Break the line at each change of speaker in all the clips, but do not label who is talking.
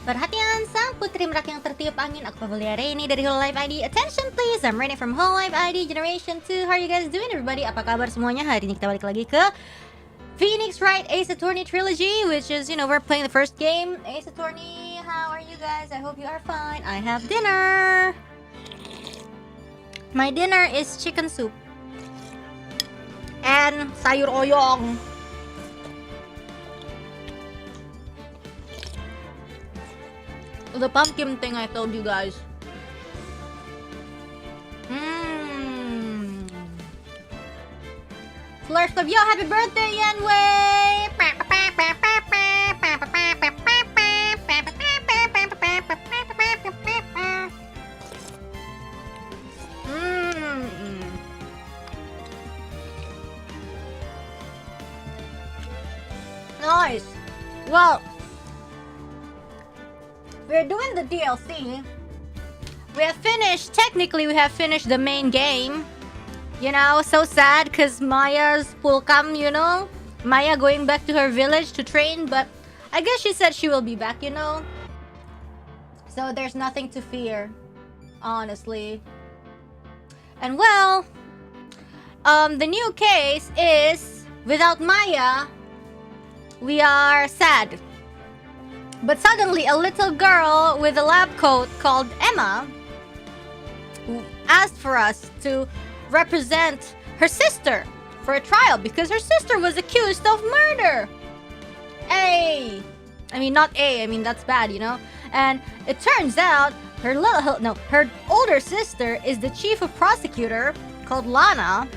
Perhatian, sang putri merak yang tertiup angin. Aku Pavolia Reine dari hololive ID. Attention please, I'm Reine from hololive ID Generation 2. How are you guys doing everybody? Apa kabar semuanya? Hari ini kita balik lagi ke Phoenix Wright Ace Attorney Trilogy, which is, you know, we're playing the first game. Ace Attorney, how are you guys? I hope you are fine. I have dinner. My dinner is chicken soup and sayur oyong. The pumpkin thing I told you guys. Slurp of yo, happy birthday, Yanwei! Nice. Well, we're doing the DLC. We have finished, technically we have finished the main game. You know, so sad because Maya's will come, you know. Maya going back to her village to train, but I guess she said she will be back, you know. So there's nothing to fear, honestly. And well, the new case is, without Maya, we are sad. But suddenly, a little girl with a lab coat called Emma asked for us to represent her sister for a trial because her sister was accused of murder. I mean, not I mean, that's bad, you know. And it turns out her older sister is the chief of prosecutor called Lana.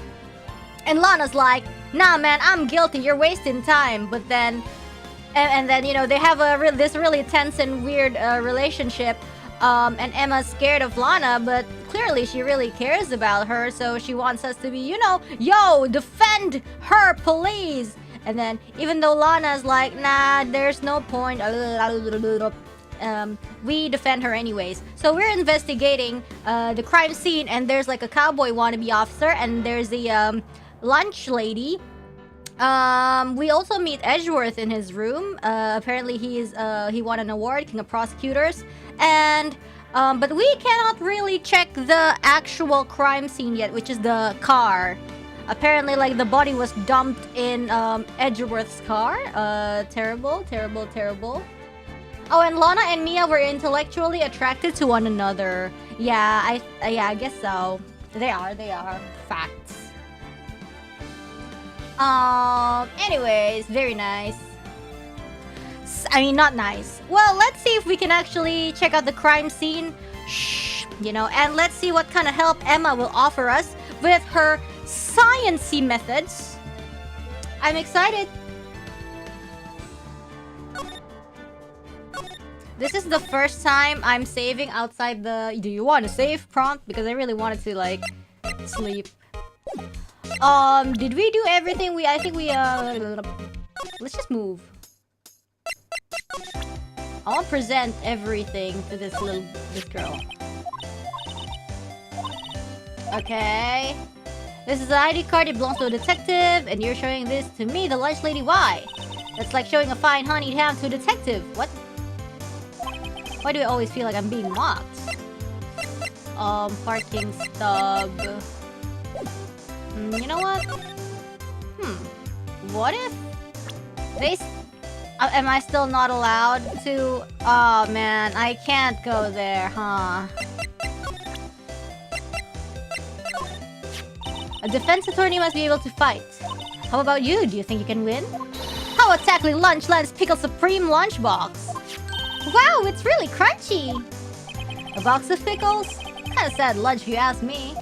And Lana's like, nah, man, I'm guilty. You're wasting time. But then, and then, you know, they have this really tense and weird relationship. And Emma's scared of Lana, but clearly she really cares about her. So she wants us to be, you know, yo, defend her, please. And then, even though Lana's like, nah, there's no point. We defend her anyways. So we're investigating the crime scene, and there's like a cowboy wannabe officer, and there's the lunch lady. We also meet Edgeworth in his room. Apparently he won an award, King of Prosecutors. And but we cannot really check the actual crime scene yet, which is the car. Apparently, like, the body was dumped in Edgeworth's car. Terrible, terrible, terrible. Oh, and Lana and Mia were intellectually attracted to one another. Yeah, I guess so. They are facts. Anyways, very nice. I mean, not nice. Well, let's see if we can actually check out the crime scene. Shh, you know, and let's see what kind of help Emma will offer us with her science-y methods. I'm excited. This is the first time I'm saving outside the do you want to save prompt, because I really wanted to, like, sleep. Did we do everything? I think we let's just move. I want to present everything to this girl. Okay. This is an ID card. It belongs to a detective, and you're showing this to me, the lunch lady. Why? That's like showing a fine honeyed ham to a detective. What? Why do I always feel like I'm being mocked? Parking stub. You know what? What if they... am I still not allowed to... Oh, man. I can't go there, huh? A defense attorney must be able to fight. How about you? Do you think you can win? How about tackling Lunchland's Pickle Supreme lunchbox? Wow, it's really crunchy! A box of pickles? Kinda sad lunch if you ask me.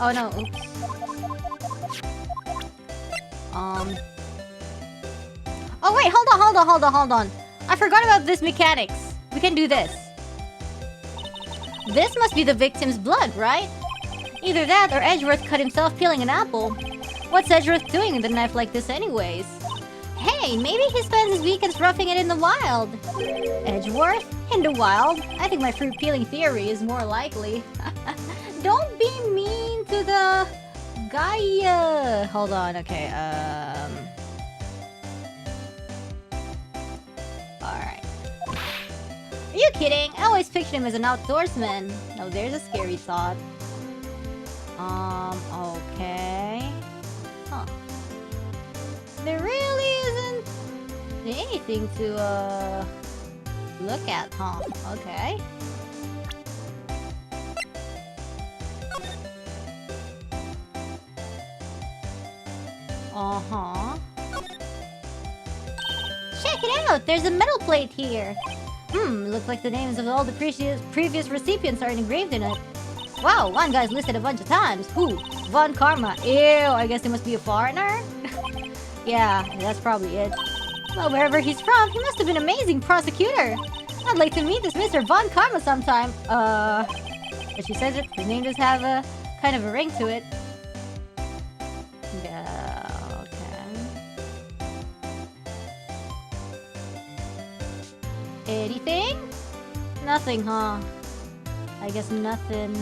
Oh no, oops. Oh wait, hold on. I forgot about this mechanics. We can do this. This must be the victim's blood, right? Either that or Edgeworth cut himself peeling an apple. What's Edgeworth doing with a knife like this anyways? Hey, maybe he spends his weekends roughing it in the wild. Edgeworth? In the wild? I think my fruit peeling theory is more likely. Don't be mean to the guy. Hold on, okay, Alright. Are you kidding? I always pictured him as an outdoorsman. Now there's a scary thought. Okay. Huh. There really isn't anything to, look at, huh? Okay. Uh-huh. Check it out! There's a metal plate here! Looks like the names of all the previous recipients are engraved in it. Wow, one guy's listed a bunch of times. Who? Von Karma. Ew, I guess he must be a foreigner? Yeah, that's probably it. Well, wherever he's from, he must have been an amazing prosecutor. I'd like to meet this Mr. Von Karma sometime. But she says it, his name does have a kind of a ring to it. Yeah, okay. Anything? Nothing, huh? I guess nothing.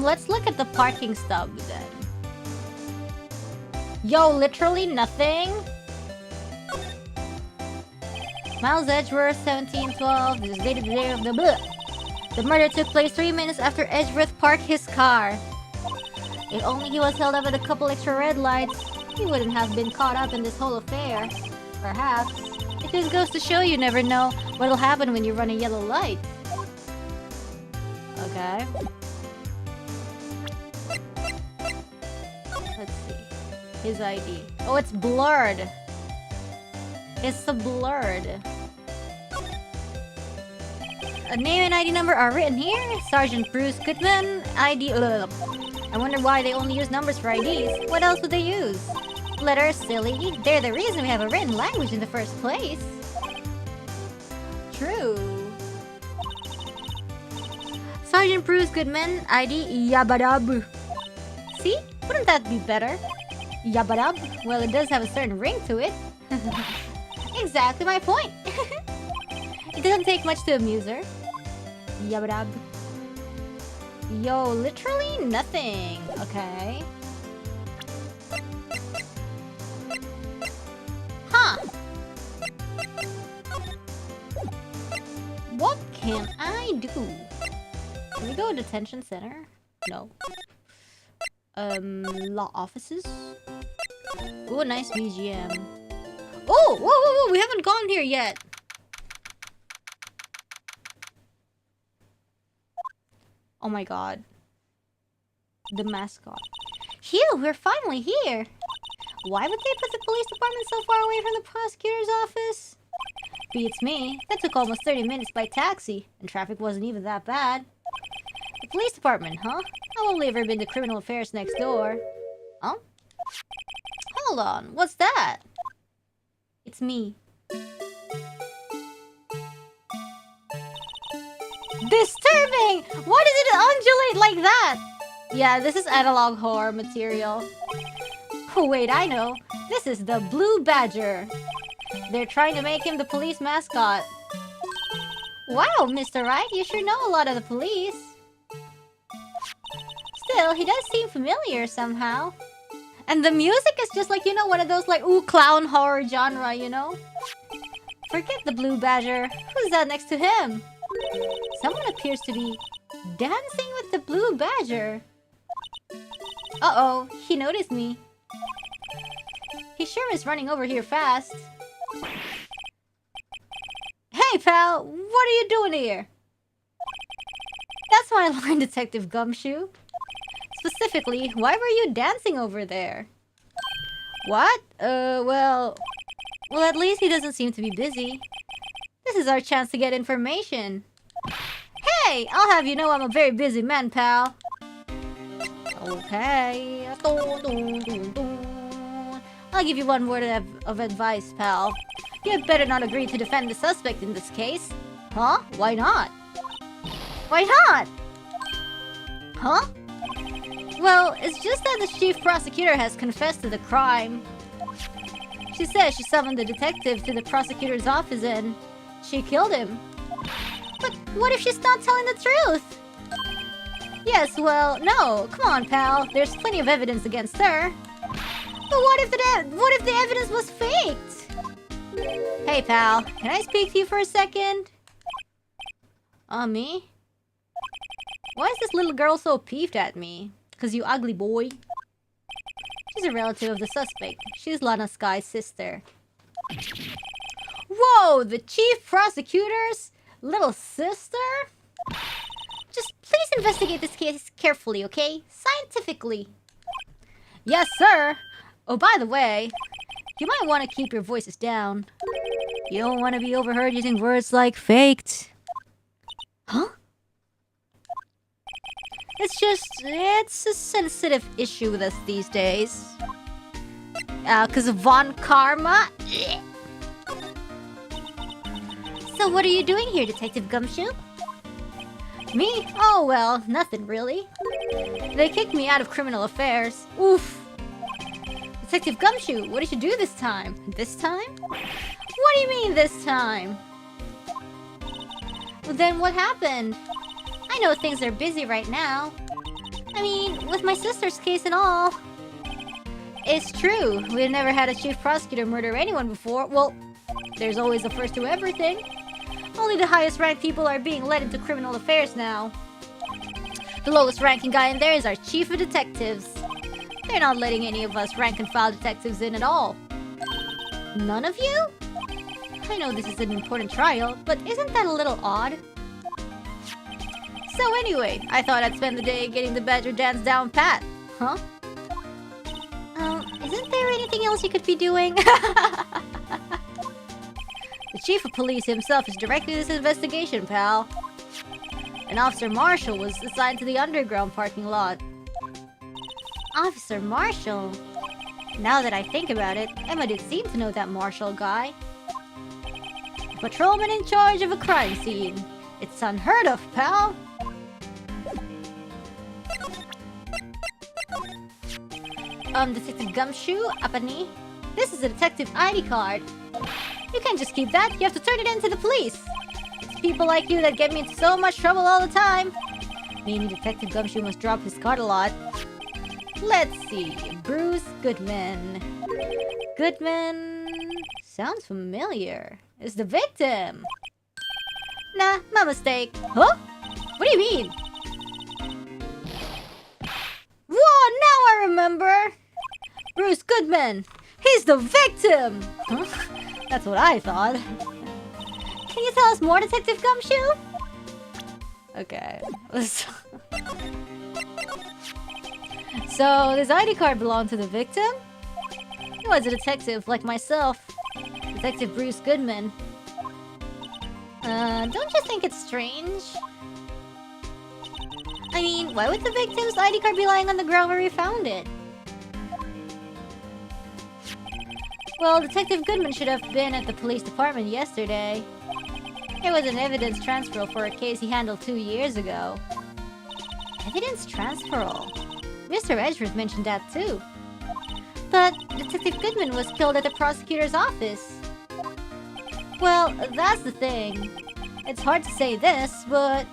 Let's look at the parking stub then. Yo, literally nothing? Miles Edgeworth, 1712. This is dated the day of the bleh. The murder took place 3 minutes after Edgeworth parked his car. If only he was held up with a couple extra red lights, he wouldn't have been caught up in this whole affair. Perhaps. It just goes to show you never know what'll happen when you run a yellow light. Okay. Let's see. His ID. Oh, it's blurred. It's so blurred. A name and ID number are written here. Sergeant Bruce Goodman. ID. I wonder why they only use numbers for IDs. What else would they use? Letters, silly. They're the reason we have a written language in the first place. True. Sergeant Bruce Goodman. ID. Yabadab. See? Wouldn't that be better? Yabadab? Well, it does have a certain ring to it. Exactly my point. It doesn't take much to amuse her. Yabadab. Yo, literally nothing. Okay. Huh. What can I do? Can we go to detention center? No. Law offices? Ooh, nice BGM. Oh, whoa, we haven't gone here yet. Oh my god. The mascot. Phew, we're finally here. Why would they put the police department so far away from the prosecutor's office? Beats me. That took almost 30 minutes by taxi, and traffic wasn't even that bad. The police department, huh? I've only ever been to criminal affairs next door. Huh? Hold on, what's that? It's me. Disturbing! Why does it undulate like that? Yeah, this is analog horror material. Oh wait, I know. This is the Blue Badger. They're trying to make him the police mascot. Wow, Mr. Wright, you sure know a lot of the police. Still, he does seem familiar somehow. And the music is just like, you know, one of those like, ooh, clown horror genre, you know? Forget the Blue Badger. Who's that next to him? Someone appears to be dancing with the Blue Badger. Uh-oh, he noticed me. He sure is running over here fast. Hey, pal, what are you doing here? That's my line, Detective Gumshoe. Specifically, why were you dancing over there? What? Well, at least he doesn't seem to be busy. This is our chance to get information. Hey, I'll have you know I'm a very busy man, pal. Okay. I'll give you one word of advice, pal. You'd better not agree to defend the suspect in this case. Huh? Why not? Why not? Huh? Well, it's just that the chief prosecutor has confessed to the crime. She says she summoned the detective to the prosecutor's office and she killed him. But what if she's not telling the truth? Yes, well, no. Come on, pal. There's plenty of evidence against her. But what if the evidence was faked? Hey, pal. Can I speak to you for a second? Me? Why is this little girl so peeved at me? 'Cause you ugly boy. She's a relative of the suspect. She's Lana Sky's sister. Whoa! The chief prosecutor's little sister? Just please investigate this case carefully, okay? Scientifically. Yes, sir! Oh, by the way, you might want to keep your voices down. You don't want to be overheard using words like faked. Huh? It's a sensitive issue with us these days. 'Cause of Von Karma? So what are you doing here, Detective Gumshoe? Me? Oh, well, nothing really. They kicked me out of criminal affairs. Oof. Detective Gumshoe, what did you do this time? This time? What do you mean, this time? Well, then what happened? I know things are busy right now. I mean, with my sister's case and all. It's true, we've never had a chief prosecutor murder anyone before. Well, there's always a first to everything. Only the highest ranked people are being led into criminal affairs now. The lowest ranking guy in there is our chief of detectives. They're not letting any of us rank and file detectives in at all. None of you? I know this is an important trial, but isn't that a little odd? So anyway, I thought I'd spend the day getting the badger dance down pat. Huh? Isn't there anything else you could be doing? The chief of police himself is directing this investigation, pal. And Officer Marshall was assigned to the underground parking lot. Officer Marshall? Now that I think about it, Emma did seem to know that Marshall guy. A patrolman in charge of a crime scene. It's unheard of, pal. Detective Gumshoe, Apani. This is a detective ID card. You can't just keep that, you have to turn it in to the police. It's people like you that get me into so much trouble all the time. Meaning Detective Gumshoe must drop his card a lot. Let's see, Bruce Goodman. Goodman... sounds familiar. Is the victim. Nah, my mistake. Huh? What do you mean? Whoa, now I remember! Bruce Goodman! He's the victim! Huh? That's what I thought. Can you tell us more, Detective Gumshoe? Okay. So, this ID card belonged to the victim? He was a detective like myself. Detective Bruce Goodman. Don't you think it's strange? I mean, why would the victim's ID card be lying on the ground where we found it? Well, Detective Goodman should have been at the police department yesterday. It was an evidence transferal for a case he handled 2 years ago. Evidence transferal? Mr. Edgeworth mentioned that too. But Detective Goodman was killed at the prosecutor's office. Well, that's the thing. It's hard to say this, but...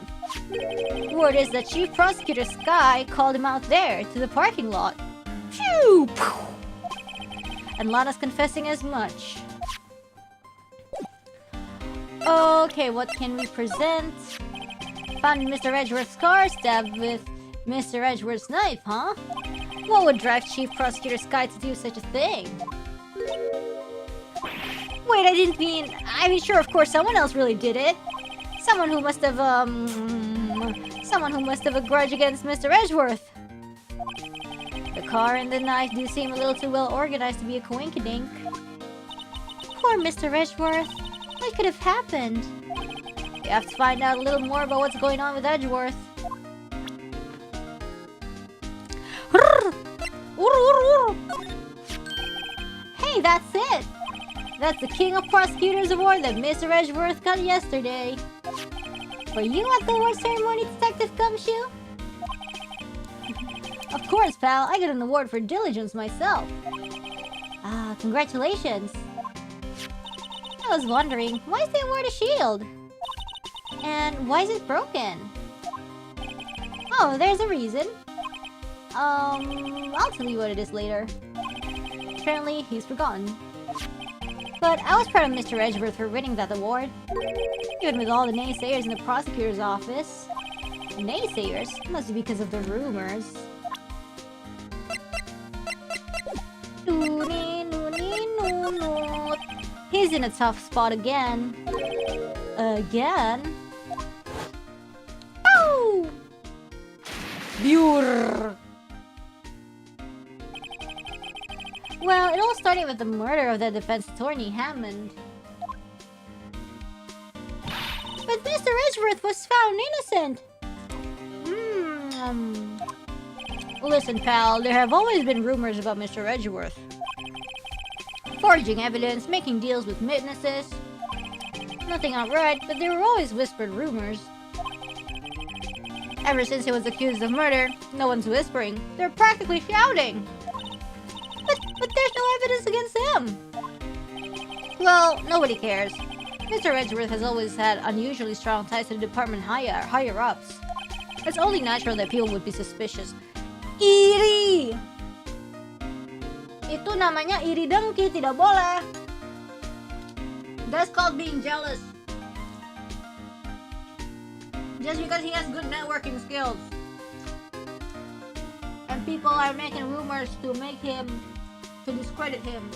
word is that Chief Prosecutor Sky called him out there, to the parking lot. Phew! And Lana's confessing as much. Okay, what can we present? Found Mr. Edgeworth's car, stabbed with Mr. Edgeworth's knife, huh? What would drive Chief Prosecutor Sky to do such a thing? Wait, I mean, sure, of course, someone else really did it. Someone who must have a grudge against Mr. Edgeworth. The car and the knife do seem a little too well organized to be a coinkydink. Poor Mr. Edgeworth. What could have happened? We have to find out a little more about what's going on with Edgeworth. Hey, that's it! That's the King of Prosecutors award that Mr. Edgeworth got yesterday. Were you at the award ceremony, Detective Gumshoe? Of course, pal. I got an award for diligence myself. Ah, congratulations. I was wondering, why is the award a shield? And why is it broken? Oh, there's a reason. I'll tell you what it is later. Apparently, he's forgotten. But I was proud of Mr. Edgeworth for winning that award. Even with all the naysayers in the prosecutor's office. Naysayers? Must be because of the rumors. He's in a tough spot again. Again? Oh! Bure. Well, it all started with the murder of the defense attorney, Hammond. But Mr. Edgeworth was found innocent! Listen, pal, there have always been rumors about Mr. Edgeworth. Forging evidence, making deals with witnesses. Nothing outright, but there were always whispered rumors. Ever since he was accused of murder, no one's whispering. They're practically shouting. But there's no evidence against him. Well, nobody cares. Mr. Edgeworth has always had unusually strong ties to the department higher-ups. It's only natural that people would be suspicious. Iri! Itu namanya iri dengki, tidak boleh. That's called being jealous. Just because he has good networking skills. And people are making rumors to discredit him.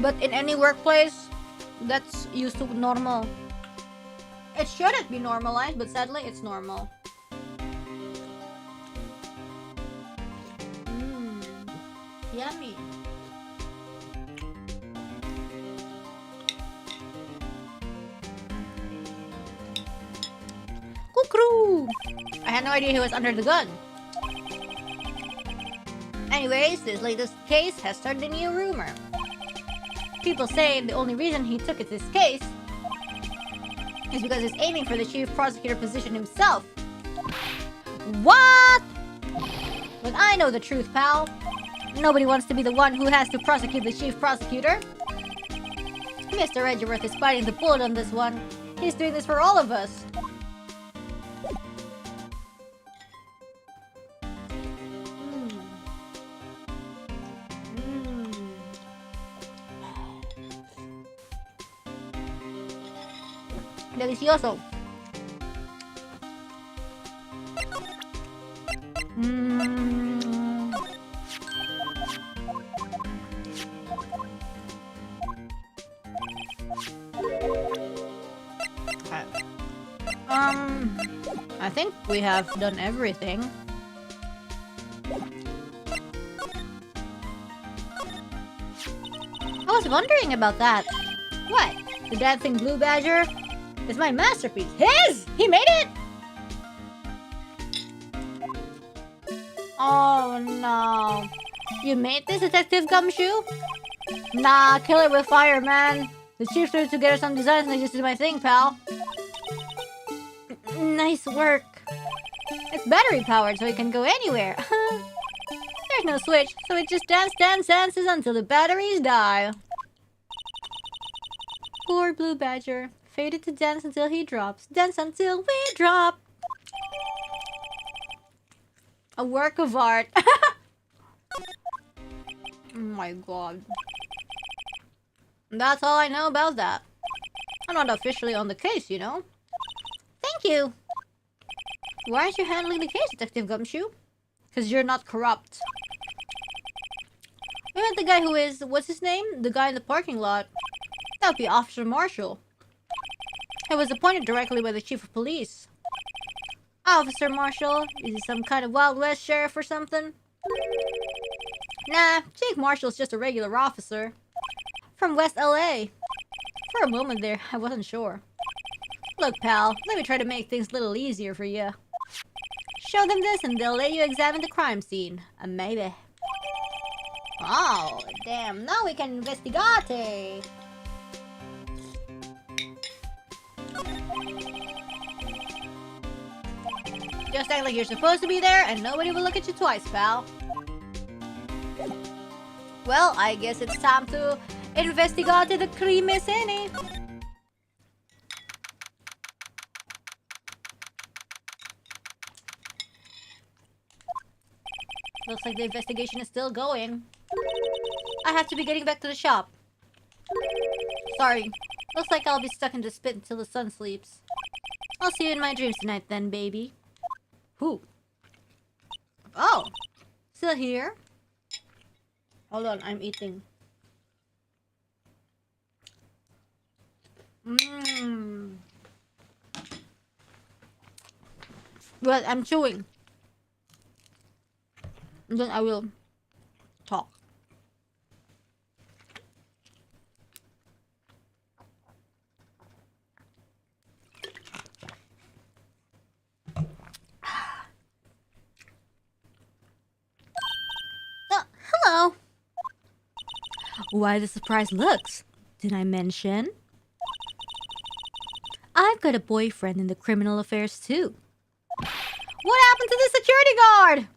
But in any workplace, that's used to normal. It shouldn't be normalized, but sadly, it's normal. Yummy. Cuckoo! I had no idea he was under the gun. Anyways, this latest case has started a new rumor. People say the only reason he took this case is because he's aiming for the chief prosecutor position himself. What? But I know the truth, pal. Nobody wants to be the one who has to prosecute the chief prosecutor. Mr. Edgeworth is biting the bullet on this one. He's doing this for all of us. Delicioso. I think we have done everything. I was wondering about that. What? The dancing blue badger? It's my masterpiece. His! He made it! Oh no. You made this, Detective Gumshoe? Nah, kill it with fire, man. The chief threw together some designs and I just did my thing, pal. Nice work. It's battery powered, so it can go anywhere. There's no switch, so it just dances until the batteries die. Poor blue badger. Fated to dance until he drops. Dance until we drop. A work of art. Oh my god. That's all I know about that. I'm not officially on the case, you know. Thank you. Why aren't you handling the case, Detective Gumshoe? Because you're not corrupt. We met the guy who is... What's his name? The guy in the parking lot. That would be Officer Marshall. He was appointed directly by the Chief of Police. Officer Marshall? Is he some kind of Wild West sheriff or something? Nah, Chief Marshall's just a regular officer. From West LA. For a moment there, I wasn't sure. Look, pal, let me try to make things a little easier for you. Show them this and they'll let you examine the crime scene. Maybe. Oh, damn, now we can investigate. Just act like you're supposed to be there and nobody will look at you twice, pal. Well, I guess it's time to investigate the crime scene. Looks like the investigation is still going. I have to be getting back to the shop. Sorry. Looks like I'll be stuck in the spit until the sun sleeps. I'll see you in my dreams tonight then, baby. Who? Oh! Still here? Hold on, I'm eating. But I'm chewing. And then I will talk. Hello. Why the surprised looks? Did I mention? I've got a boyfriend in the criminal affairs too. What happened to the security guard?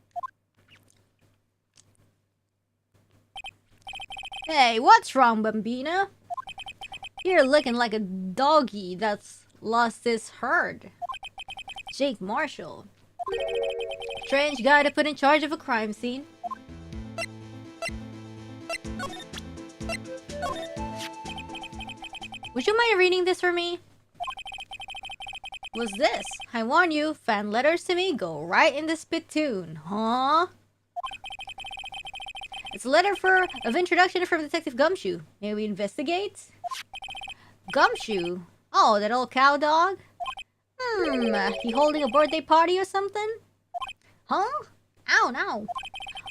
Hey, what's wrong, Bambina? You're looking like a doggy that's lost his herd. Jake Marshall. Strange guy to put in charge of a crime scene. Would you mind reading this for me? What's this? I warn you, fan letters to me go right in the spittoon, huh? It's a letter of introduction from Detective Gumshoe. May we investigate? Gumshoe? Oh, that old cow dog? He holding a birthday party or something? Huh? Ow, no.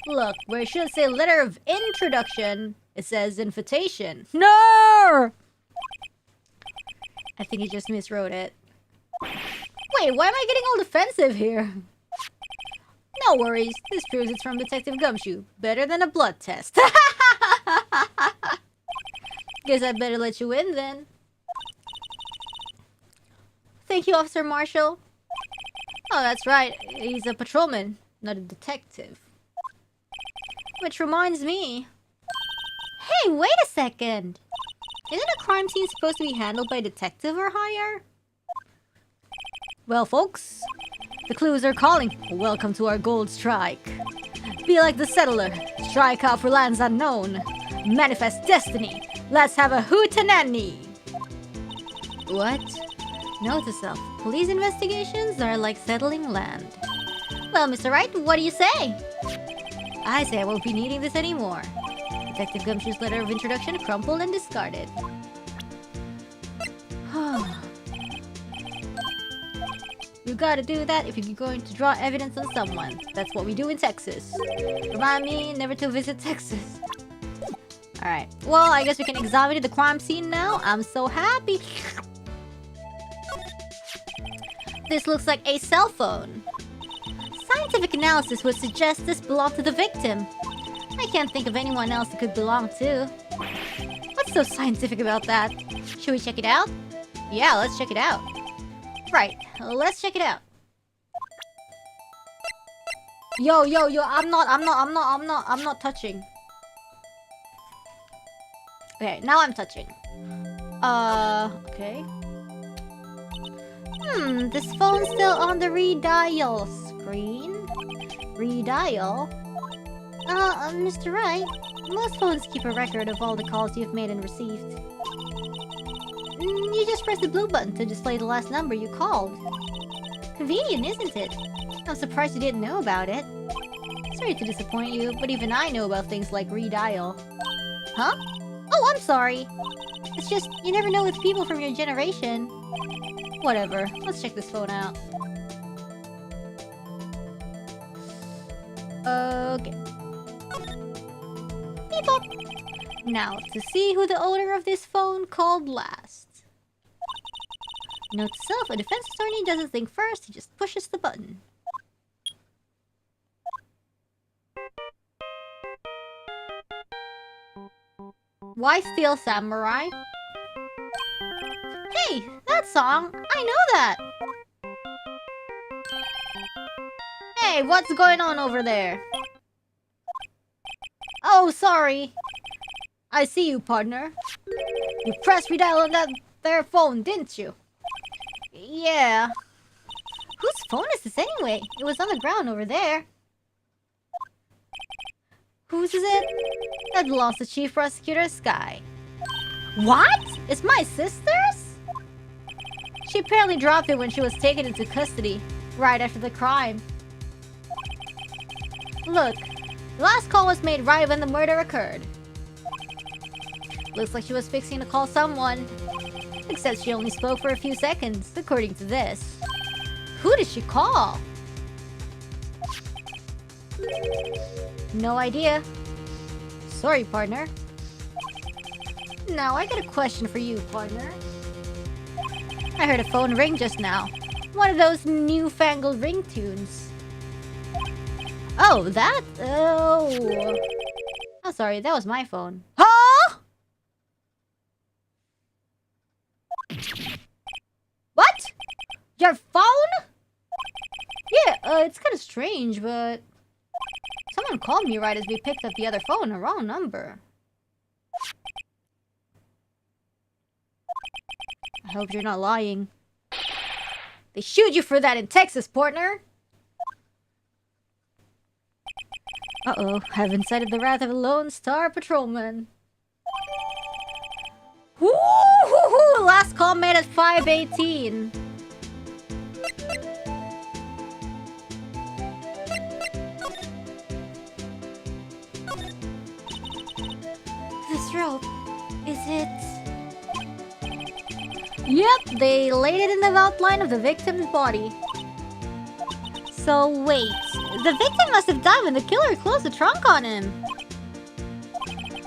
Look, where it should say letter of introduction, it says invitation. No! I think he just miswrote it. Wait, why am I getting all defensive here? No worries, this proves it's from Detective Gumshoe. Better than a blood test. Guess I better let you in then. Thank you, Officer Marshall. Oh, that's right. He's a patrolman, not a detective. Which reminds me... Hey, wait a second! Isn't a crime scene supposed to be handled by a detective or higher? Well, folks, the clues are calling. Welcome to our gold strike. Be like the settler. Strike out for lands unknown. Manifest destiny. Let's have a hootenanny. What? Note to self. Police investigations are like settling land. Well, Mr. Wright, what do you say? I say I won't be needing this anymore. Detective Gumshoe's letter of introduction crumpled and discarded. You gotta do that if you're going to draw evidence on someone. That's what we do in Texas. Remind me never to visit Texas. Alright, well, I guess we can examine the crime scene now. I'm so happy. This looks like a cell phone. Scientific analysis would suggest this belonged to the victim. I can't think of anyone else it could belong to. What's so scientific about that? Should we check it out? Yeah, let's check it out. Right, let's check it out. Yo, I'm not touching. Okay, now I'm touching. Okay. This phone's still on the redial screen. Redial? Mr. Wright, most phones keep a record of all the calls you've made and received. You just press the blue button to display the last number you called. Convenient, isn't it? I'm surprised you didn't know about it. Sorry to disappoint you, but even I know about things like redial. Huh? Oh, I'm sorry. It's just, you never know with people from your generation. Whatever, let's check this phone out. Okay. Beep up. Now, to see who the owner of this phone called last. Note to self, a defense attorney doesn't think first, he just pushes the button. Why Steel Samurai? Hey, that song! I know that! Hey, what's going on over there? Oh, sorry. I see you, partner. You pressed redial on that there phone, didn't you? Yeah. Whose phone is this anyway? It was on the ground over there. Whose is it? That belongs to Chief Prosecutor Sky. What? It's my sister's? She apparently dropped it when she was taken into custody, right after the crime. Look, the last call was made right when the murder occurred. Looks like she was fixing to call someone. Except she only spoke for a few seconds, according to this. Who did she call? No idea. Sorry, partner. Now, I got a question for you, partner. I heard a phone ring just now. One of those newfangled ringtones. Oh, that? Oh. Oh, sorry, that was my phone. Huh? What? Your phone? Yeah, it's kind of strange, but... Someone called me right as we picked up the other phone, a wrong number. I hope you're not lying. They shoot you for that in Texas, partner! Uh-oh, I've incited the wrath of a Lone Star Patrolman. Woo-hoo-hoo! Last call made at 5:18. This rope, is it... Yep, they laid it in the outline of the victim's body. So wait, the victim must have died when the killer closed the trunk on him.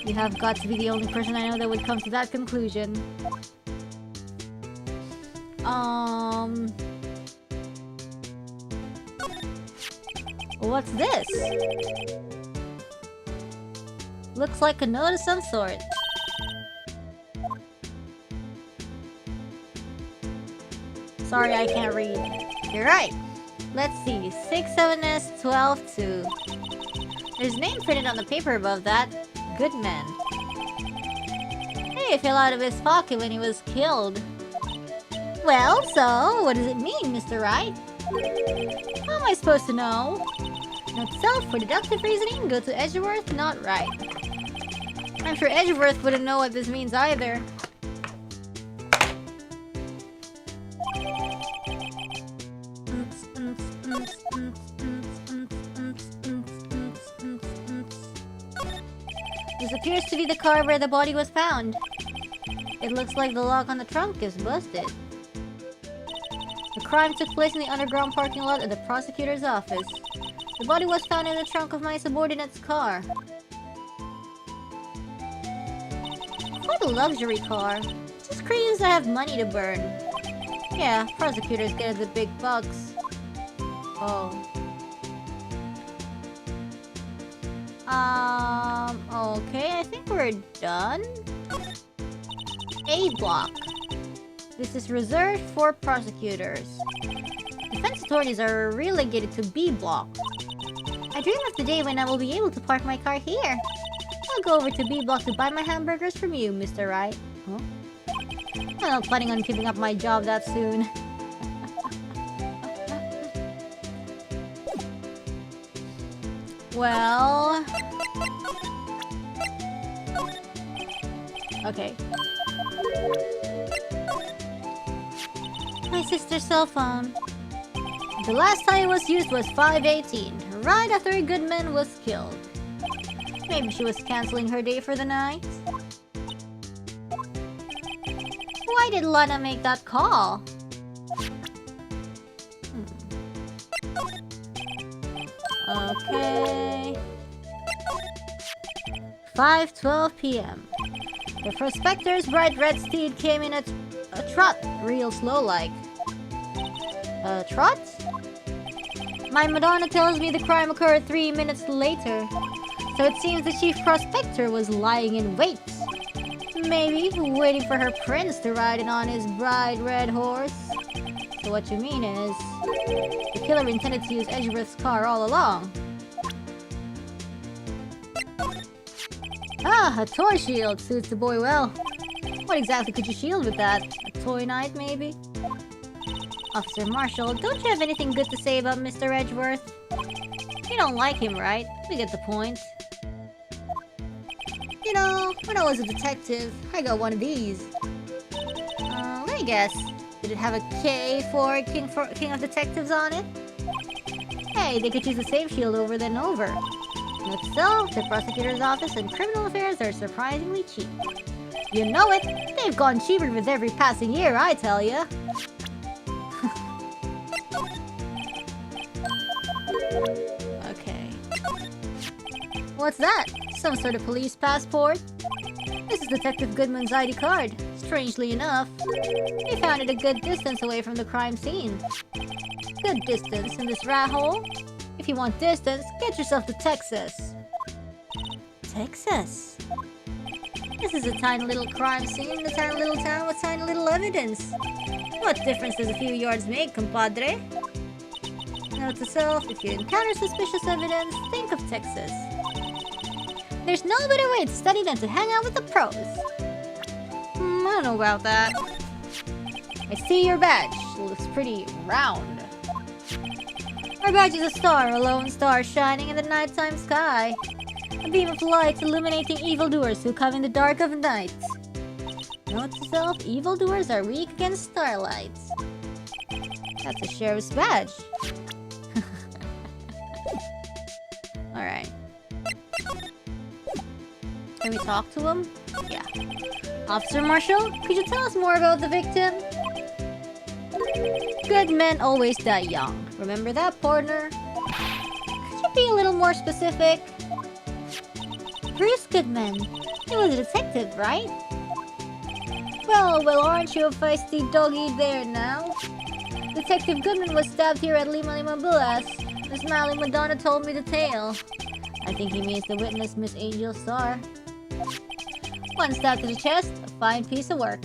You have got to be the only person I know that would come to that conclusion. What's this? Looks like a note of some sort. Sorry, I can't read. You're right. Let's see. 67S122. There's a name printed on the paper above that. Goodman. Hey, it fell out of his pocket when he was killed. Well, so, what does it mean, Mr. Wright? How am I supposed to know? Note self, for deductive reasoning, go to Edgeworth, not Wright. I'm sure Edgeworth wouldn't know what this means either. This appears to be the car where the body was found. It looks like the lock on the trunk is busted. The crime took place in the underground parking lot at the prosecutor's office. The body was found in the trunk of my subordinate's car. Quite a luxury car. Just crazy to have money to burn. Yeah, prosecutors get the big bucks. Oh. Okay, I think we're done. A block. This is reserved for prosecutors. Defense attorneys are relegated to B block. I dream of the day when I will be able to park my car here. I'll go over to B block to buy my hamburgers from you, Mr. Wright. Huh? I'm not planning on giving up my job that soon. Well... Okay. My sister's cell phone. The last time it was used was 5:18, right after a Goodman was killed. Maybe she was canceling her day for the night. Why did Lana make that call? Okay. 5:12 p.m. The prospector's bright red steed came in at a trot, real slow like. A trot? My Madonna tells me the crime occurred 3 minutes later. So it seems the chief prospector was lying in wait. Maybe waiting for her prince to ride in on his bright red horse. So what you mean is, the killer intended to use Edgeworth's car all along. Ah, a toy shield suits the boy well. What exactly could you shield with that? A toy knight, maybe? Officer Marshall, don't you have anything good to say about Mr. Edgeworth? You don't like him, right? We get the point. You know, when I was a detective, I got one of these. Let me guess. Did it have a K for King of Detectives on it? Hey, they could use the same shield over and over. Note to self, the prosecutor's office and criminal affairs are surprisingly cheap. You know it! They've gone cheaper with every passing year, I tell ya! Okay. What's that? Some sort of police passport? This is Detective Goodman's ID card. Strangely enough, he found it a good distance away from the crime scene. Good distance in this rat hole? If you want distance, get yourself to Texas. Texas? This is a tiny little crime scene in a tiny little town with tiny little evidence. What difference does a few yards make, compadre? Note to self, if you encounter suspicious evidence, think of Texas. There's no better way to study than to hang out with the pros. I don't know about that. I see your badge. It looks pretty round. Our badge is a star, a lone star shining in the nighttime sky. A beam of light illuminating evildoers who come in the dark of night. Note to self, evildoers are weak against starlight. That's a sheriff's badge. Alright. Can we talk to him? Yeah. Officer Marshall, could you tell us more about the victim? Good men always die young. Remember that, partner? Could you be a little more specific? Bruce Goodman. He was a detective, right? Well, aren't you a feisty doggy there now? Detective Goodman was stabbed here at Lima Lima Villas. The smiling Madonna told me the tale. I think he means the witness, Miss Angel Star. One stab to the chest, a fine piece of work.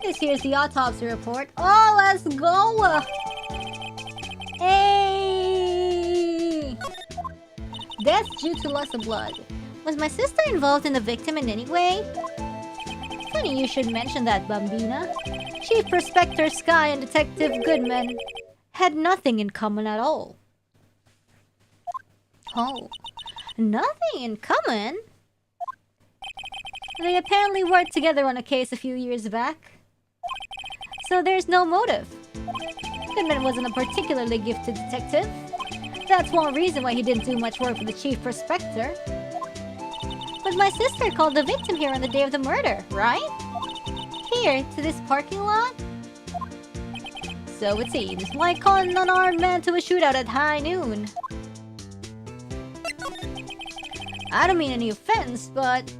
This here's the autopsy report. Oh, let's go! Hey! Death due to loss of blood. Was my sister involved in the victim in any way? Funny you should mention that, Bambina. Chief Prospector Sky and Detective Goodman had nothing in common at all. Oh, nothing in common? They apparently worked together on a case a few years back. So there's no motive. Goodman wasn't a particularly gifted detective. That's one reason why he didn't do much work for the Chief Prospector. But my sister called the victim here on the day of the murder, right? Here, to this parking lot? So it seems, like calling an unarmed man to a shootout at high noon. I don't mean any offense, but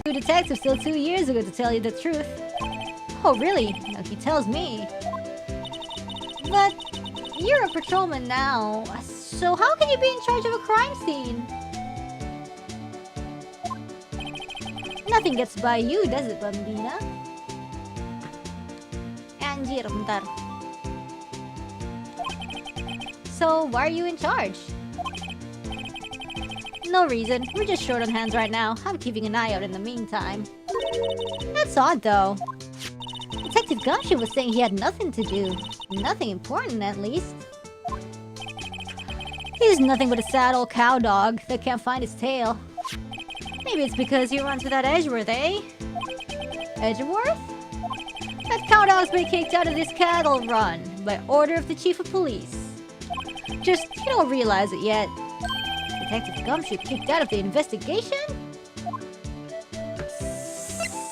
two detectives still 2 years ago to tell you the truth. Oh really? Now he tells me. But you're a patrolman now, so how can you be in charge of a crime scene? Nothing gets by you, does it, Bambina? Anjir, bentar. So, why are you in charge? No reason. We're just short on hands right now. I'm keeping an eye out in the meantime. That's odd, though. Detective Gumshoe was saying he had nothing to do. Nothing important, at least. He's nothing but a sad old cow dog that can't find his tail. Maybe it's because he runs with that Edgeworth, eh? Edgeworth? That cow dog's been kicked out of this cattle run by order of the Chief of Police. Just, you don't realize it yet. Detective Gumshoe kicked out of the investigation?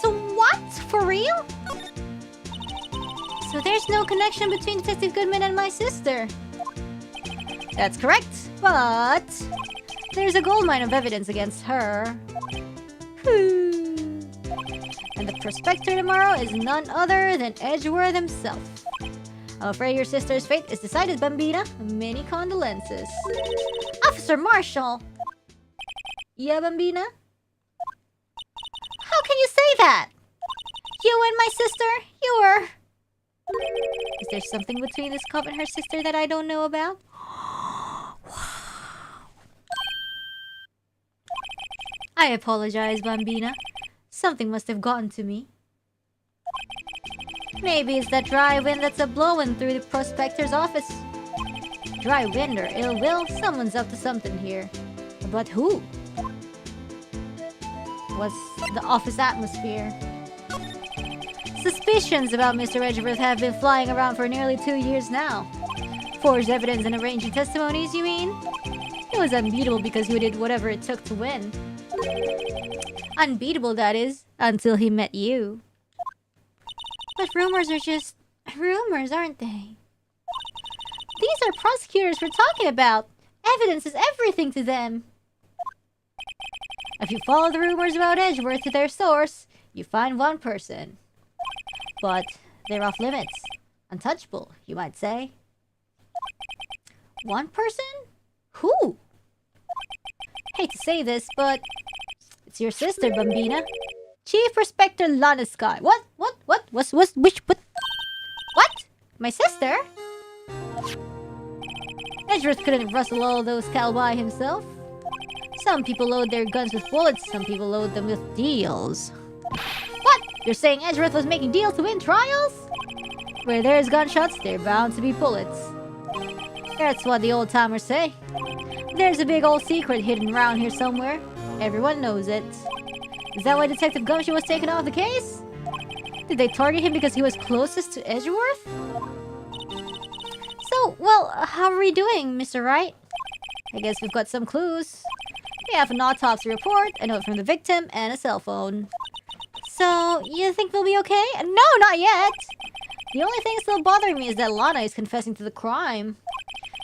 So what? For real? So there's no connection between Detective Goodman and my sister. That's correct, but there's a goldmine of evidence against her. And the prospector tomorrow is none other than Edgeworth himself. I'm afraid your sister's fate is decided, Bambina. Many condolences. Officer Marshall! Yeah, Bambina? How can you say that? You and my sister, you were... Is there something between this cop and her sister that I don't know about? I apologize, Bambina. Something must have gotten to me. Maybe it's that dry wind that's a-blowing through the prospector's office. Dry wind or ill will, someone's up to something here. But who? was the office atmosphere. Suspicions about Mr. Edgeworth have been flying around for nearly 2 years now. Forged evidence and arranging testimonies, you mean? He was unbeatable because he did whatever it took to win. Unbeatable, that is, until he met you. But rumors are just rumors, aren't they? These are prosecutors we're talking about. Evidence is everything to them. If you follow the rumors about Edgeworth to their source, you find one person. But they're off limits. Untouchable, you might say. One person? Who? Hate to say this, but it's your sister, Bambina. Chief Prospector Lana Sky. What? What? My sister? Edgeworth couldn't rustle all those cattle by himself. Some people load their guns with bullets, some people load them with deals. What? You're saying Edgeworth was making deals to win trials? Where there's gunshots, there are bound to be bullets. That's what the old-timers say. There's a big old secret hidden around here somewhere. Everyone knows it. Is that why Detective Gumshoe was taken off the case? Did they target him because he was closest to Edgeworth? So, well, how are we doing, Mr. Wright? I guess we've got some clues. We have an autopsy report, a note from the victim, and a cell phone. So, you think we'll be okay? No, not yet! The only thing still bothering me is that Lana is confessing to the crime.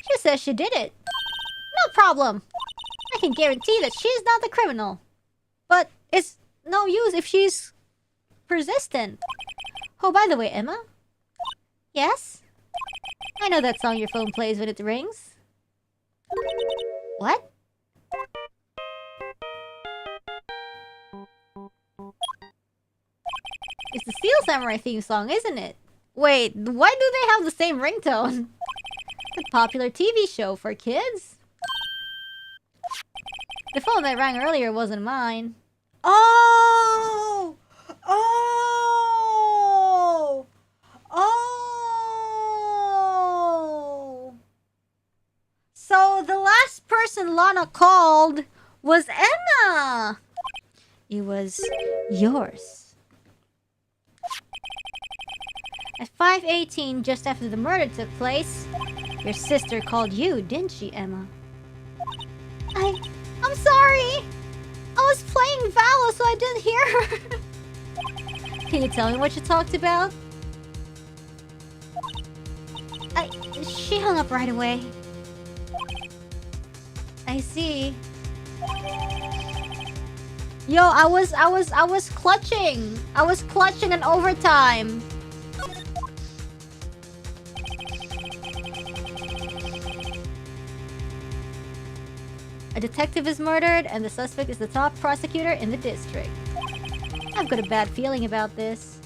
She says she did it. No problem. I can guarantee that she's not the criminal. But it's no use if she's persistent. Oh, by the way, Emma? Yes? I know that song your phone plays when it rings. What? It's the Steel Samurai theme song, isn't it? Wait, why do they have the same ringtone? The popular TV show for kids? The phone that rang earlier wasn't mine. Oh! Oh! Oh! So the last person Lana called was Emma! It was yours. At 5:18, just after the murder took place, your sister called you, didn't she, Emma? I'm sorry! I was playing Valo, so I didn't hear her. Can you tell me what you talked about? She hung up right away. I see. Yo, I was clutching. I was clutching in overtime. A detective is murdered, and the suspect is the top prosecutor in the district. I've got a bad feeling about this.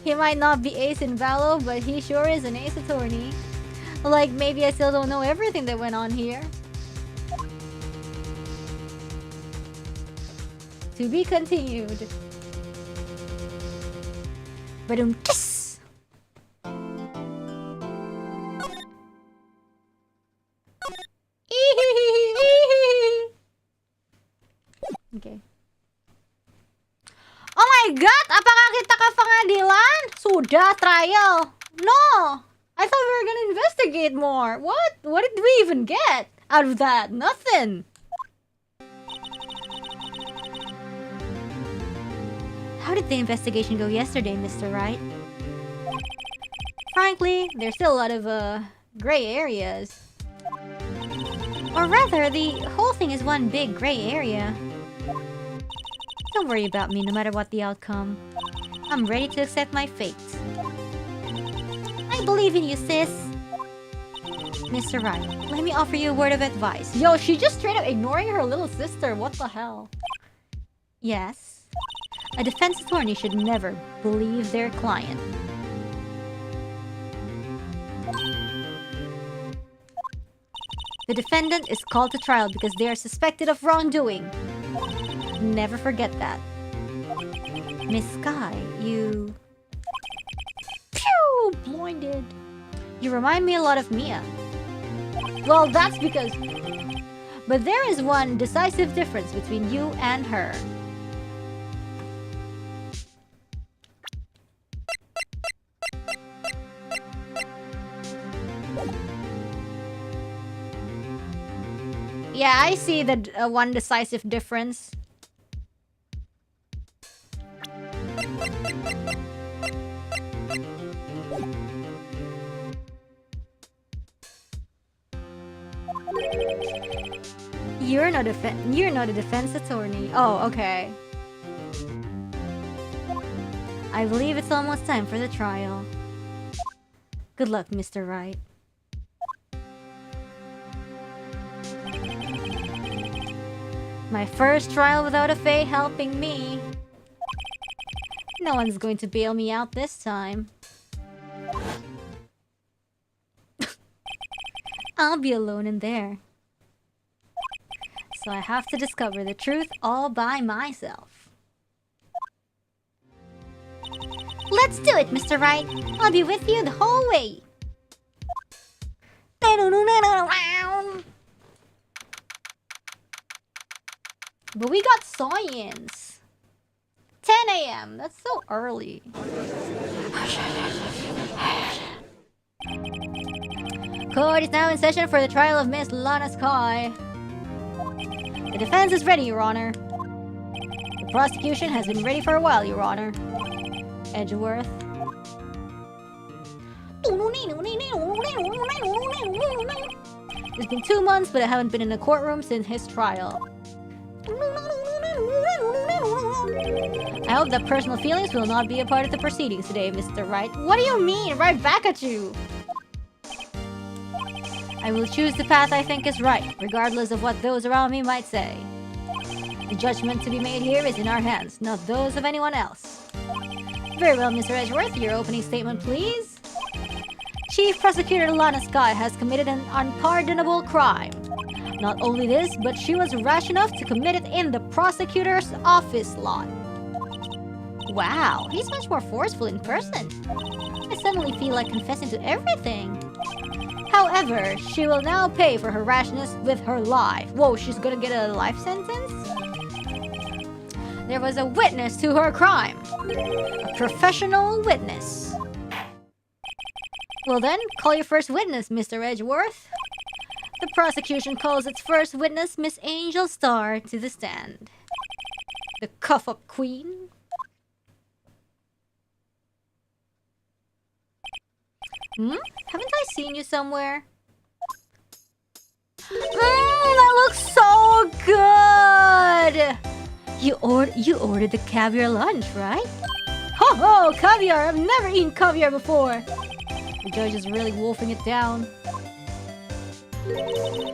He might not be ace in Valo, but he sure is an ace attorney. Like, maybe I still don't know everything that went on here. To be continued. Badum kiss! Okay. Oh my god! Apakah kita ke pengadilan? Sudah trial. No! I thought we were gonna investigate more. What? What did we even get out of that? Nothing. How did the investigation go yesterday, Mr. Wright? Frankly, there's still a lot of gray areas. Or rather, the whole thing is one big gray area. Don't worry about me, no matter what the outcome. I'm ready to accept my fate. I believe in you, sis. Mr. Wright, let me offer you a word of advice. Yo, she just straight up ignoring her little sister. What the hell? Yes. A defense attorney should never believe their client. The defendant is called to trial because they are suspected of wrongdoing. Never forget that. Miss Sky, you... Pew! Blinded. You remind me a lot of Mia. Well, that's because... But there is one decisive difference between you and her. Yeah, I see the one decisive difference. You're not a defense attorney. Oh, okay. I believe it's almost time for the trial. Good luck, Mr. Wright. My first trial without a Fae helping me. No one's going to bail me out this time. I'll be alone in there. So I have to discover the truth all by myself. Let's do it, Mr. Wright. I'll be with you the whole way. But we got science. 10 a.m. That's so early. Court is now in session for the trial of Miss Lana Sky. The defense is ready, Your Honor. The prosecution has been ready for a while, Your Honor. Edgeworth. It's been 2 months, but I haven't been in a courtroom since his trial. I hope that personal feelings will not be a part of the proceedings today, Mr. Wright. What do you mean? Right back at you! I will choose the path I think is right, regardless of what those around me might say. The judgment to be made here is in our hands, not those of anyone else. Very well, Mr. Edgeworth, your opening statement, please. Chief Prosecutor Lana Sky has committed an unpardonable crime. Not only this, but she was rash enough to commit it in the prosecutor's office lot. Wow, he's much more forceful in person. I suddenly feel like confessing to everything. However, she will now pay for her rashness with her life. Whoa, she's gonna get a life sentence? There was a witness to her crime. A professional witness. Well then, call your first witness, Mr. Edgeworth. The prosecution calls its first witness, Miss Angel Star, to the stand. The cuff-up queen. Haven't I seen you somewhere? That looks so good! You ordered the caviar lunch, right? Ho ho! Caviar! I've never eaten caviar before! The judge is really wolfing it down.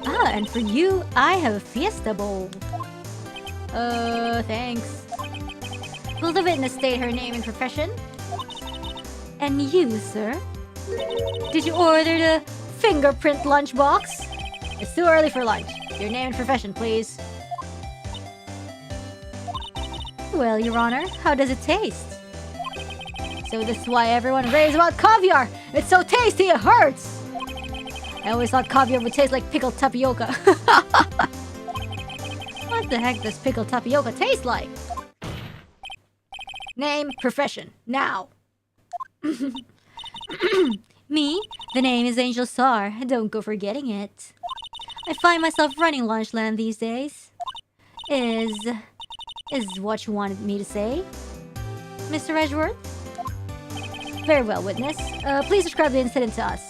Ah, and for you, I have a fiesta bowl. Thanks. Will the witness state her name and profession? And you, sir? Did you order the fingerprint lunchbox? It's too early for lunch. Your name and profession, please. Well, Your Honor, how does it taste? So this is why everyone raves about caviar! It's so tasty, it hurts! I always thought caviar would taste like pickled tapioca. What the heck does pickled tapioca taste like? Name, profession, now! Me? The name is Angel Star. Don't go forgetting it. I find myself running Lunchland these days. Is what you wanted me to say? Mr. Edgeworth? Very well, witness. Please describe the incident to us.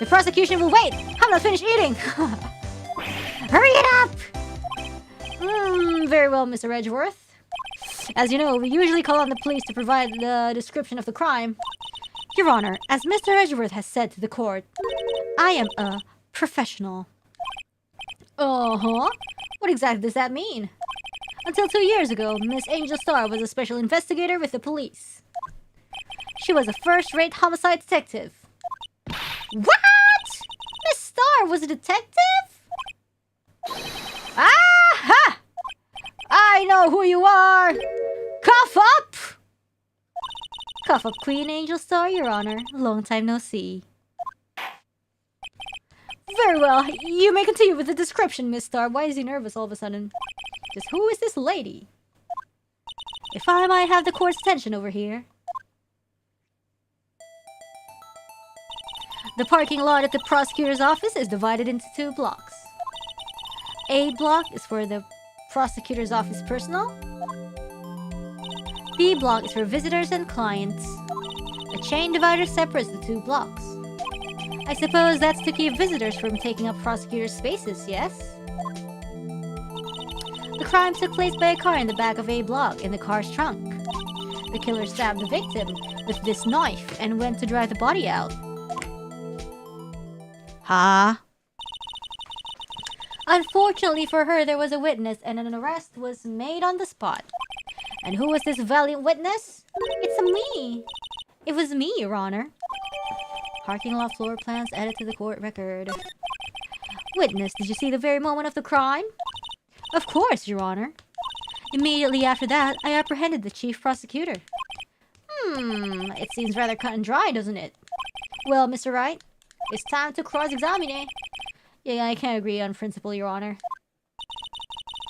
The prosecution will wait! I'm not finished eating! Hurry it up! Very well, Mr. Edgeworth. As you know, we usually call on the police to provide the description of the crime. Your Honor, as Mr. Edgeworth has said to the court, I am a professional. Uh-huh? What exactly does that mean? Until 2 years ago, Miss Angel Star was a special investigator with the police. She was a first-rate homicide detective. What? Miss Star was a detective? Aha! I know who you are! Cough up! Cough up, Queen Angel Star, Your Honor. Long time no see. Very well. You may continue with the description, Miss Star. Why is he nervous all of a sudden? Just who is this lady? If I might have the court's attention over here. The parking lot at the prosecutor's office is divided into 2 blocks. A block is for the prosecutor's office personnel. B block is for visitors and clients. A chain divider separates the 2 blocks. I suppose that's to keep visitors from taking up prosecutor's spaces, yes? The crime took place by a car in the back of A block in the car's trunk. The killer stabbed the victim with this knife and went to drive the body out. Huh? Unfortunately for her, there was a witness and an arrest was made on the spot. And who was this valiant witness? It's me. It was me, Your Honor. Parking lot floor plans added to the court record. Witness, did you see the very moment of the crime? Of course, Your Honor. Immediately after that, I apprehended the chief prosecutor. It seems rather cut and dry, doesn't it? Well, Mr. Wright, it's time to cross-examine, eh? Yeah, I can't agree on principle, Your Honor.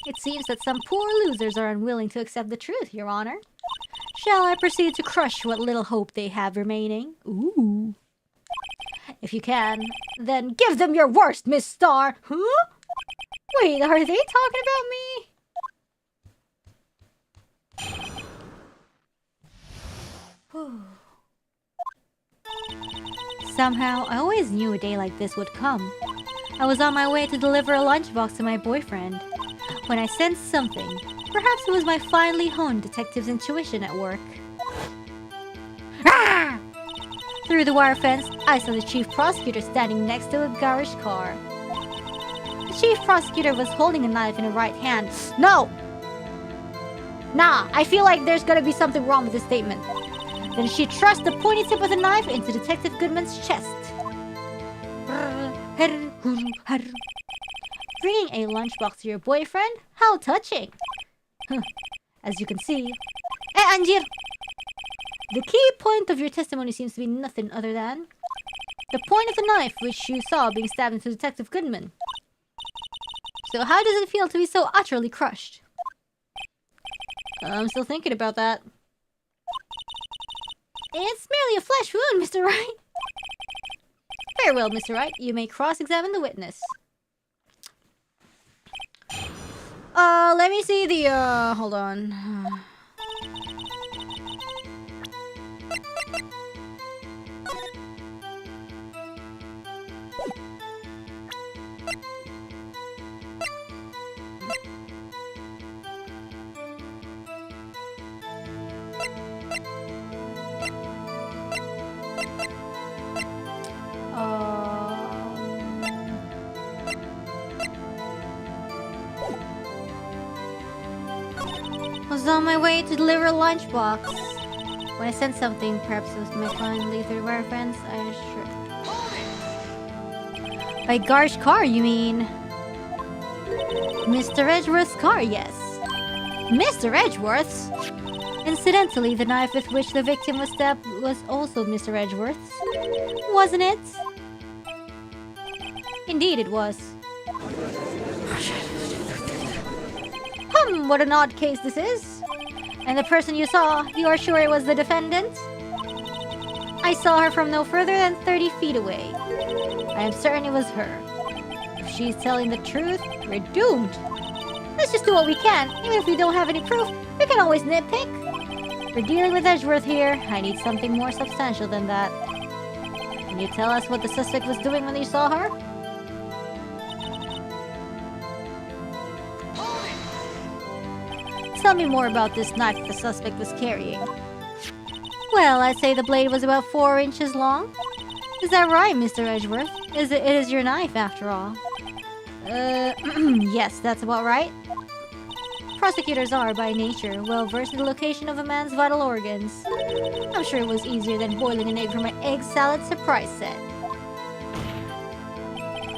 It seems that some poor losers are unwilling to accept the truth, Your Honor. Shall I proceed to crush what little hope they have remaining? Ooh. If you can, then give them your worst, Miss Star! Huh? Wait, are they talking about me? Somehow, I always knew a day like this would come. I was on my way to deliver a lunchbox to my boyfriend when I sensed something. Perhaps it was my finely honed detective's intuition at work. Ah! Through the wire fence, I saw the chief prosecutor standing next to a garage car. The chief prosecutor was holding a knife in her right hand. No! Nah, I feel like there's gonna be something wrong with this statement. Then she thrust the pointy tip of the knife into Detective Goodman's chest. Bringing a lunchbox to your boyfriend? How touching! As you can see... Anjir! The key point of your testimony seems to be nothing other than... the point of the knife which you saw being stabbed into Detective Goodman. So how does it feel to be so utterly crushed? I'm still thinking about that. It's merely a flesh wound, Mr. Wright. Very well, Mr. Wright. You may cross-examine the witness. Let me see the, hold on. I was on my way to deliver a lunchbox. When I sent something, perhaps it was my finally through wire fence, By garage car, you mean? Mr. Edgeworth's car, yes. Mr. Edgeworth's? Incidentally, the knife with which the victim was stabbed was also Mr. Edgeworth's. Wasn't it? Indeed it was. What an odd case this is. And the person you saw, you are sure it was the defendant? I saw her from no further than 30 feet away. I am certain it was her. If she's telling the truth, we're doomed. Let's just do what we can. Even if we don't have any proof, we can always nitpick. We're dealing with Edgeworth here. I need something more substantial than that. Can you tell us what the suspect was doing when you saw her? Tell me more about this knife the suspect was carrying. Well, I'd say the blade was about 4 inches long. Is that right, Mr. Edgeworth? It is your knife, after all. Yes, that's about right. Prosecutors are, by nature, well versed in the location of a man's vital organs. I'm sure it was easier than boiling an egg from an egg salad surprise set.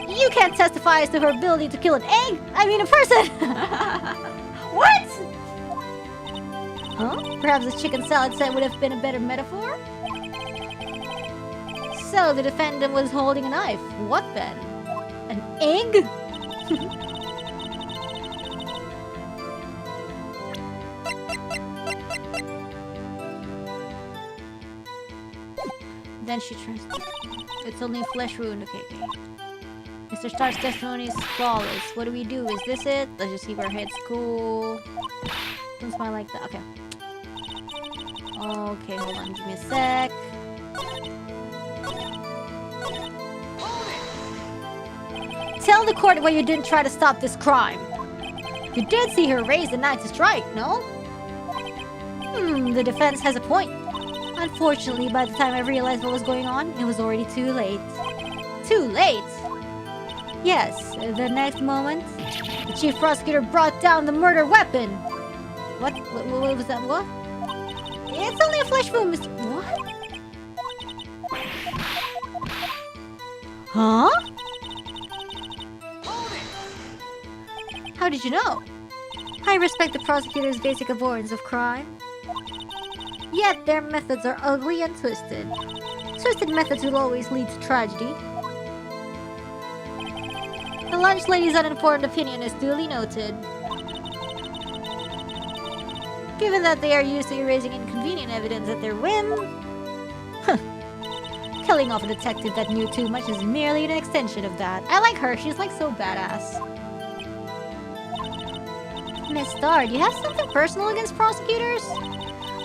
You can't testify as to her ability to kill an egg! I mean a person! What? Huh? Perhaps a chicken salad set would have been a better metaphor? So, the defendant was holding a knife. What then? Egg? Then she turns. It's only a flesh wound. Okay, okay. Mr. Stark's testimony is flawless. What do we do? Is this it? Let's just keep our heads cool. Don't smile like that. Okay. Okay, hold on. Give me a sec. Tell the court why you didn't try to stop this crime. You did see her raise the knife to strike, no? The defense has a point. Unfortunately, by the time I realized what was going on, it was already too late. Too late? Yes, the next moment, the chief prosecutor brought down the murder weapon. What was that? What? It's only a flesh wound, Mr. What? Huh? How did you know? I respect the prosecutor's basic abhorrence of crime. Yet their methods are ugly and twisted. Twisted methods will always lead to tragedy. The lunch lady's uninformed opinion is duly noted. Given that they are used to erasing inconvenient evidence at their whim, killing off a detective that knew too much is merely an extension of that. I like her, she's like so badass. Miss Starr, do you have something personal against prosecutors?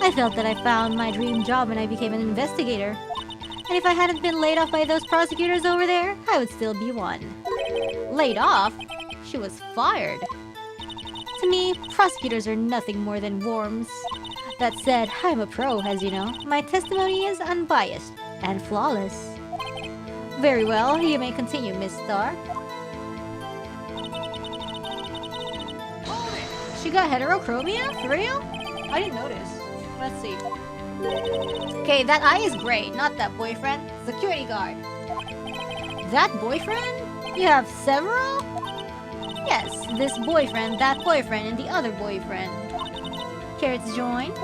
I felt that I found my dream job when I became an investigator. And if I hadn't been laid off by those prosecutors over there, I would still be one. Laid off? She was fired. To me, prosecutors are nothing more than worms. That said, I'm a pro, as you know. My testimony is unbiased and flawless. Very well, you may continue, Miss Starr. She got heterochromia? For real? I didn't notice. Let's see. Okay, that eye is great, not that boyfriend. Security guard. That boyfriend? You have several? Yes, this boyfriend, that boyfriend, and the other boyfriend. Care to join?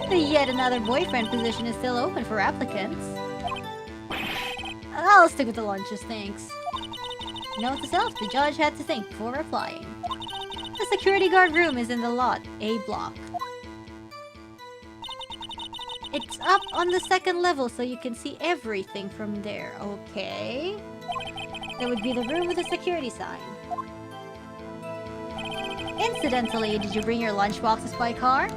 The yet another boyfriend position is still open for applicants. I'll stick with the lunches, thanks. Note to self, the judge had to think before replying. The security guard room is in the lot, A block. It's up on the second level, so you can see everything from there. Okay. That would be the room with the security sign. Incidentally, did you bring your lunchboxes by car?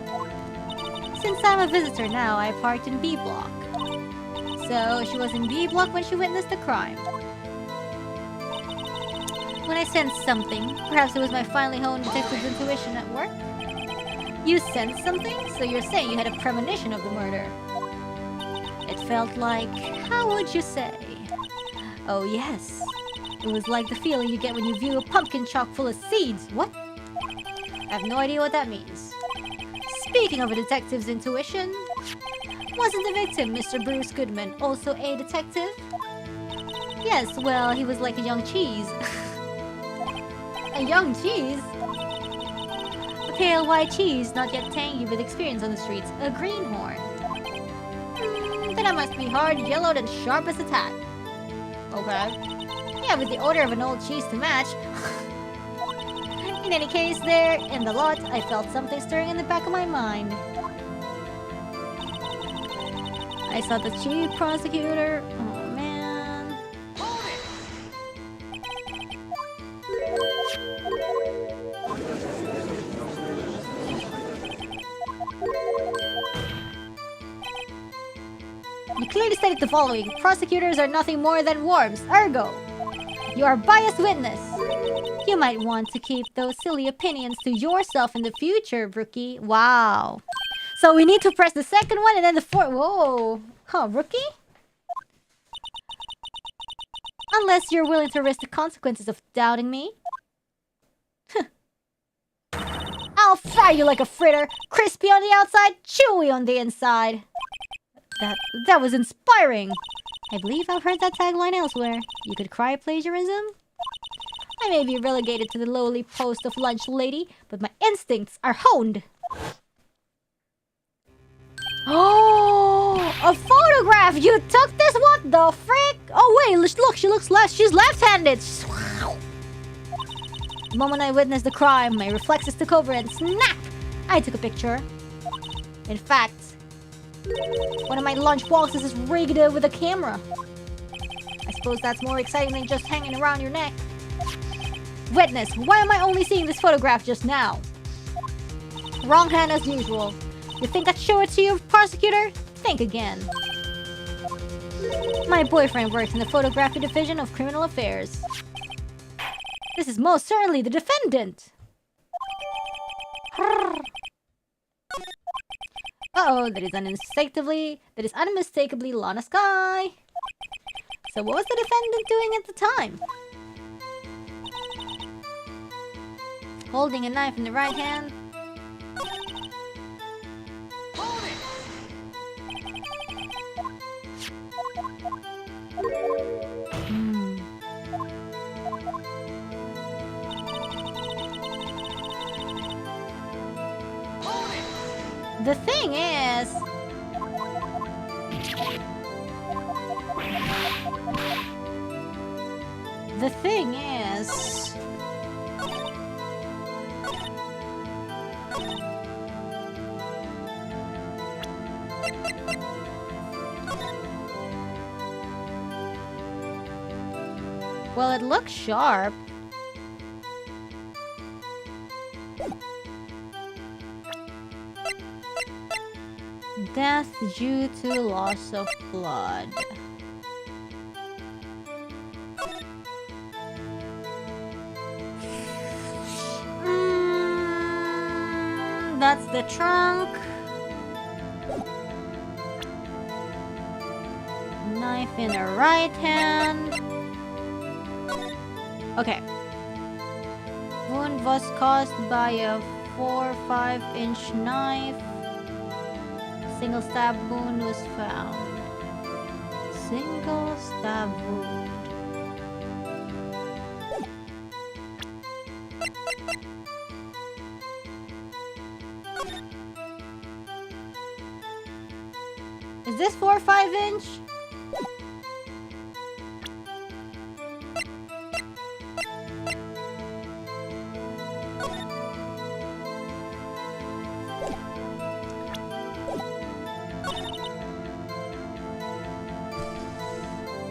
Since I'm a visitor now, I parked in B block. So, she was in B block when she witnessed the crime. When I sensed something, perhaps it was my finely honed detective's intuition at work. You sensed something? So you're saying you had a premonition of the murder. It felt like... how would you say? Oh yes. It was like the feeling you get when you view a pumpkin chock full of seeds. What? I have no idea what that means. Speaking of a detective's intuition... wasn't the victim, Mr. Bruce Goodman, also a detective? Yes, well, he was like a young cheese. A young cheese? A pale white cheese, not yet tangy with experience on the streets. A greenhorn. Then I must be hard, yellowed, and sharp as a tack. Okay. Yeah, with the odor of an old cheese to match. In any case, there, in the lot, I felt something stirring in the back of my mind. I saw the chief prosecutor. Oh, man. You clearly stated the following. Prosecutors are nothing more than worms. Ergo, you are a biased witness. You might want to keep those silly opinions to yourself in the future, rookie. Wow. So we need to press the second one and then the fourth. Whoa. Huh, rookie? Unless you're willing to risk the consequences of doubting me. I'll fry you like a fritter. Crispy on the outside, chewy on the inside. That was inspiring. I believe I've heard that tagline elsewhere. You could cry plagiarism? I may be relegated to the lowly post of lunch lady, but my instincts are honed. Oh, a photograph! You took this? What the frick? Oh wait, look, she's left-handed. The moment I witnessed the crime, my reflexes took over and snap! I took a picture. In fact, one of my lunch boxes is rigged with a camera. I suppose that's more exciting than just hanging around your neck. Witness, why am I only seeing this photograph just now? Wrong hand as usual. You think I'd show it to you, prosecutor? Think again. My boyfriend works in the photography division of criminal affairs. This is most certainly the defendant. Uh-oh, that is unmistakably Lana Sky. So what was the defendant doing at the time? Holding a knife in the right hand. The thing is... Well, it looks sharp. Death due to loss of blood. That's the trunk. Knife in her right hand. Okay. Wound was caused by a 4 or 5-inch knife. Single stab wound was found. Single stab wound. Is this 4 or 5-inch?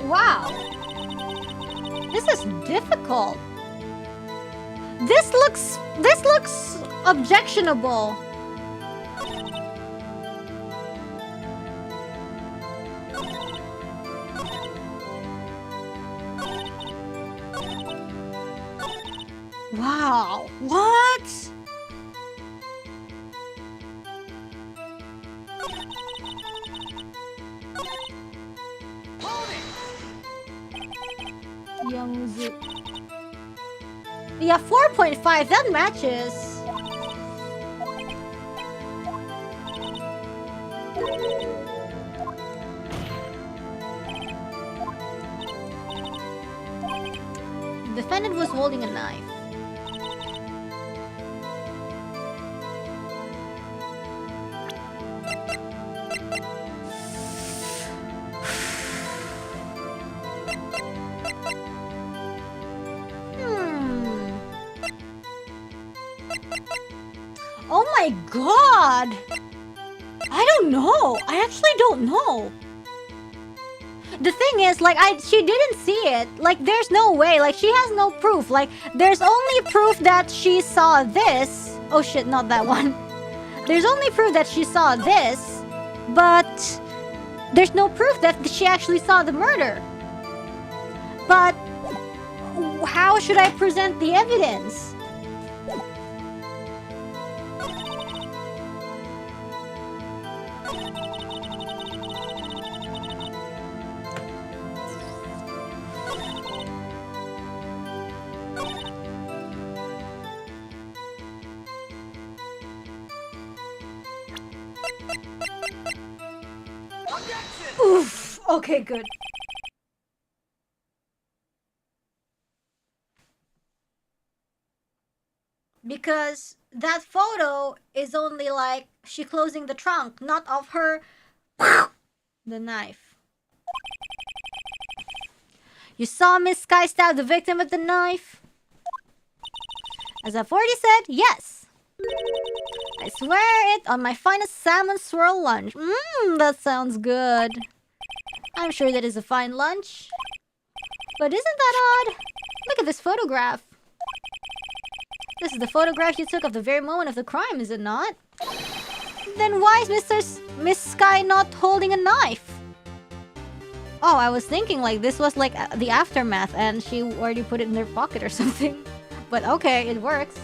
Wow. This is difficult. This looks objectionable. Wow. What? Yeah, 4.5, that matches. The defendant was holding a knife. Oh my god! I don't know. I actually don't know. The thing is, like, she didn't see it. Like, there's no way. Like, she has no proof. Like, there's only proof that she saw this. Oh shit, not that one. There's only proof that she saw this. But there's no proof that she actually saw the murder. But how should I present the evidence? Oof. Okay, good. Because that photo is only like she closing the trunk, not of her the knife. You saw Miss Sky stab the victim with the knife? As I've already said, yes. I swear it on my finest salmon swirl lunch. That sounds good. I'm sure that is a fine lunch. But isn't that odd? Look at this photograph. This is the photograph you took of the very moment of the crime, is it not? Then why is Miss Sky not holding a knife? Oh, I was thinking like this was like the aftermath and she already put it in her pocket or something. But okay, it works.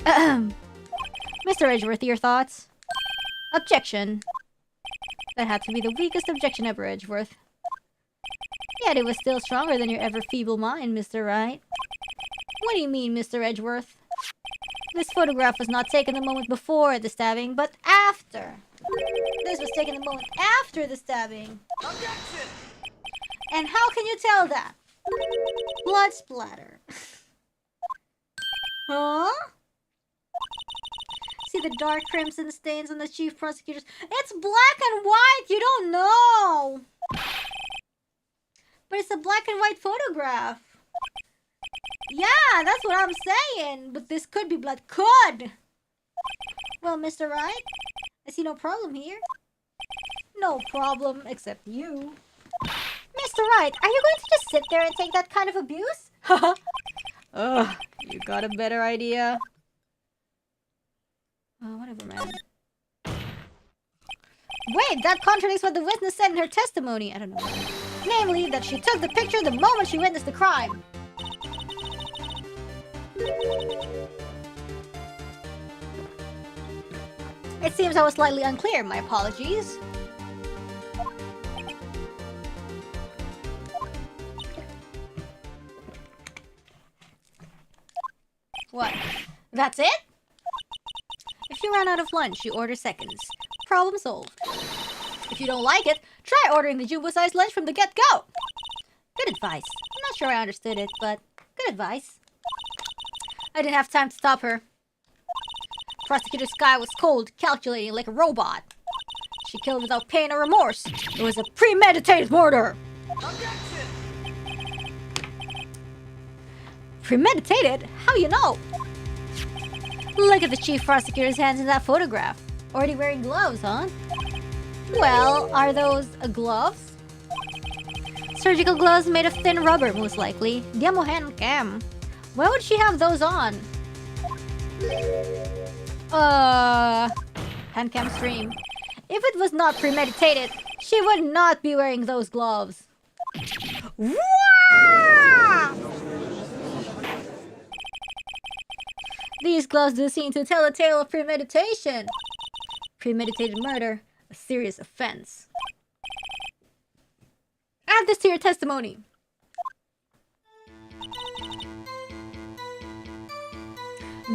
Mr. Edgeworth, your thoughts? Objection. That had to be the weakest objection ever, Edgeworth. Yet it was still stronger than your ever-feeble mind, Mr. Wright. What do you mean, Mr. Edgeworth? This photograph was not taken the moment before the stabbing, but after. This was taken the moment after the stabbing. Objection! And how can you tell that? Blood splatter. Huh? See the dark crimson stains on the chief prosecutor's... It's black and white! You don't know! But it's a black and white photograph. Yeah, that's what I'm saying. But this could be blood. Could! Well, Mr. Wright, I see no problem here. No problem, except you. Mr. Wright, are you going to just sit there and take that kind of abuse? Ugh, you got a better idea. Oh, whatever, man. Wait, that contradicts what the witness said in her testimony. I don't know. Namely, that she took the picture the moment she witnessed the crime. It seems I was slightly unclear. My apologies. What? That's it? If you ran out of lunch, you order seconds. Problem solved. If you don't like it, try ordering the jumbo-sized lunch from the get-go. Good advice. I'm not sure I understood it, but good advice. I didn't have time to stop her. Prosecutor Sky was cold, calculating like a robot. She killed without pain or remorse. It was a premeditated murder. Objection! Premeditated? How you know? Look at the chief prosecutor's hands in that photograph. Already wearing gloves, huh? Well, are those gloves? Surgical gloves made of thin rubber, most likely. Diamo hand cam. Why would she have those on? Hand cam stream. If it was not premeditated, she would not be wearing those gloves. Wah! These gloves do seem to tell a tale of premeditation. Premeditated murder, a serious offense. Add this to your testimony.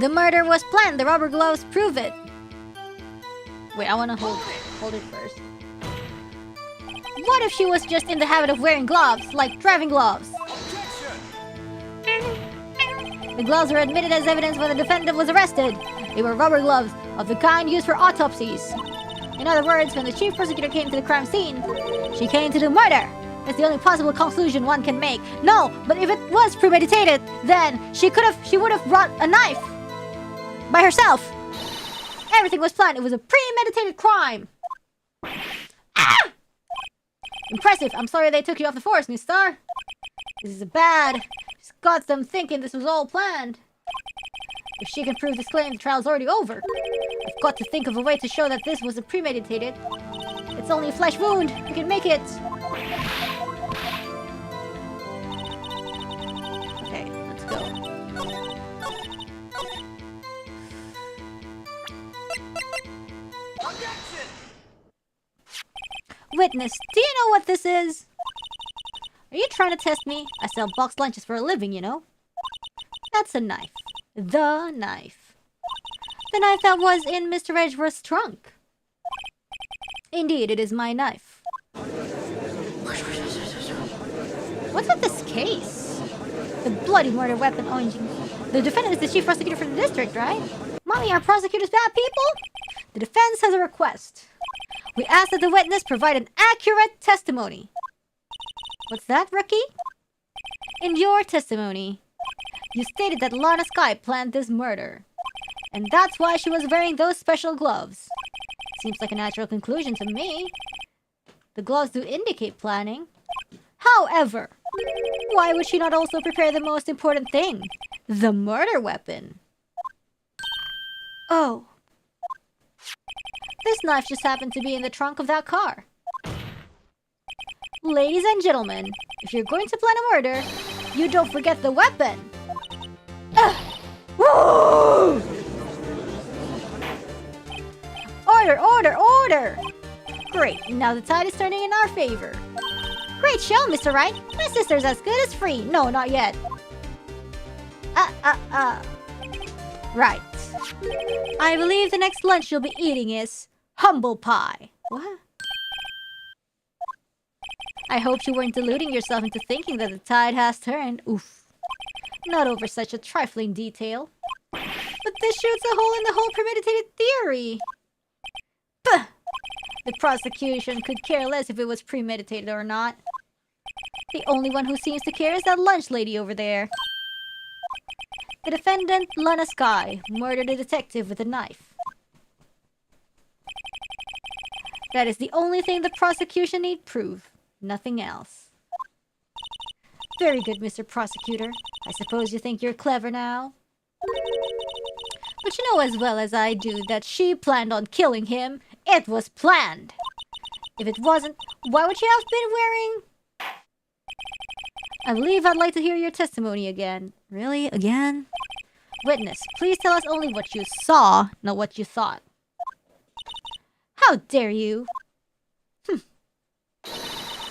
The murder was planned. The rubber gloves prove it. Wait, I want to hold it first. What if she was just in the habit of wearing gloves, like driving gloves? The gloves were admitted as evidence when the defendant was arrested. They were rubber gloves of the kind used for autopsies. In other words, when the chief prosecutor came to the crime scene, she came to do murder. It's the only possible conclusion one can make. No, but if it was premeditated, then she would have brought a knife by herself. Everything was planned. It was a premeditated crime. Ah! Impressive. I'm sorry they took you off the force, Miss Star. This is bad. She's got them thinking this was all planned. If she can prove this claim, the trial's already over. I've got to think of a way to show that this was a premeditated. It's only a flesh wound. We can make it. Okay, let's go.
Objection!
Witness, do you know what this is? Are you trying to test me? I sell boxed lunches for a living, you know. That's a knife. The knife. The knife that was in Mr. Edgeworth's trunk. Indeed, it is my knife. What's with this case? The bloody murder weapon. Oh, the defendant is the chief prosecutor for the district, right? Mommy, are prosecutors bad people? The defense has a request. We ask that the witness provide an accurate testimony. What's that, rookie? In your testimony, you stated that Lana Sky planned this murder. And that's why she was wearing those special gloves. Seems like a natural conclusion to me. The gloves do indicate planning. However, why would she not also prepare the most important thing? The murder weapon. Oh. This knife just happened to be in the trunk of that car. Ladies and gentlemen, if you're going to plan a murder, you don't forget the weapon. Woo! Order, order, order! Great, now the tide is turning in our favor. Great show, Mr. Wright. My sister's as good as free. No, not yet. Right. I believe the next lunch you'll be eating is humble pie. What? I hope you weren't deluding yourself into thinking that the tide has turned. Oof. Not over such a trifling detail. But this shoots a hole in the whole premeditated theory. Puh! The prosecution could care less if it was premeditated or not. The only one who seems to care is that lunch lady over there. The defendant, Lana Sky, murdered a detective with a knife. That is the only thing the prosecution need prove. Nothing else. Very good, Mr. Prosecutor. I suppose you think you're clever now? But you know as well as I do that she planned on killing him. It was planned. If it wasn't, why would she have been wearing... I believe I'd like to hear your testimony again. Really? Again? Witness, please tell us only what you saw, not what you thought. How dare you?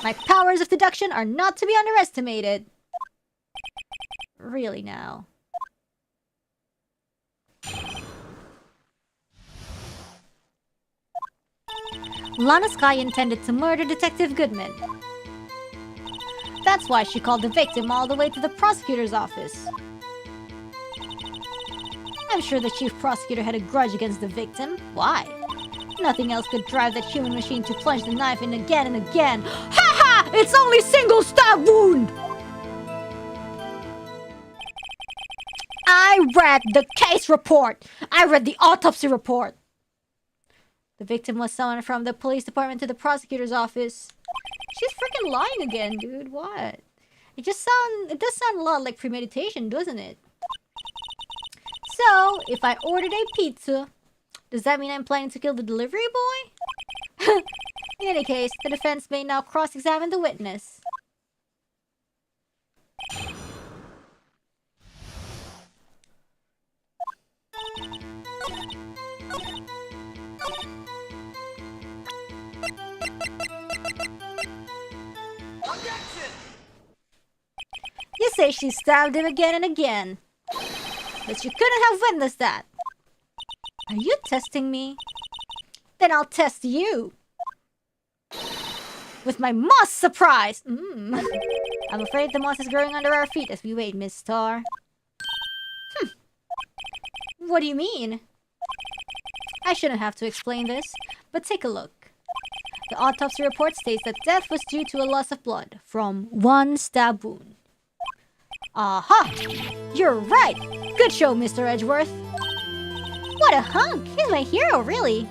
My powers of deduction are not to be underestimated. Really now. Lana Sky intended to murder Detective Goodman. That's why she called the victim all the way to the prosecutor's office. I'm sure the chief prosecutor had a grudge against the victim. Why? Nothing else could drive that human machine to plunge the knife in again and again. Ha ha! It's only single stab wound! I read the case report! I read the autopsy report! The victim was summoned from the police department to the prosecutor's office. She's freaking lying again, dude. What? It does sound a lot like premeditation, doesn't it? So, if I ordered a pizza, does that mean I'm planning to kill the delivery boy? In any case, the defense may now cross-examine the witness. You say she stabbed him again and again. But you couldn't have witnessed that. Are you testing me? Then I'll test you. With my moss surprise! I'm afraid the moss is growing under our feet as we wait, Miss Star. What do you mean? I shouldn't have to explain this, but take a look. The autopsy report states that death was due to a loss of blood from one stab wound. Aha! You're right! Good show, Mr. Edgeworth. What a hunk! He's my hero, really.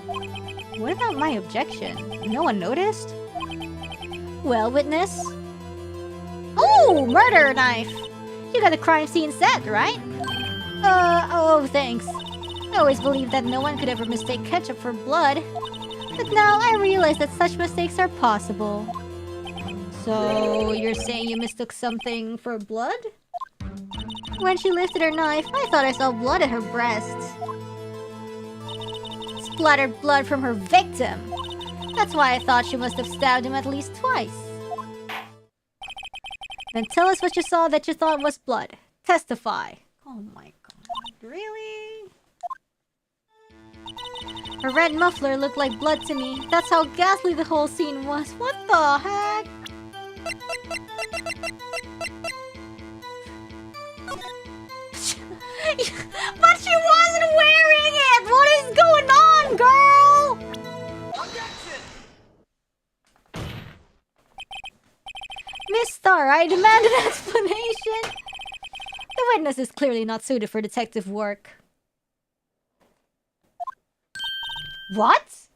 What about my objection? No one noticed? Well, witness? Oh, murder knife! You got the crime scene set, right? Oh, thanks. I always believed that no one could ever mistake ketchup for blood. But now I realize that such mistakes are possible. So, you're saying you mistook something for blood? When she lifted her knife, I thought I saw blood at her breasts. Splattered blood from her victim. That's why I thought she must have stabbed him at least twice. Then tell us what you saw that you thought was blood. Testify. Oh my god, really? Her red muffler looked like blood to me. That's how ghastly the whole scene was. What the heck? But she wasn't wearing it! What is going on, girl? Miss Star Star, I demand an explanation! The witness is clearly not suited for detective work. What?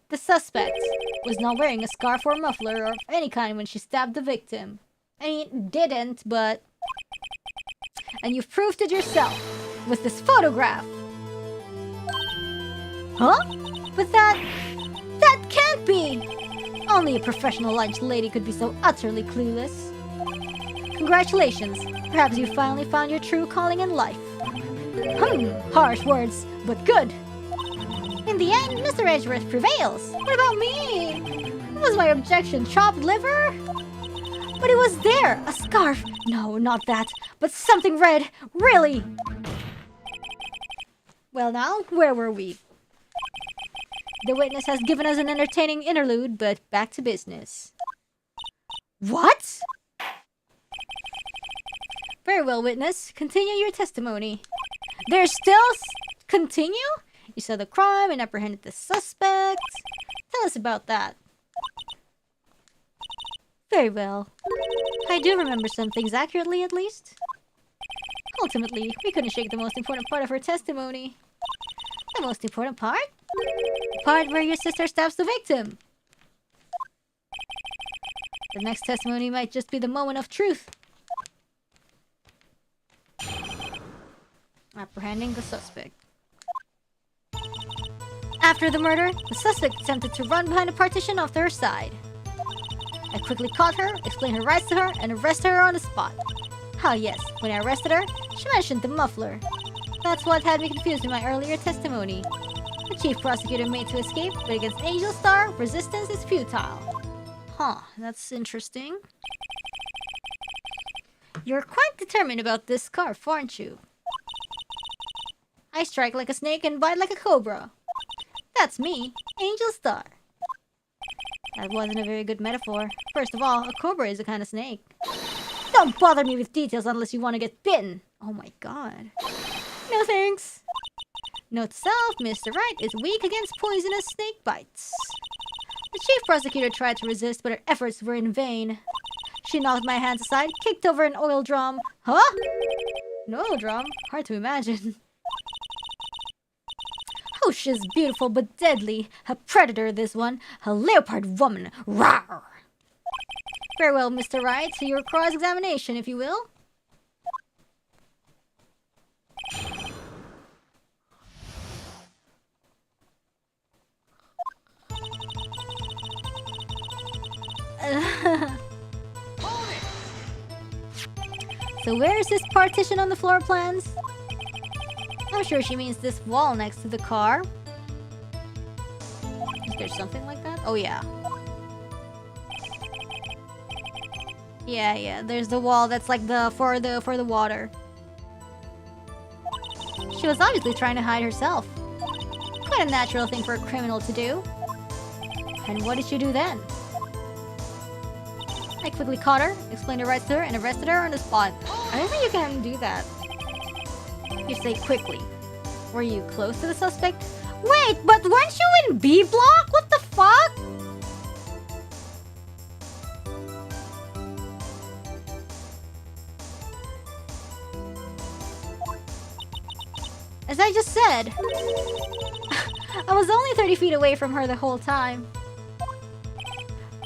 The suspect was not wearing a scarf or muffler of any kind when she stabbed the victim. I mean, didn't, but... And you've proved it yourself with this photograph. Huh? But that can't be! Only a professional lunch lady could be so utterly clueless. Congratulations. Perhaps you finally found your true calling in life. Harsh words, but good. In the end, Mr. Edgeworth prevails. What about me? What was my objection? Chopped liver? But it was there! A scarf! No, not that. But something red! Really! Well now, where were we? The witness has given us an entertaining interlude, but back to business. What? Very well, witness. Continue your testimony. There's still... Continue? You saw the crime and apprehended the suspect. Tell us about that. Very well. I do remember some things accurately, at least. Ultimately, we couldn't shake the most important part of her testimony. The most important part? The part where your sister stabs the victim. The next testimony might just be the moment of truth. Apprehending the suspect. After the murder, the suspect attempted to run behind a partition off to her side. I quickly caught her, explained her rights to her, and arrested her on the spot. Ah yes, when I arrested her, she mentioned the muffler. That's what had me confused in my earlier testimony. The chief prosecutor made to escape, but against Angel Star, resistance is futile. Huh, that's interesting. You're quite determined about this scarf, aren't you? I strike like a snake and bite like a cobra. That's me, Angel Star. That wasn't a very good metaphor. First of all, a cobra is a kind of snake. Don't bother me with details unless you want to get bitten. Oh my god. No thanks. Note to self, Mr. Wright is weak against poisonous snake bites. The chief prosecutor tried to resist, but her efforts were in vain. She knocked my hands aside, kicked over an oil drum. Huh? An oil drum? Hard to imagine. Oh, she's beautiful but deadly. A predator, this one. A leopard woman. Rawr! Very well, Mr. Wright. So your cross-examination, if you will. So where is this partition on the floor plans? I'm sure she means this wall next to the car. Is there something like that? Oh yeah. Yeah, there's the wall that's like for the water. She was obviously trying to hide herself. Quite a natural thing for a criminal to do. And what did she do then? I quickly caught her, explained her rights to her, and arrested her on the spot. I don't think you can do that. You say quickly. Were you close to the suspect? Wait, but weren't you in B block? What the fuck? As I just said, I was only 30 feet away from her the whole time.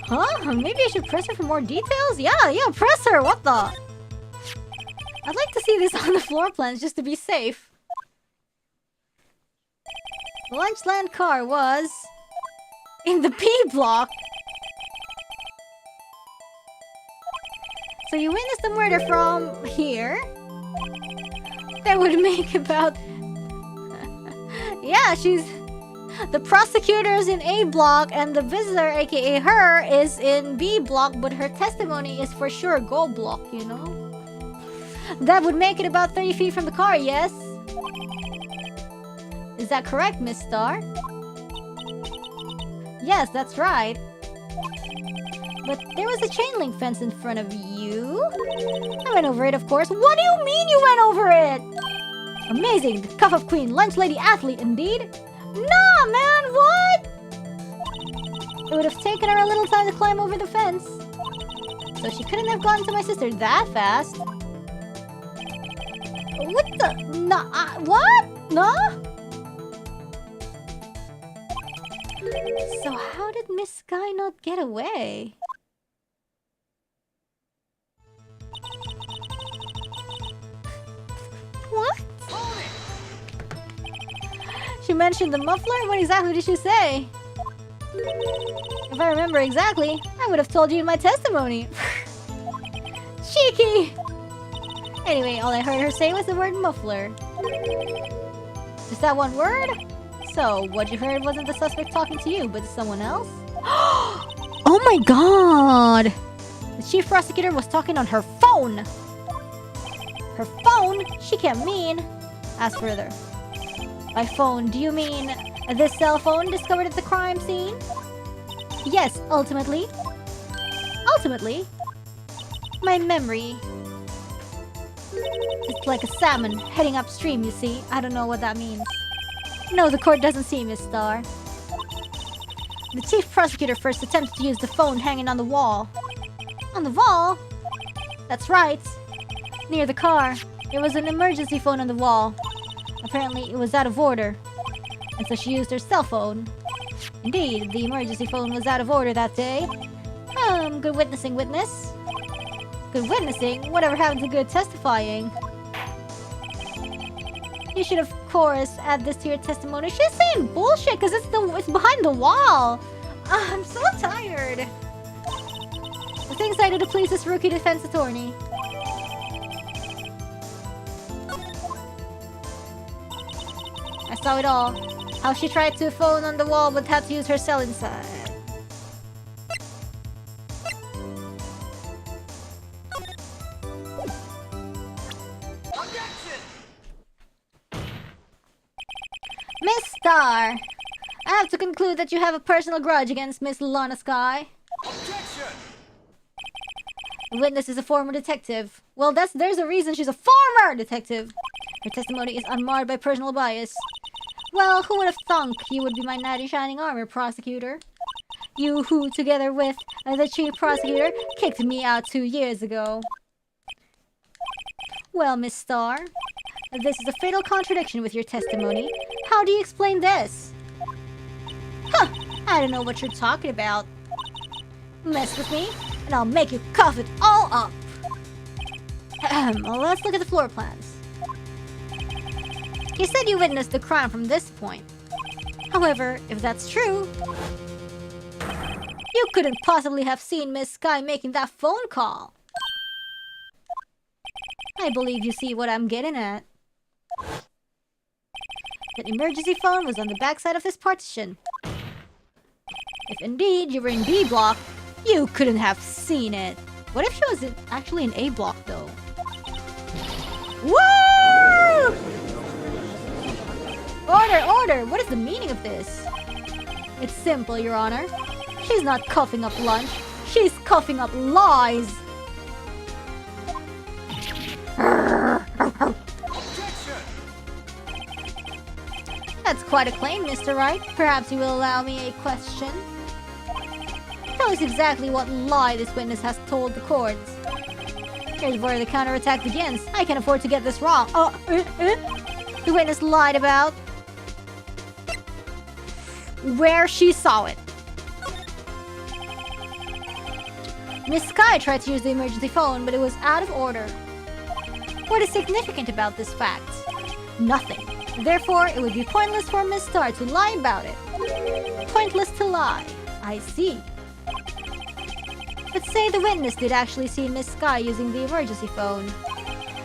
Huh? Maybe I should press her for more details? Yeah, press her! What the? I'd like to see this on the floor plans just to be safe. The Lunchland car was... in the P block! So you witnessed the murder from here? That would make about... yeah, she's... the prosecutor's in A block and the visitor, aka her, is in B block, but her testimony is for sure Go block, you know? That would make it about 30 feet from the car, yes? Is that correct, Miss Star? Yes, that's right. But there was a chain link fence in front of you. I went over it, of course. What do you mean you went over it? Amazing! The cuff of queen, lunch lady athlete, indeed. Nah, man, what? It would have taken her a little time to climb over the fence. So she couldn't have gone to my sister that fast. What the? No, what? No? So how did Miss Sky not get away? What? She mentioned the muffler? What exactly did she say? If I remember exactly, I would have told you in my testimony. Cheeky! Anyway, all I heard her say was the word muffler. Just that one word? So, what you heard wasn't the suspect talking to you, but to someone else? Oh my god! The chief prosecutor was talking on her phone! Her phone? She can't mean... Ask further. By phone, do you mean this cell phone discovered at the crime scene? Yes, ultimately. Ultimately? My memory... It's like a salmon heading upstream, you see. I don't know what that means. No, the court doesn't see, Miss Star. The chief prosecutor first attempted to use the phone hanging on the wall. On the wall? That's right. Near the car, there was an emergency phone on the wall. Apparently, it was out of order. And so she used her cell phone. Indeed, the emergency phone was out of order that day. Good witnessing, witness. Good witnessing? Whatever happened to good testifying? You should, of course, add this to your testimony. She's saying bullshit because it's behind the wall. I'm so tired. The things I do to please this rookie defense attorney. I saw it all. How she tried to phone on the wall but had to use her cell inside. Miss Star, I have to conclude that you have a personal grudge against Miss Lana Sky. Objection! The witness is a former detective. Well, there's a reason she's a former detective. Her testimony is unmarred by personal bias. Well, who would have thunk you would be my knight in shining armor, prosecutor? You who, together with the chief prosecutor, kicked me out 2 years ago. Well, Miss Star, this is a fatal contradiction with your testimony. How do you explain this? Huh, I don't know what you're talking about. Mess with me, and I'll make you cough it all up. Well, let's look at the floor plans. You said you witnessed the crime from this point. However, if that's true, you couldn't possibly have seen Miss Sky making that phone call. I believe you see what I'm getting at. That emergency phone was on the backside of this partition. If indeed you were in B block, you couldn't have seen it. What if she was actually in A block, though? Woo! Order, order! What is the meaning of this? It's simple, Your Honor. She's not coughing up lunch. She's coughing up lies. That's quite a claim, Mr. Wright. Perhaps you will allow me a question. Tell us exactly what lie this witness has told the court. Here's where the counterattack begins. I can't afford to get this wrong. The witness lied about where she saw it. Miss Sky tried to use the emergency phone, but it was out of order. What is significant about this fact? Nothing. Therefore, it would be pointless for Miss Star to lie about it. Pointless to lie. I see. But say the witness did actually see Miss Sky using the emergency phone.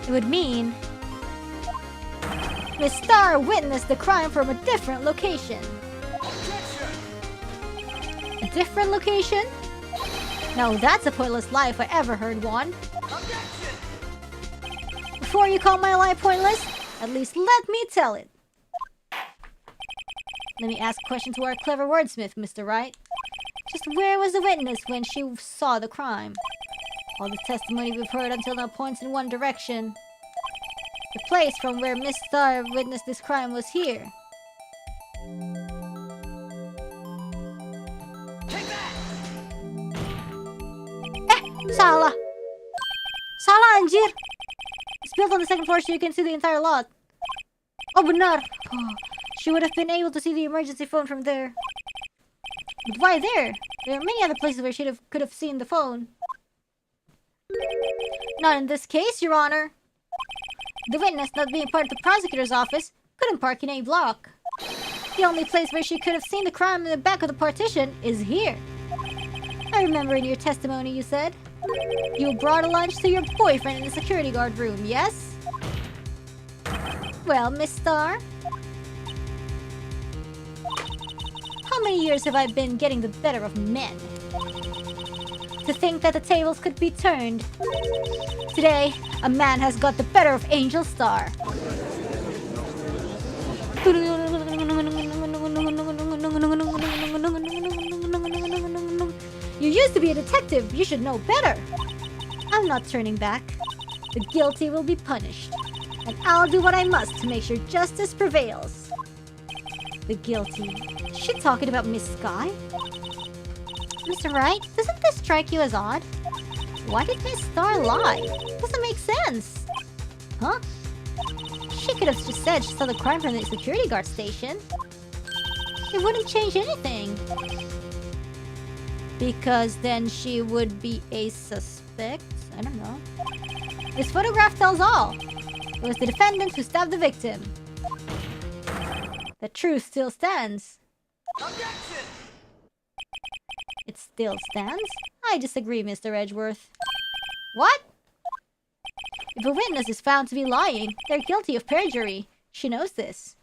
It would mean Miss Star witnessed the crime from a different location. A different location? Now that's a pointless lie if I ever heard one. Before you call my lie pointless, at least let me tell it. Let me ask a question to our clever wordsmith, Mr. Wright. Just where was the witness when she saw the crime? All the testimony we've heard until now points in one direction. The place from where Miss Star witnessed this crime was here. Salah! Salah, anjir! It's built on the second floor so you can see the entire lot. Oh, benar! Oh, she would have been able to see the emergency phone from there. But why there? There are many other places where she could have seen the phone. Not in this case, Your Honor. The witness, not being part of the prosecutor's office, couldn't park in A block. The only place where she could have seen the crime in the back of the partition is here. I remember in your testimony you said you brought a lunch to your boyfriend in the security guard room, yes? Well, Miss Star, how many years have I been getting the better of men? To think that the tables could be turned. Today, a man has got the better of Angel Star. You used to be a detective. You should know better. I'm not turning back. The guilty will be punished. And I'll do what I must to make sure justice prevails. The guilty. Is she talking about Miss Sky? Mr. Wright, doesn't this strike you as odd? Why did Miss Star lie? Doesn't make sense. Huh? She could have just said she saw the crime from the security guard station. It wouldn't change anything. Because then she would be a suspect? I don't know. This photograph tells all. It was the defendant who stabbed the victim. The truth still stands. Objection! It still stands? I disagree, Mr. Edgeworth. What? If a witness is found to be lying, they're guilty of perjury. She knows this.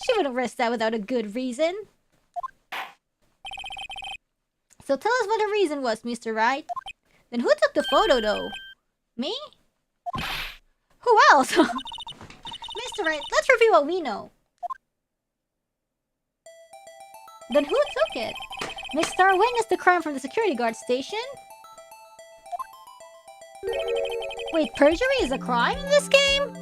She wouldn't risk that without a good reason. So tell us what the reason was, Mr. Wright. Then who took the photo, though? Me? Who else? Mr. Wright, let's review what we know. Then who took it? Miss Star witnessed the crime from the security guard station? Wait, perjury is a crime in this game?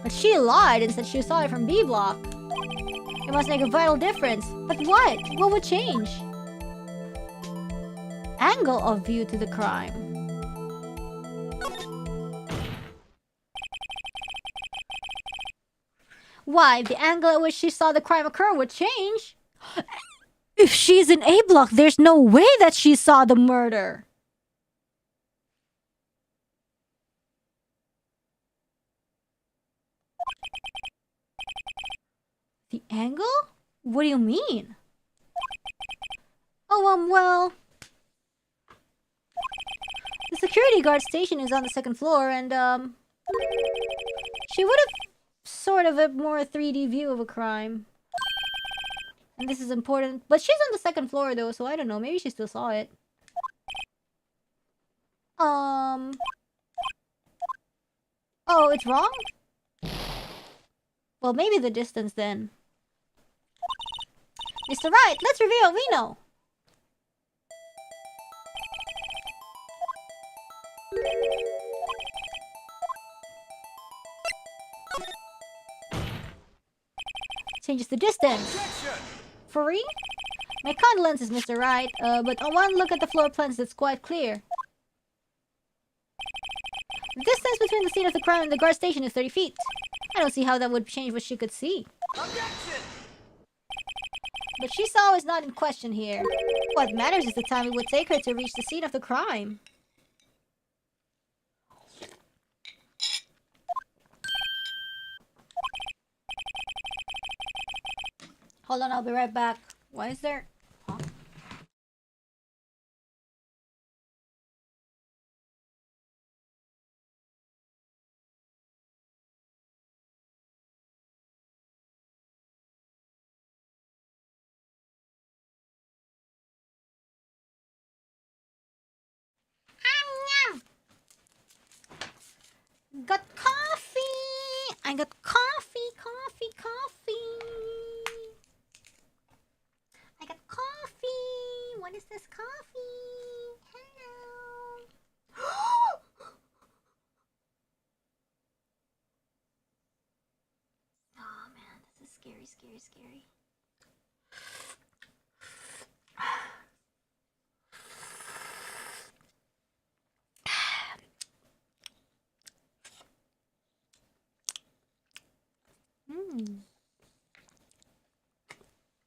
But she lied and said she saw it from B block. It must make a vital difference. But what? What would change? Angle of view to the crime. Why, the angle at which she saw the crime occur would change. If she's in A block, there's no way that she saw the murder. The angle? What do you mean? Oh, well... The security guard station is on the second floor, and, she would have sort of a more 3D view of a crime. And this is important. But she's on the second floor, though, so I don't know. Maybe she still saw it. Oh, it's wrong? Well, maybe the distance, then. Mr. Wright, let's review what we know. Changes the distance. Free? My condolences, Mr. Wright, but on one look at the floor plans, it's quite clear. The distance between the scene of the crime and the guard station is 30 feet. I don't see how that would change what she could see. Objection! But she saw is not in question here. What matters is the time it would take her to reach the scene of the crime. Hold on, I'll be right back. Why is there... Huh? Got coffee! I got coffee, coffee, coffee! I got coffee! What is this coffee? Hello! Oh man, this is scary, scary, scary.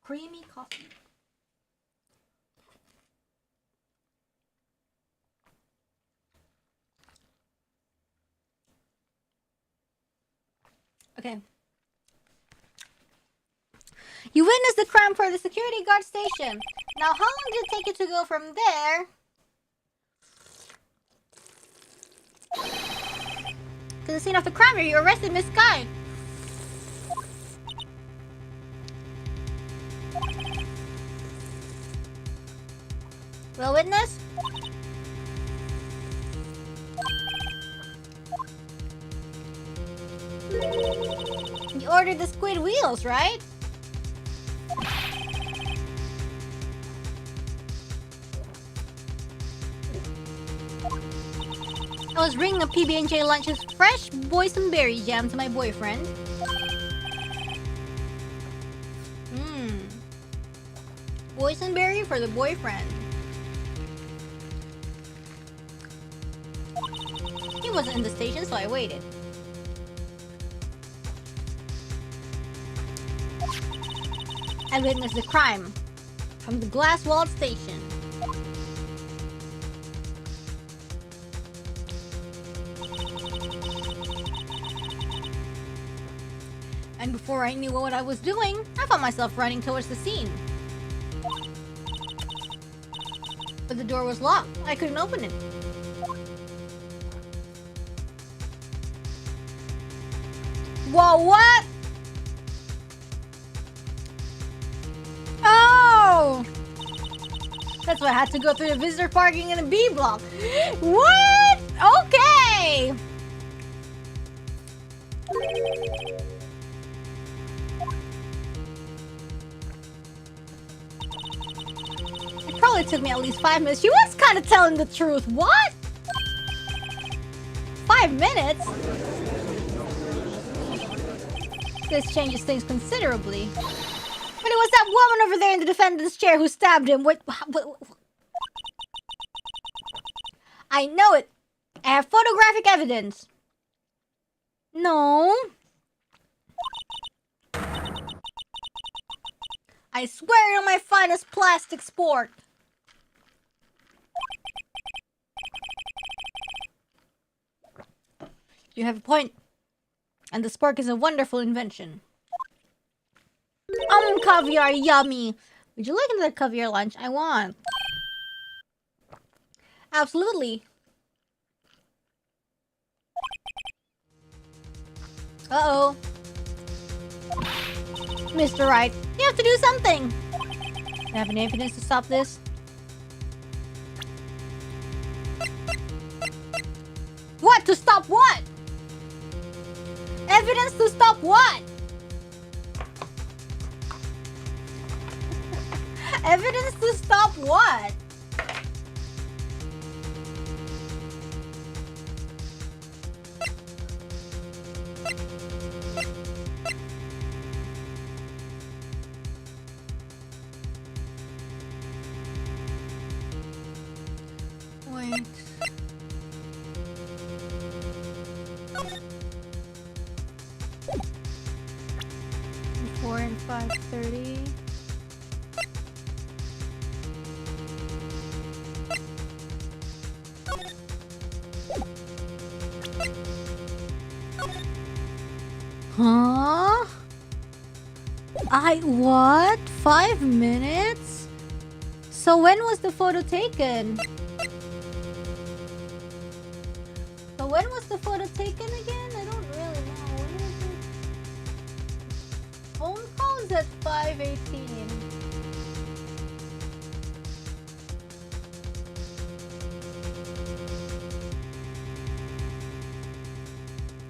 Creamy coffee. Okay. You witnessed the crime for the security guard station. Now, how long did it take you to go from there to the scene of the crime where you arrested Miss Guy? Well, witness? You ordered the squid wheels, right? I was bringing a PB&J lunch with fresh boysenberry jam to my boyfriend. Boysenberry for the boyfriend. He wasn't in the station, so I waited. I witnessed the crime from the glass-walled station. And before I knew what I was doing, I found myself running towards the scene. But the door was locked. I couldn't open it. Whoa, what? Oh! That's why I had to go through the visitor parking in the B block. What? Okay! It probably took me at least 5 minutes. She was kind of telling the truth. What? 5 minutes? This changes things considerably. But it was that woman over there in the defendant's chair who stabbed him. What? I know it. I have photographic evidence. No. I swear it on my finest plastic sport. You have a point. And the spork is a wonderful invention. Caviar, yummy. Would you like another caviar lunch? I want. Absolutely. Uh-oh. Mr. Wright, you have to do something. You have any evidence to stop this? What? To stop what? Evidence to stop what? Evidence to stop what? Wait. Four and 5:30. Huh? What? 5 minutes? So when was the photo taken? So when was the photo taken again? I don't really know. When was it? Phone calls at 5:18.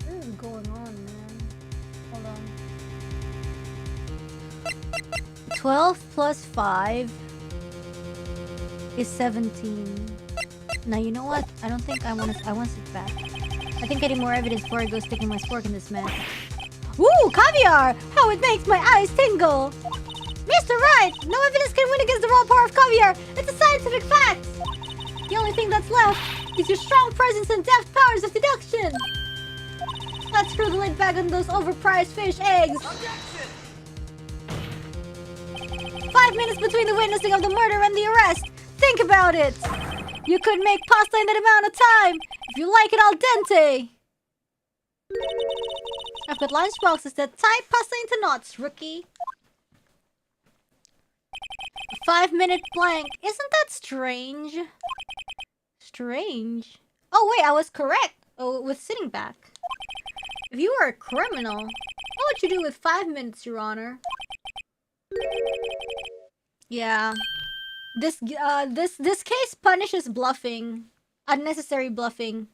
What is going on, man? Hold on. 12 plus 5 is 17. Now you know what? I don't think I want it back. I think I need more evidence before I go sticking my fork in this mess. Woo! Caviar! How it makes my eyes tingle! Mr. Wright! No evidence can win against the raw power of caviar! It's a scientific fact! The only thing that's left is your strong presence and deft powers of deduction! Let's screw the lid back on those overpriced fish eggs! 5 minutes between the witnessing of the murder and the arrest. Think about it. You could make pasta in that amount of time if you like it al dente. I've got lunchboxes that tie pasta into knots, rookie. A 5-minute blank. Isn't that strange? Strange. Oh wait, I was correct. Oh, with sitting back. If you were a criminal, what would you do with 5 minutes, Your Honor? Yeah. This case punishes bluffing. Unnecessary bluffing.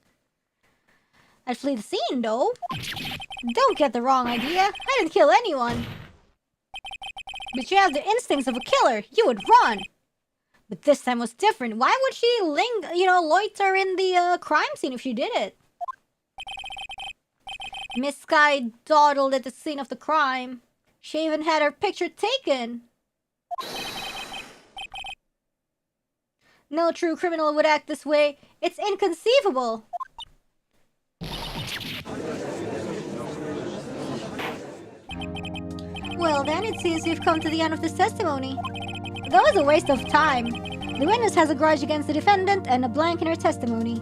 I'd flee the scene, though. Don't get the wrong idea. I didn't kill anyone. But you have the instincts of a killer. You would run. But this time was different. Why would she loiter in the crime scene if she did it? Miss Sky dawdled at the scene of the crime. She even had her picture taken. No true criminal would act this way. It's inconceivable. Well then, it seems we've come to the end of this testimony. That was a waste of time. The witness has a grudge against the defendant and a blank in her testimony.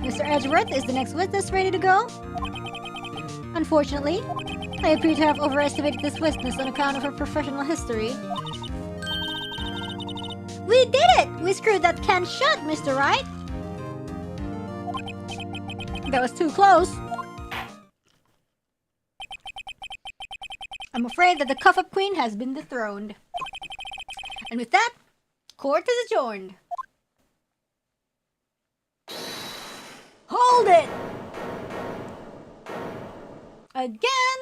Mr. Edgeworth is the next witness ready to go? Unfortunately, I appear to have overestimated this witness on account of her professional history. We did it! We screwed that can shut, Mr. Wright! That was too close. I'm afraid that the cuff-up queen has been dethroned. And with that, court is adjourned. Hold it! Again!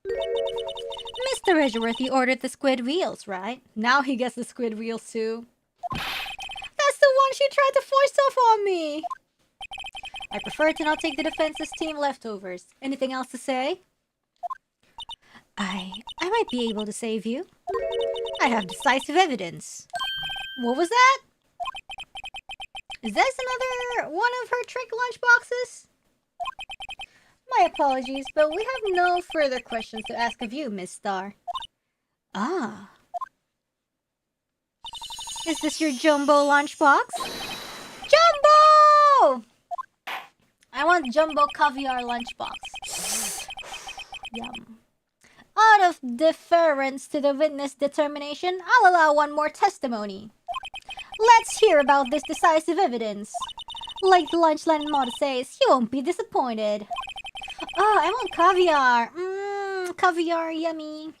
Mr. Edgeworth, you ordered the squid wheels, right? Now he gets the squid wheels too. That's the one she tried to foist off on me! I prefer to not take the defense's team leftovers. Anything else to say? I might be able to save you. I have decisive evidence. What was that? Is this another one of her trick lunchboxes? My apologies, but we have no further questions to ask of you, Miss Star. Ah. Is this your jumbo lunchbox? Jumbo! I want jumbo caviar lunchbox. Yum. Out of deference to the witness determination, I'll allow one more testimony. Let's hear about this decisive evidence. Like the Lunchland motto says, you won't be disappointed. Oh, I want caviar. Caviar, yummy.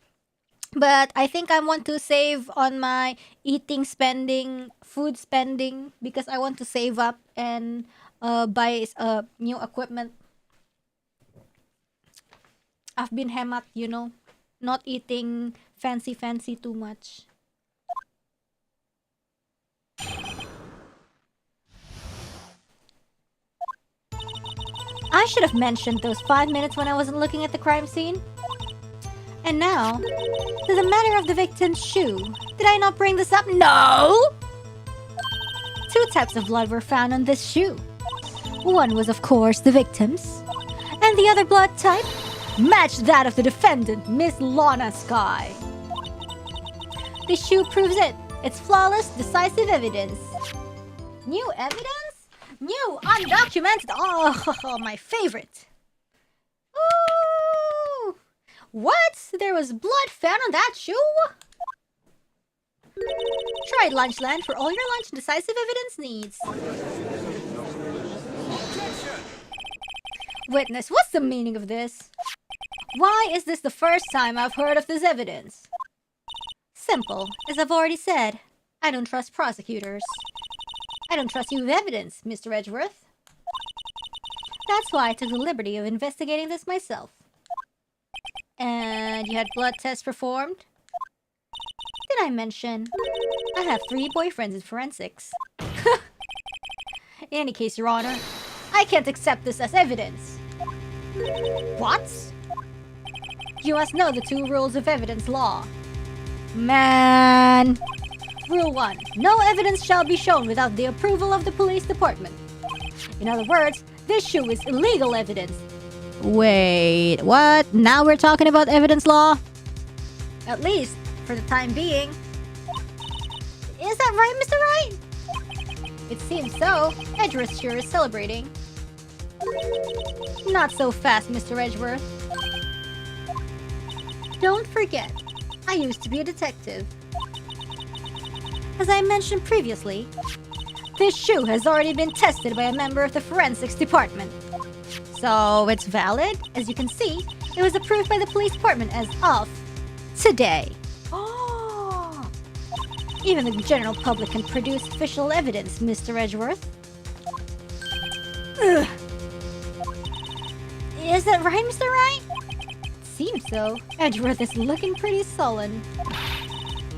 But I think I want to save on my eating spending, food spending, because I want to save up and buy new equipment. I've been hemat, you know, not eating fancy too much. I should have mentioned those 5 minutes when I wasn't looking at the crime scene. And now, to the matter of the victim's shoe. Did I not bring this up? No! 2 types of blood were found on this shoe. One was, of course, the victim's. And the other blood type matched that of the defendant, Miss Lana Sky. The shoe proves it. It's flawless, decisive evidence. New evidence? New, undocumented. Oh, my favorite. Ooh! What? There was blood found on that shoe? Try Lunchland for all your lunch and decisive evidence needs. Witness, what's the meaning of this? Why is this the first time I've heard of this evidence? Simple. As I've already said, I don't trust prosecutors. I don't trust you with evidence, Mr. Edgeworth. That's why I took the liberty of investigating this myself. And you had blood tests performed? Did I mention? I have 3 boyfriends in forensics. In any case, Your Honor, I can't accept this as evidence. What? You must know the 2 rules of evidence law. Man! Rule 1. No evidence shall be shown without the approval of the police department. In other words, this shoe is illegal evidence. Wait, what? Now we're talking about evidence law? At least, for the time being. Is that right, Mr. Wright? It seems so. Edgeworth sure is celebrating. Not so fast, Mr. Edgeworth. Don't forget, I used to be a detective. As I mentioned previously, this shoe has already been tested by a member of the forensics department. So it's valid. As you can see, it was approved by the police department as of today. Oh! Even the general public can produce official evidence, Mr. Edgeworth. Ugh. Is that right, Mr. Wright? Seems so. Edgeworth is looking pretty sullen.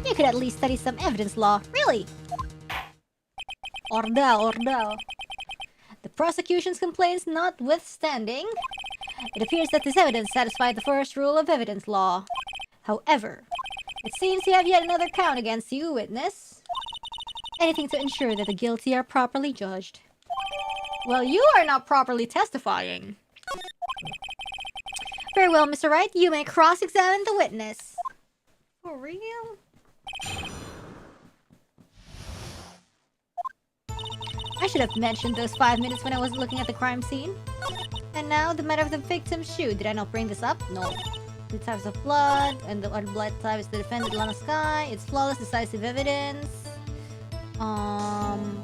You could at least study some evidence law. Really? Orda. The prosecution's complaints notwithstanding, it appears that this evidence satisfied the first rule of evidence law. However, it seems you have yet another count against you, witness. Anything to ensure that the guilty are properly judged. Well, you are not properly testifying. Very well, Mr. Wright. You may cross-examine the witness. For real? I should have mentioned those 5 minutes when I was looking at the crime scene. And now, the matter of the victim's shoe. Did I not bring this up? No. 2 types of blood, and the other blood type is the defendant Lana Sky. It's flawless, decisive evidence.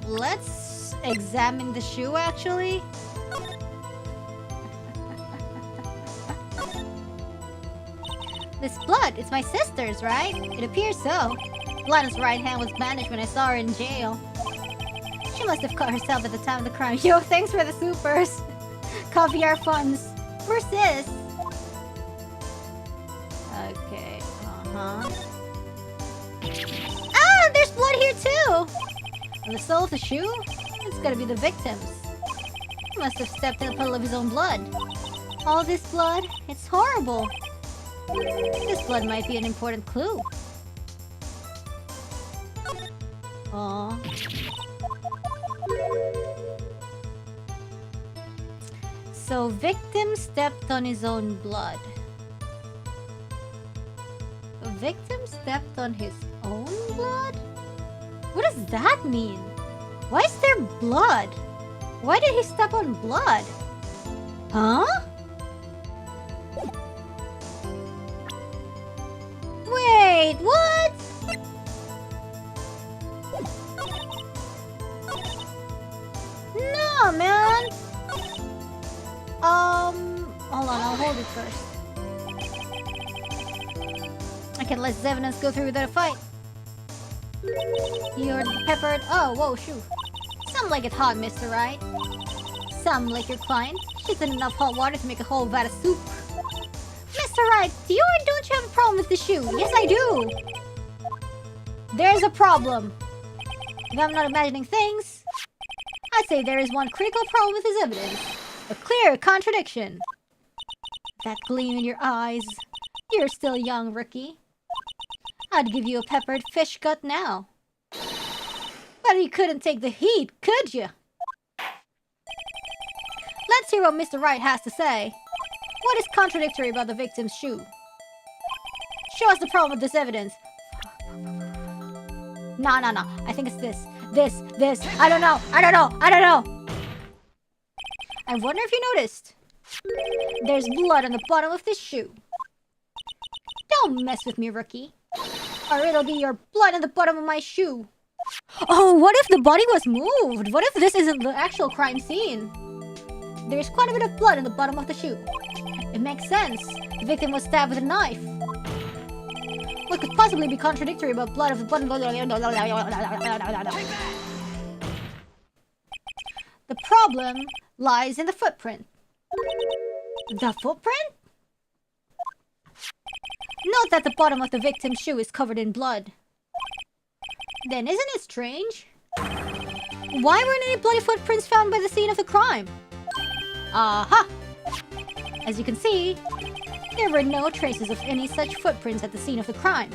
Let's examine the shoe, actually. This blood, it's my sister's, right? It appears so. Lana's right hand was bandaged when I saw her in jail. She must have cut herself at the time of the crime. Yo, thanks for the supers. Caviar funds. Where's this? Okay, Ah, there's blood here too! On the sole of the shoe? It's gotta be the victim's. He must have stepped in a puddle of his own blood. All this blood? It's horrible. This blood might be an important clue. Aww. So, victim stepped on his own blood. The victim stepped on his own blood? What does that mean? Why is there blood? Why did he step on blood? Huh? Wait, what? No, man! Hold on, I'll hold it first. I can't let this evidence go through without a fight. You're peppered. Oh, whoa, shoot. Some like it hot, Mr. Wright. Some like your client. She's in enough hot water to make a whole vat of soup. Mr. Wright, do you or don't you have a problem with the shoe? Yes, I do. There's a problem. If I'm not imagining things, I'd say there is one critical problem with his evidence. A clear contradiction. That gleam in your eyes. You're still young, rookie. I'd give you a peppered fish gut now. But you couldn't take the heat, could you? Let's hear what Mr. Wright has to say. What is contradictory about the victim's shoe? Show us the problem with this evidence. No. I think it's this. This. I don't know. I wonder if you noticed. There's blood on the bottom of this shoe. Don't mess with me, rookie. Or it'll be your blood on the bottom of my shoe. Oh, what if the body was moved? What if this isn't the actual crime scene? There's quite a bit of blood on the bottom of the shoe. It makes sense. The victim was stabbed with a knife. What could possibly be contradictory about blood of the bottom? The problem lies in the footprint. The footprint? Note that the bottom of the victim's shoe is covered in blood. Then isn't it strange? Why weren't any bloody footprints found by the scene of the crime? Aha! As you can see, there were no traces of any such footprints at the scene of the crime.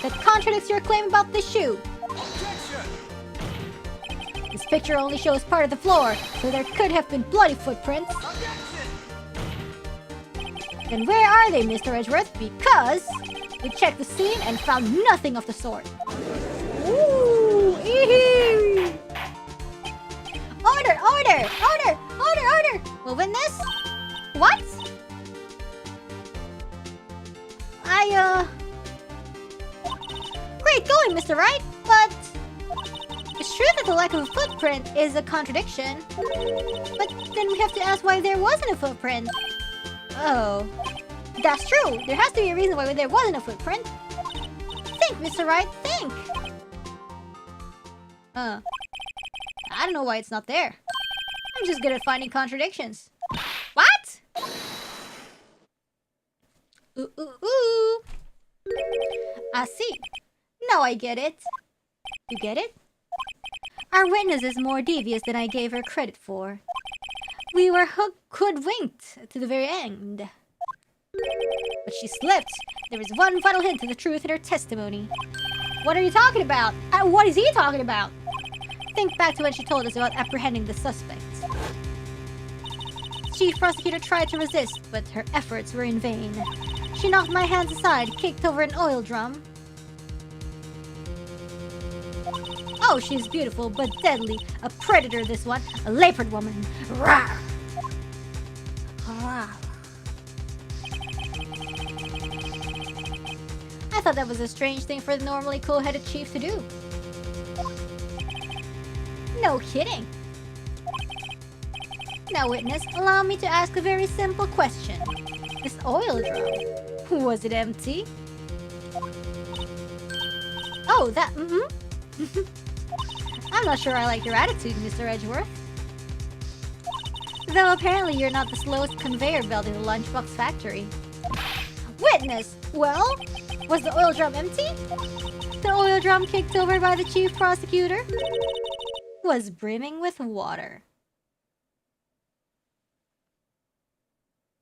That contradicts your claim about this shoe. This picture only shows part of the floor, so there could have been bloody footprints. Then where are they, Mr. Edgeworth? Because we checked the scene and found nothing of the sort. Ooh, ee-hee. Order, order, order, order, order. We'll win this? What? Great going, Mr. Wright, but it's true that the lack of a footprint is a contradiction. But then we have to ask why there wasn't a footprint. Oh, that's true. There has to be a reason why there wasn't a footprint. Think, Mr. Wright, think. I don't know why it's not there. I'm just good at finding contradictions. What? Ooh, ooh, ooh. I see. Now I get it. You get it? Our witness is more devious than I gave her credit for. We were hoodwinked to the very end. But she slipped. There is one final hint to the truth in her testimony. What are you talking about? What is he talking about? Think back to when she told us about apprehending the suspect. Chief prosecutor tried to resist, but her efforts were in vain. She knocked my hands aside, kicked over an oil drum. Oh, she's beautiful, but deadly. A predator, this one. A leopard woman. Rawr! I thought that was a strange thing for the normally cool-headed chief to do. No kidding. Now, witness, allow me to ask a very simple question. This oil drum, was it empty? Oh, that, I'm not sure I like your attitude, Mr. Edgeworth. Though apparently you're not the slowest conveyor belt in the lunchbox factory. Witness! Well, was the oil drum empty? The oil drum kicked over by the chief prosecutor was brimming with water.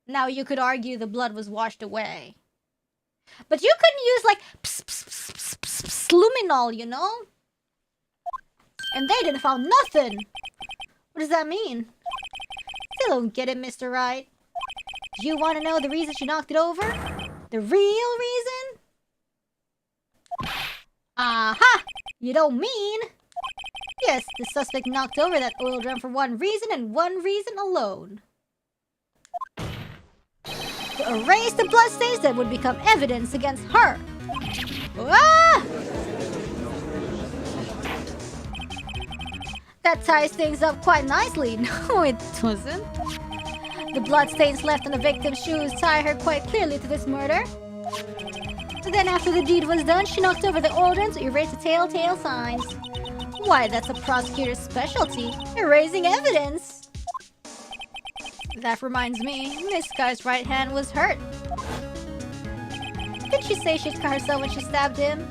Now you could argue the blood was washed away. But you couldn't use like luminol, you know? And they didn't found nothing. What does that mean? Still don't get it, Mr. Wright. Do you want to know the reason she knocked it over? The real reason? Aha! You don't mean? Yes, the suspect knocked over that oil drum for one reason and one reason alone. To erase the bloodstains that would become evidence against her. Ah! That ties things up quite nicely. No, it doesn't. The bloodstains left on the victim's shoes tie her quite clearly to this murder. But then after the deed was done, she knocked over the oil drum to erase the telltale signs. Why, that's a prosecutor's specialty. Erasing evidence. That reminds me, this guy's right hand was hurt. Did she say she cut herself when she stabbed him?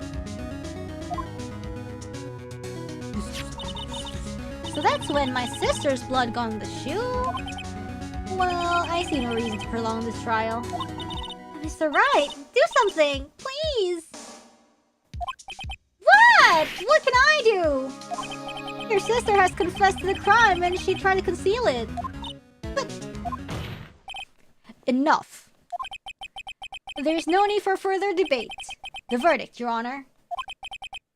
So that's when my sister's blood got on the shoe? Well, I see no reason to prolong this trial. Mr. Wright, do something, please! What? What can I do? Your sister has confessed to the crime and she tried to conceal it. But... enough. There is no need for further debate. The verdict, Your Honor.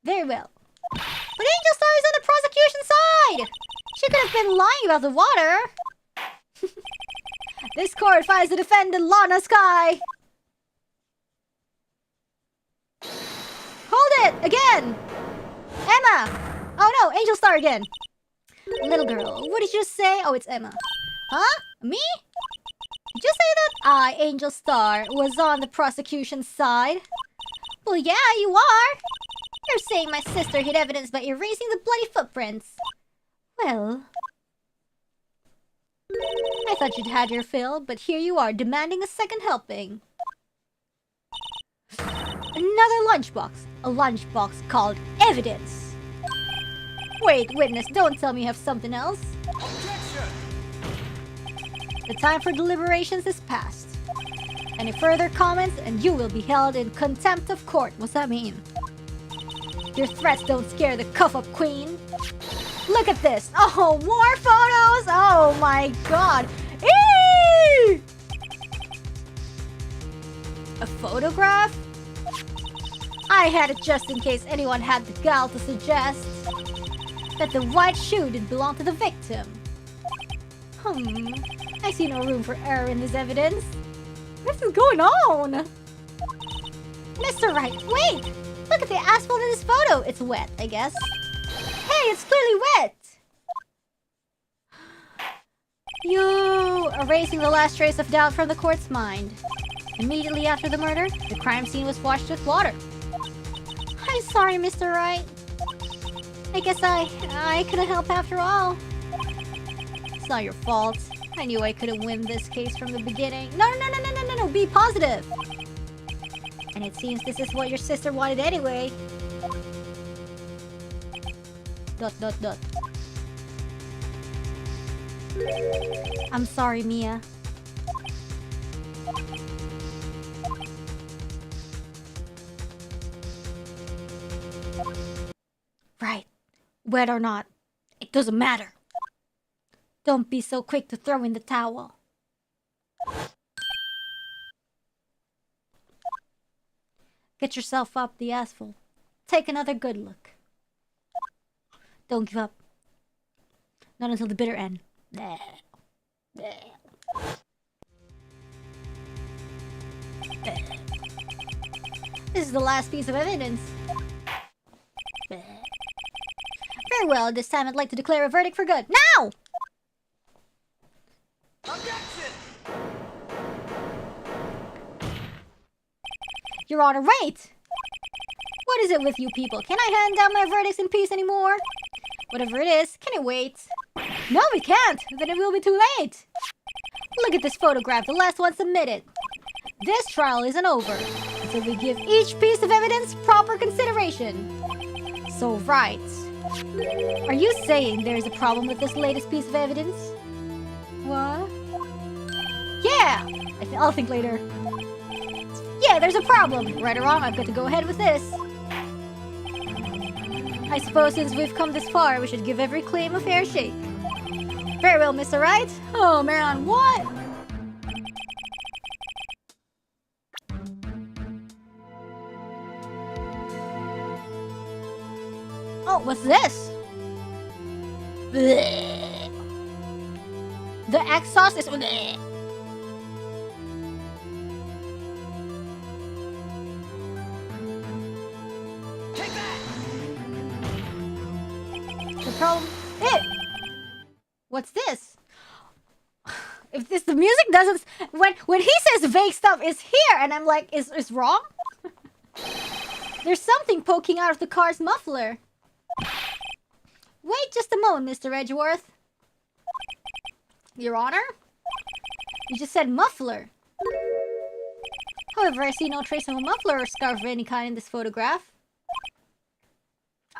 Very well. But Angel Star is on the prosecution's side! She could have been lying about the water. This court finds the defendant Lana Sky. Hold it! Again! Emma! Oh no, Angel Star again. Little girl, what did you say? Oh, it's Emma. Huh? Me? Did you say that I, Angel Star, was on the prosecution's side? Well, yeah, you are. You're saying my sister hid evidence by erasing the bloody footprints. Well... I thought you'd had your fill, but here you are demanding a second helping. Another lunchbox. A lunchbox called evidence. Wait, witness, don't tell me you have something else.
Objection!
The time for deliberations is past. Any further comments and you will be held in contempt of court. What's that mean? Your threats don't scare the cuff-up queen. Look at this. Oh, more photos. Oh my god. Eee! A photograph? I had it just in case anyone had the gall to suggest that the white shoe did belong to the victim. I see no room for error in this evidence. What is going on? Mr. Wright, wait! Look at the asphalt in this photo. It's wet, I guess. Hey, it's clearly wet! You erasing the last trace of doubt from the court's mind. Immediately after the murder, the crime scene was washed with water. I'm sorry, Mr. Wright. I guess I couldn't help after all. It's not your fault. I knew I couldn't win this case from the beginning. No, be positive. And it seems this is what your sister wanted anyway. ... I'm sorry, Mia. Right. Wet or not, it doesn't matter. Don't be so quick to throw in the towel. Get yourself up the asphalt. Take another good look. Don't give up. Not until the bitter end. This is the last piece of evidence. Very well, this time I'd like to declare a verdict for good. Now! Objection! Your Honor, wait! What is it with you people? Can I hand down my verdicts in peace anymore? Whatever it is, can it wait? No, we can't! Then it will be too late! Look at this photograph, the last one submitted. This trial isn't over until we give each piece of evidence proper consideration. So, right. Are you saying there's a problem with this latest piece of evidence? What? Yeah! I'll think later. Yeah, there's a problem. Right or wrong, I've got to go ahead with this. I suppose since we've come this far, we should give every claim a fair shake. Very well, Mr. Wright. Oh man, what? Oh, what's this? Blech. The exhaust is... Blech. Take that! The problem... What's this? If the music doesn't... When he says vague stuff is here, and I'm like, is wrong? There's something poking out of the car's muffler. Wait just a moment, Mr. Edgeworth. Your Honor? You just said muffler. However, I see no trace of a muffler or scarf of any kind in this photograph.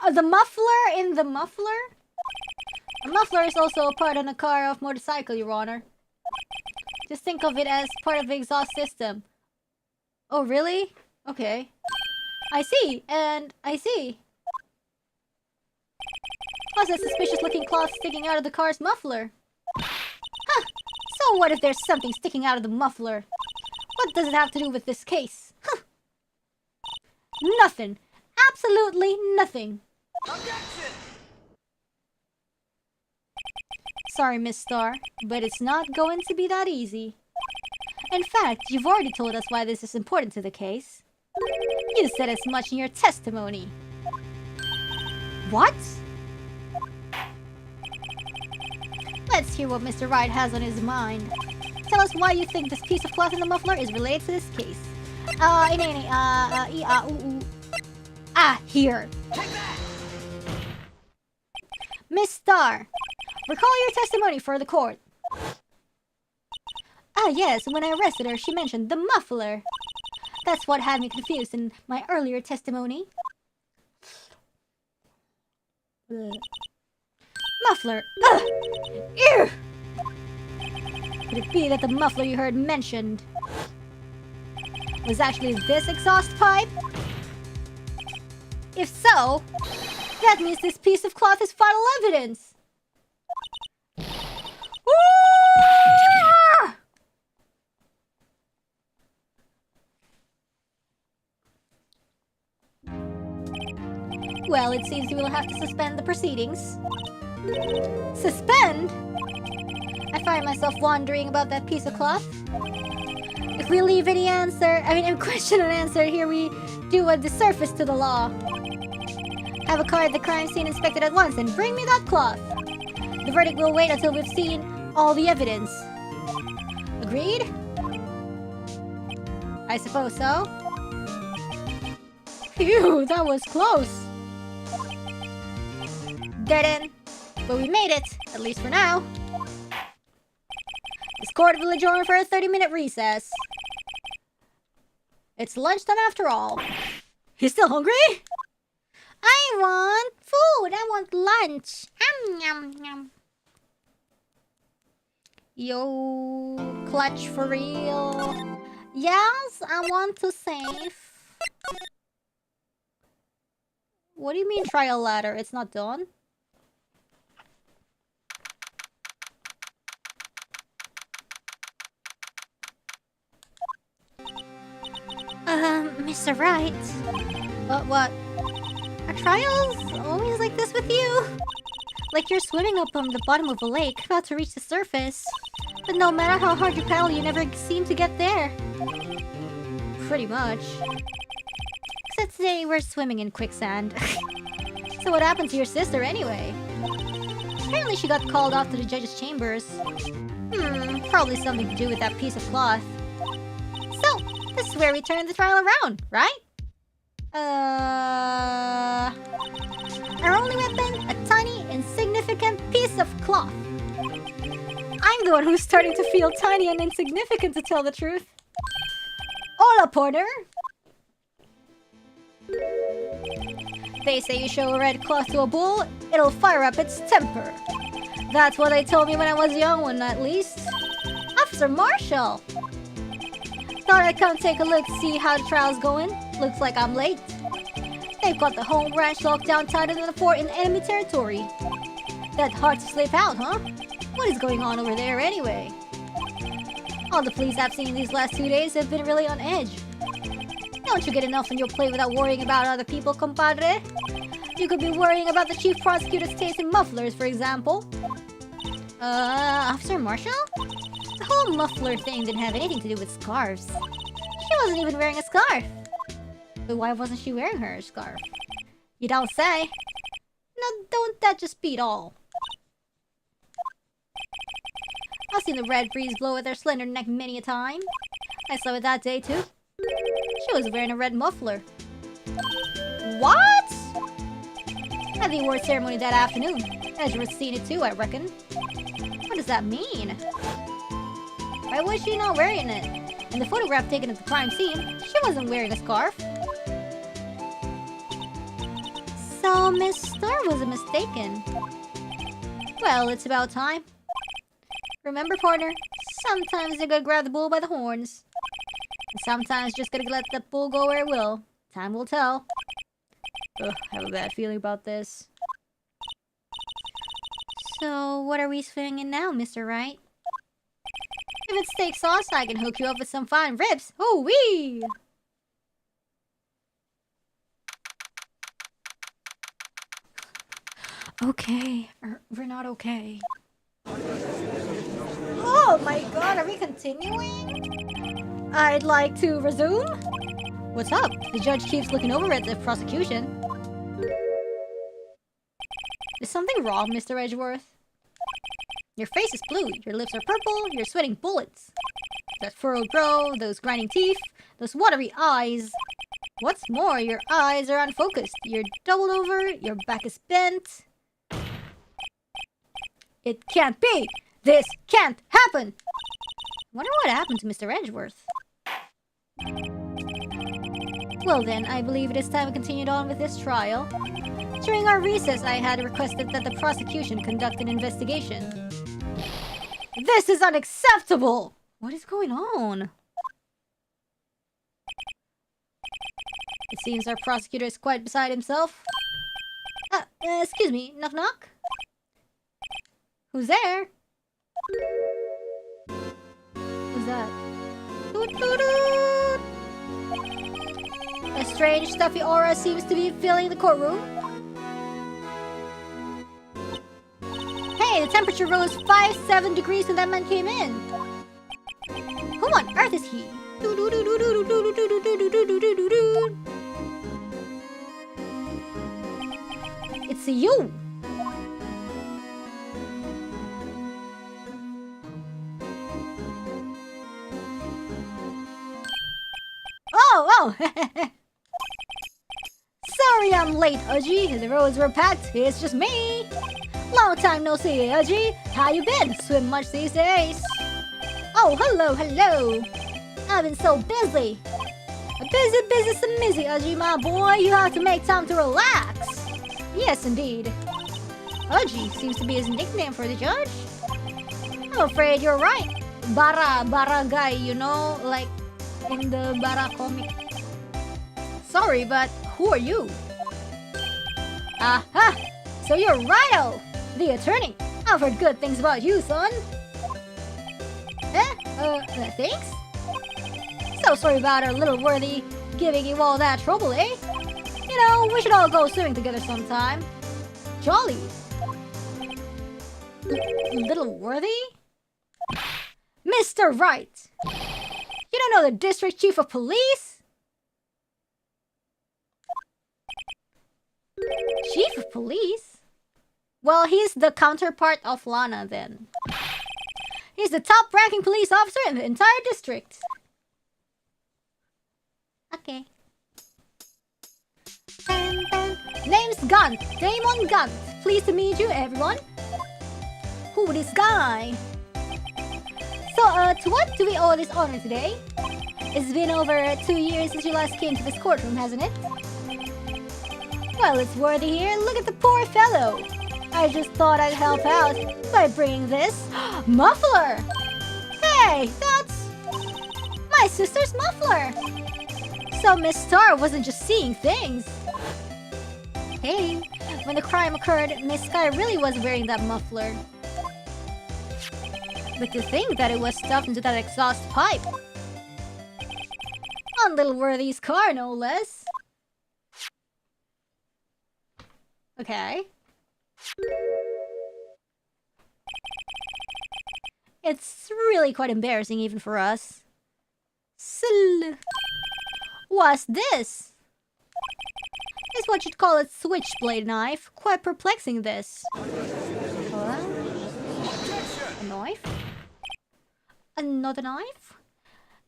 The muffler in the muffler? A muffler is also a part on a car or motorcycle, Your Honor. Just think of it as part of the exhaust system. Oh, really? Okay. I see, and I see. What's that suspicious-looking cloth sticking out of the car's muffler? Huh! So what if there's something sticking out of the muffler? What does it have to do with this case? Huh! Nothing. Absolutely nothing. Objection! Sorry, Miss Star, but it's not going to be that easy. In fact, you've already told us why this is important to the case. You said as much in your testimony. What? Let's hear what Mr. Wright has on his mind. Tell us why you think this piece of cloth in the muffler is related to this case. Here. Miss Star, recall your testimony for the court. Yes, when I arrested her, she mentioned the muffler. That's what had me confused in my earlier testimony. Muffler. Ew! Could it be that the muffler you heard mentioned was actually this exhaust pipe? If so, that means this piece of cloth is vital evidence. Well, it seems we will have to suspend the proceedings. Suspend? I find myself wondering about that piece of cloth. If we leave any question unanswered here, we do a disservice to the law. Have a car at the crime scene inspected at once and bring me that cloth. The verdict will wait until we've seen all the evidence. Agreed? I suppose so. Phew, that was close. Dead end. But we made it, at least for now. This court will adjourn for a 30-minute recess. It's lunchtime after all. You still hungry? I want food. I want lunch. Yum, yum. Yo, clutch for real. Yes, I want to save. What do you mean trial ladder? It's not done? Mr. Wright. What? Are trials always like this with you? Like you're swimming up on the bottom of a lake, about to reach the surface. But no matter how hard you paddle, you never seem to get there. Pretty much. Except today we're swimming in quicksand. So what happened to your sister anyway? Apparently she got called off to the judge's chambers. Probably something to do with that piece of cloth. So, this is where we turn the trial around, right? Our only weapon, a tiny, insignificant piece of cloth. I'm the one who's starting to feel tiny and insignificant, to tell the truth. Hola, Porter! They say you show a red cloth to a bull, it'll fire up its temper. That's what they told me when I was young one, at least. Officer Marshall! Thought I'd come take a look to see how the trial's going. Looks like I'm late. They've got the home ranch locked down tighter than the fort in enemy territory. That's hard to slip out, huh? What is going on over there anyway? All the police I've seen these last 2 days have been really on edge. Don't you get enough on your plate without worrying about other people, compadre? You could be worrying about the chief prosecutor's case in mufflers, for example. Officer Marshall? The whole muffler thing didn't have anything to do with scarves. She wasn't even wearing a scarf. But why wasn't she wearing her scarf? You don't say. No, don't that just beat all? I've seen the red breeze blow at her slender neck many a time. I saw it that day too. She was wearing a red muffler. What? At the award ceremony that afternoon. Ezra's seen it too, I reckon. What does that mean? Why was she not wearing it? In the photograph taken at the crime scene, she wasn't wearing a scarf. So Miss Star wasn't mistaken. Well, it's about time. Remember, partner, sometimes you gotta grab the bull by the horns. And sometimes just gotta let the bull go where it will. Time will tell. Ugh, I have a bad feeling about this. So, what are we swimming in now, Mr. Wright? If it's steak sauce, I can hook you up with some fine ribs. Oh wee! Okay, we're not okay. Oh my god, are we continuing? I'd like to resume. What's up? The judge keeps looking over at the prosecution. Is something wrong, Mr. Edgeworth? Your face is blue, your lips are purple, you're sweating bullets. That furrowed brow, those grinding teeth, those watery eyes. What's more, your eyes are unfocused. You're doubled over, your back is bent. It can't be! This can't happen! Wonder what happened to Mr. Edgeworth. Well then, I believe it is time we continued on with this trial. During our recess, I had requested that the prosecution conduct an investigation. This is unacceptable! What is going on? It seems our prosecutor is quite beside himself. Excuse me, knock knock? Who's there? Who's that? Toot toot toot! A strange, stuffy aura seems to be filling the courtroom. Hey, the temperature rose 5-7 degrees when that man came in. Who on earth is he? It's you! Oh! Sorry I'm late, Uji. The roads were packed. It's just me. Long time no see, Uji. How you been? Swim much these days? Oh, hello. I've been so busy. Busy, smizzy, Uji, my boy. You have to make time to relax. Yes, indeed. Uji seems to be his nickname for the judge. I'm afraid you're right. Bara guy, you know, like in the Bara comic. Sorry, but who are you? Aha! So you're Wright, the attorney. I've heard good things about you, son. Thanks? So sorry about our little worthy giving you all that trouble, eh? You know, we should all go swimming together sometime. Jolly. Little worthy? Mr. Wright! You don't know the district chief of police? Chief of police? Well, he's the counterpart of Lana then. He's the top-ranking police officer in the entire district. Okay. Name's Gunt. Damon Gunt. Pleased to meet you, everyone. Who this guy? So, to what do we owe this honor today? It's been over 2 years since you last came to this courtroom, hasn't it? Well, it's worthy here. Look at the poor fellow. I just thought I'd help out by bringing this muffler. Hey, that's my sister's muffler. So Miss Star wasn't just seeing things. Hey, when the crime occurred, Miss Sky really was wearing that muffler. But to think that it was stuffed into that exhaust pipe. On little Worthy's car, no less. Okay. It's really quite embarrassing even for us. What's this? It's what you'd call a switchblade knife. Quite perplexing, this. What? A knife? Another knife?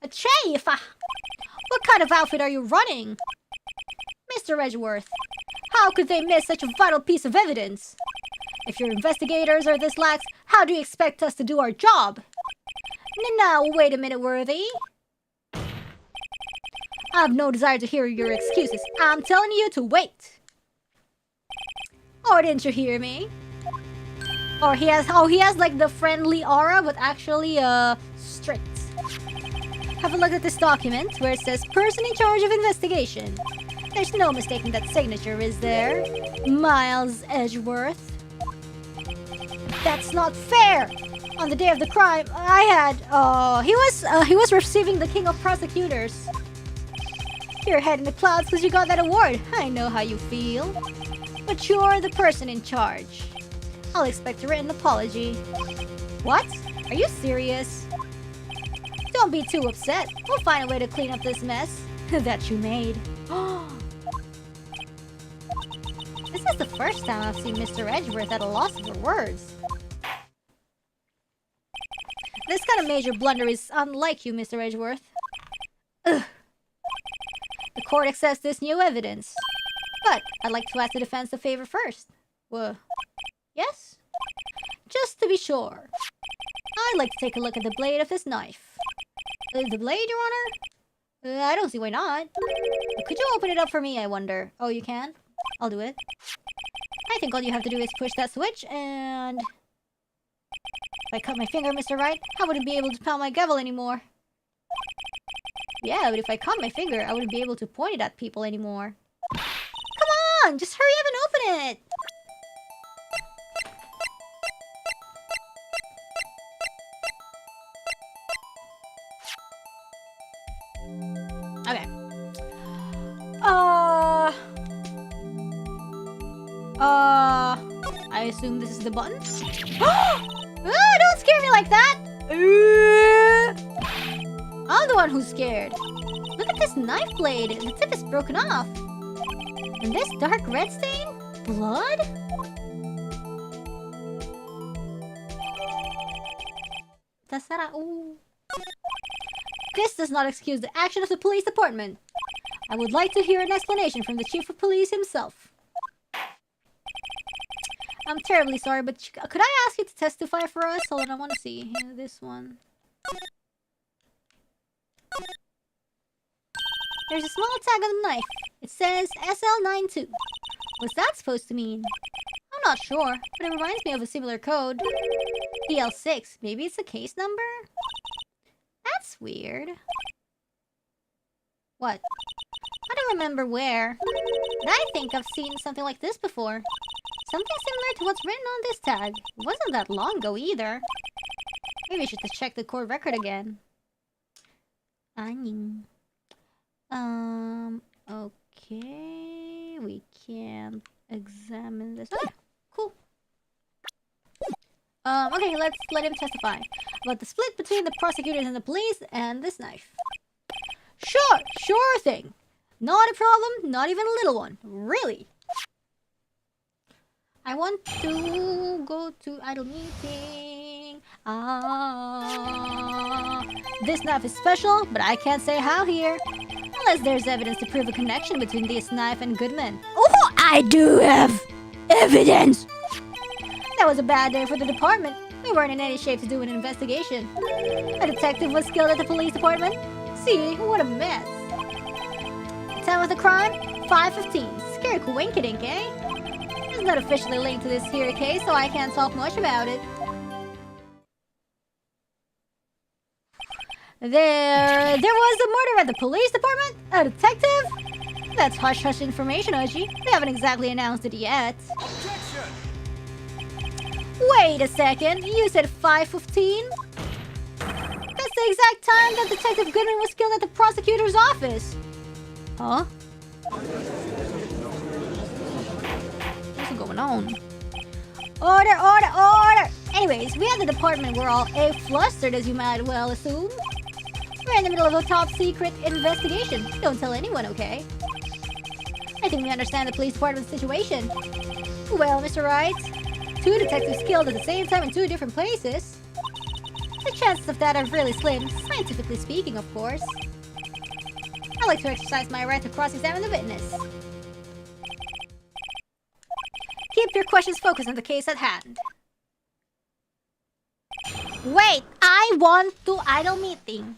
A chafe! What kind of outfit are you running? Mr. Edgeworth, how could they miss such a vital piece of evidence? If your investigators are this lax, how do you expect us to do our job? Now, wait a minute, Worthy. I have no desire to hear your excuses. I'm telling you to wait. Or didn't you hear me? Or he has like the friendly aura, but actually strict. Have a look at this document where it says person in charge of investigation. There's no mistaking that signature, is there? Miles Edgeworth. That's not fair. On the day of the crime, I had he was receiving the king of prosecutors. Your head in the clouds because you got that award. I know how you feel. But you're the person in charge. I'll expect a written apology. What? Are you serious? Don't be too upset. We'll find a way to clean up this mess that you made. This is the first time I've seen Mr. Edgeworth at a loss for words. This kind of major blunder is unlike you, Mr. Edgeworth. Ugh. The court accepts this new evidence. But I'd like to ask the defense a favor first. Yes? Just to be sure. I'd like to take a look at the blade of this knife. The blade, Your Honor? I don't see why not. Could you open it up for me, I wonder? Oh, you can? I'll do it. I think all you have to do is push that switch and... If I cut my finger, Mr. Wright, I wouldn't be able to pound my gavel anymore. Yeah, but if I cut my finger, I wouldn't be able to point it at people anymore. Come on! Just hurry up and open it! Okay. I assume this is the button? Don't scare me like that! I'm the one who's scared. Look at this knife blade. The tip is broken off. And this dark red stain? Blood? Ooh. This does not excuse the action of the police department. I would like to hear an explanation from the chief of police himself. I'm terribly sorry, but could I ask you to testify for us? Hold on, I want to see. This one. There's a small tag on the knife. It says SL92. What's that supposed to mean? I'm not sure, but it reminds me of a similar code. PL6. Maybe it's a case number? That's weird. What? I don't remember where, but I think I've seen something like this before. Something similar to what's written on this tag. It wasn't that long ago either. Maybe I should check the court record again. Angin. Okay. We can't examine this. Okay, cool. Okay, let's let him testify about the split between the prosecutors and the police and this knife. Sure thing. Not a problem, not even a little one. Really. I want to go to idle meeting. This knife is special, but I can't say how here. Unless there's evidence to prove a connection between this knife and Goodman. Oh, I do have evidence! That was a bad day for the department. We weren't in any shape to do an investigation. A detective was killed at the police department. See, what a mess. Time of the crime? 5:15. Scary coinkydink, eh? It's not officially linked to this here case, so I can't talk much about it. There was a murder at the police department? A detective? That's hush-hush information, Oji. They haven't exactly announced it yet.
Objection!
Wait a second, you said 5:15? That's the exact time that Detective Goodman was killed at the prosecutor's office. Huh? What's going on? Order! Anyways, we at the department were all flustered, as you might well assume. We're in the middle of a top-secret investigation. Don't tell anyone, okay? I think we understand the police department's situation. Well, Mr. Wright, 2 detectives killed at the same time in 2 different places. The chances of that are really slim, scientifically speaking, of course. I'd like to exercise my right to cross-examine the witness. Keep your questions focused on the case at hand. Wait, I want to idle meeting.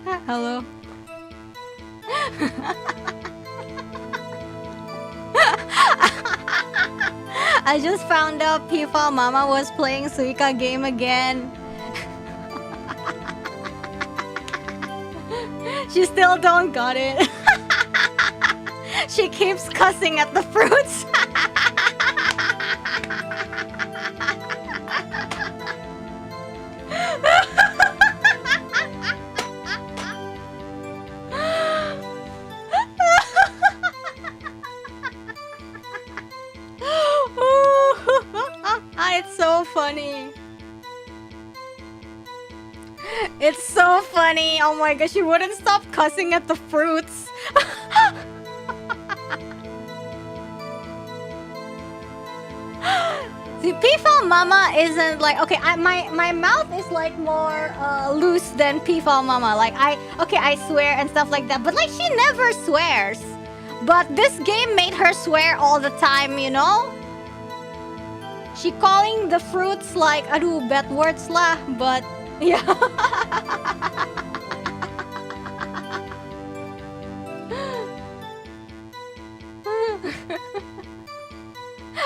Hello. I just found out Pifal Mama was playing Suika game again. She still don't got it. She keeps cussing at the fruits. It's so funny. It's so funny. Oh my gosh, she wouldn't stop cussing at the fruits. See, Pifal Mama isn't like... Okay, my mouth is like more loose than Pifal Mama. Like, I swear and stuff like that. But like, she never swears. But this game made her swear all the time, you know? She calling the fruits like, aduh, bad words lah, but yeah.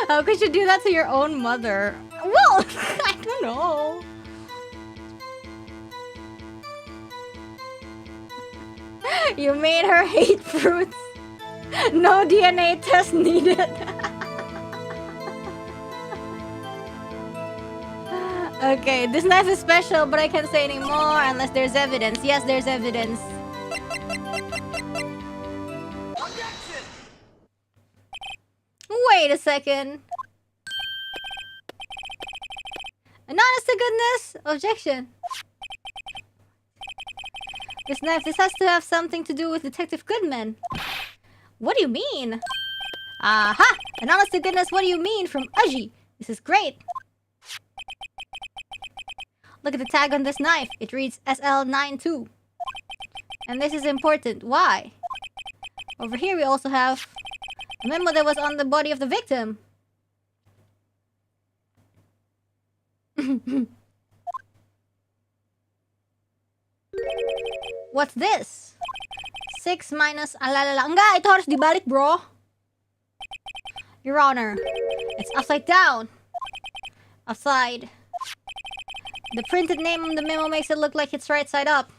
How could you do that to your own mother? Well, I don't know. You made her hate fruits. No DNA test needed. Okay, this knife is special, but I can't say anymore unless there's evidence. Yes, there's evidence.
Objection!
Wait a second. An honest to goodness objection. This has to have something to do with Detective Goodman. What do you mean? Aha! An honest to goodness, what do you mean from Aji? This is great. Look at the tag on this knife. It reads SL92. And this is important. Why? Over here we also have a memo that was on the body of the victim. What's this? 6 minus alalala. Enggak, itu harus dibalik, bro. Your Honor, it's upside down. Upside. The printed name on the memo makes it look like it's right side up.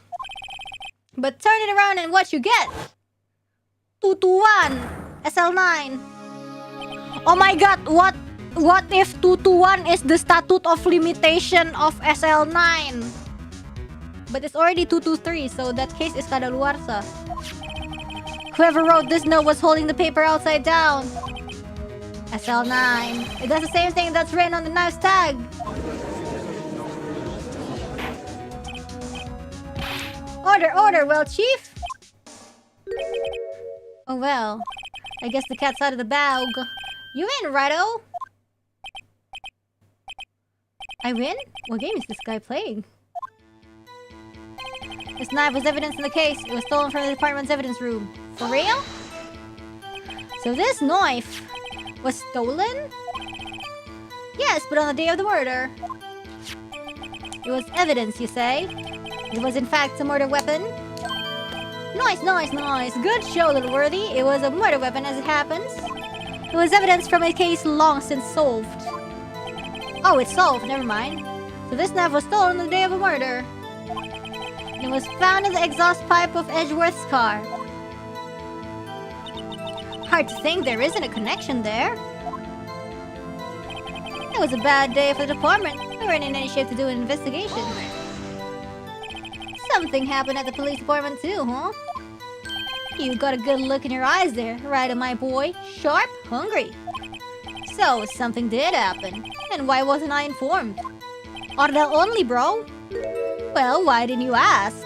But turn it around and what you get? 221 SL9. Oh my god, what if 221 is the statute of limitation of SL9? But it's already 223, so that case is kadaluarsa. Whoever wrote this note was holding the paper upside down. SL9. It does the same thing that's written on the knife's tag. Order, order, well, Chief. Oh well, I guess the cat's out of the bag. You win, Righto. I win? What game is this guy playing? This knife was evidence in the case. It was stolen from the department's evidence room. For real? So this knife was stolen? Yes, but on the day of the murder. It was evidence, you say? It was in fact a murder weapon? Nice, nice, nice. Good show, little worthy. It was a murder weapon as it happens. It was evidence from a case long since solved. Oh, it's solved. Never mind. So this knife was stolen on the day of a murder. It was found in the exhaust pipe of Edgeworth's car. Hard to think there isn't a connection there. It was a bad day for the department. We weren't in any shape to do an investigation. Something happened at the police department too, huh? You got a good look in your eyes there, right, my boy? Sharp, hungry. So, something did happen. And why wasn't I informed? Ordel only, bro. Well, why didn't you ask?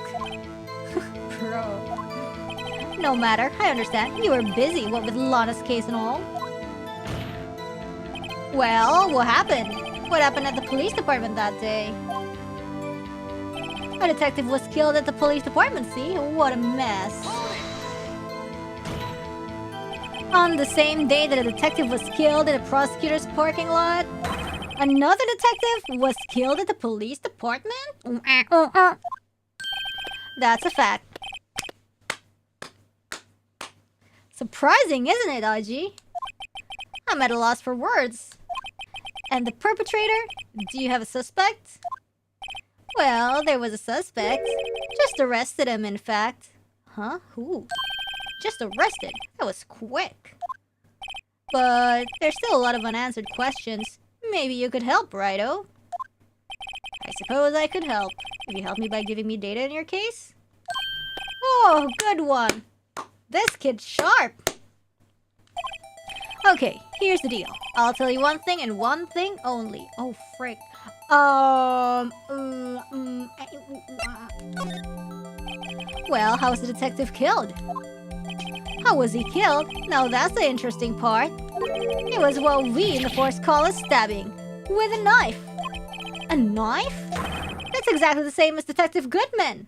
Bro. No matter, I understand. You were busy, what with Lana's case and all. Well, what happened? What happened at the police department that day? A detective was killed at the police department, see? What a mess. On the same day that a detective was killed in a prosecutor's parking lot, another detective was killed at the police department? That's a fact. Surprising, isn't it, Aji? I'm at a loss for words. And the perpetrator? Do you have a suspect? Well, there was a suspect. Just arrested him, in fact. Huh? Who? Just arrested? That was quick. But there's still a lot of unanswered questions. Maybe you could help, Righto? I suppose I could help. If you help me by giving me data in your case? Oh, good one. This kid's sharp. Okay, here's the deal. I'll tell you one thing and one thing only. Oh, frick. Well, how was the detective killed? How was he killed? Now that's the interesting part. It was what we in the force call a stabbing. With a knife. A knife? That's exactly the same as Detective Goodman.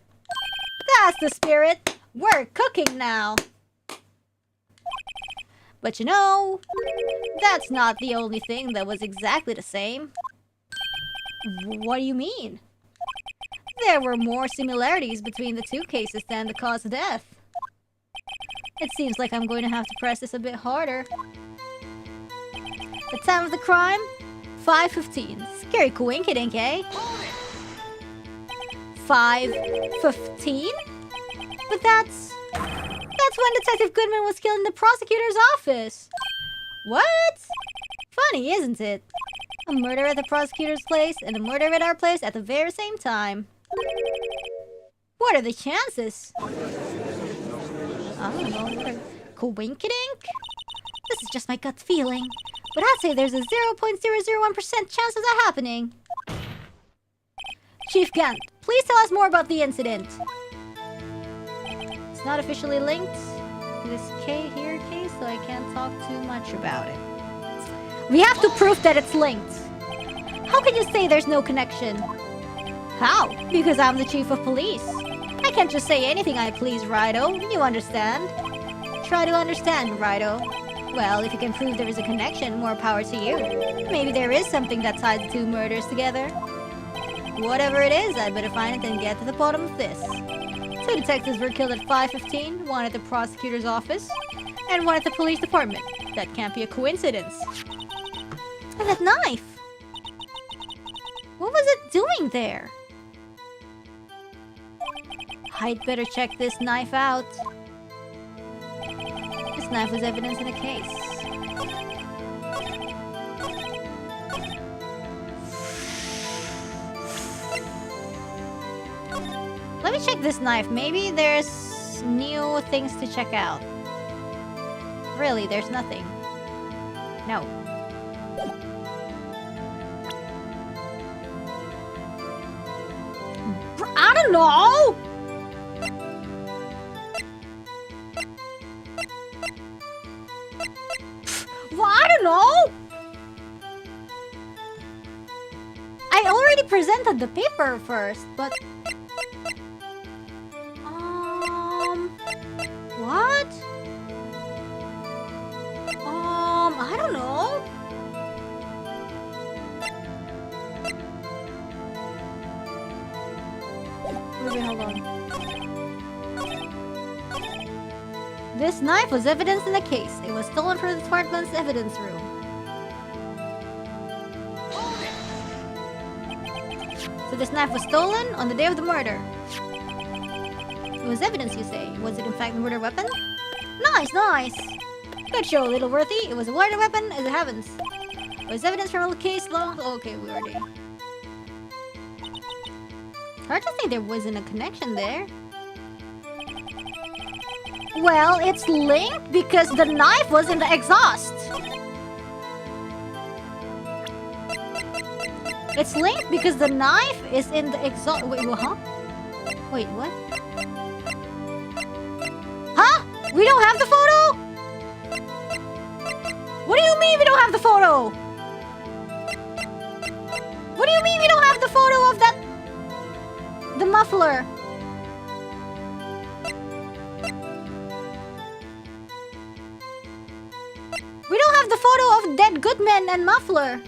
That's the spirit. We're cooking now. But you know, that's not the only thing that was exactly the same. What do you mean? There were more similarities between the two cases than the cause of death. It seems like I'm going to have to press this a bit harder. The time of the crime? 5:15. Scary coinkydink, eh? 5:15? But that's when Detective Goodman was killed in the prosecutor's office. What? Funny, isn't it? A murder at the prosecutor's place and a murder at our place at the very same time. What are the chances? I don't know. Coinkydink? This is just my gut feeling. But I'd say there's a 0.001% chance of that happening. Chief Gant, please tell us more about the incident. It's not officially linked to this case, so I can't talk too much about it. We have to prove that it's linked. How can you say there's no connection? How? Because I'm the chief of police. I can't just say anything I please, Righto. You understand? Try to understand, Righto. Well, if you can prove there is a connection, more power to you. Maybe there is something that ties the two murders together. Whatever it is, I'd better find it and get to the bottom of this. Two detectives were killed at 5:15, one at the prosecutor's office, and one at the police department. That can't be a coincidence. And that knife! What was it doing there? I'd better check this knife out. This knife was evidence in a case. Let me check this knife. Maybe there's new things to check out. Really, there's nothing. No. I don't know! Well, I don't know! I already presented the paper first, but... What? I don't know. Wait, hold on. This knife was evidence in the case. It was stolen from the department's evidence room. So this knife was stolen on the day of the murder. It was evidence, you say. Was it in fact a murder weapon? Nice, nice! Good show, Littleworthy. It was a murder weapon as it happens. It was evidence from a case long... Okay, we already... Hard to think there wasn't a connection there. Well, it's linked because the knife was in the exhaust. It's linked because the knife is in the exhaust. Wait, huh? Wait, what? Huh? We don't have the photo? What do you mean we don't have the photo? What do you mean we don't have the photo of that? The muffler. We don't have the photo of dead Goodman and muffler.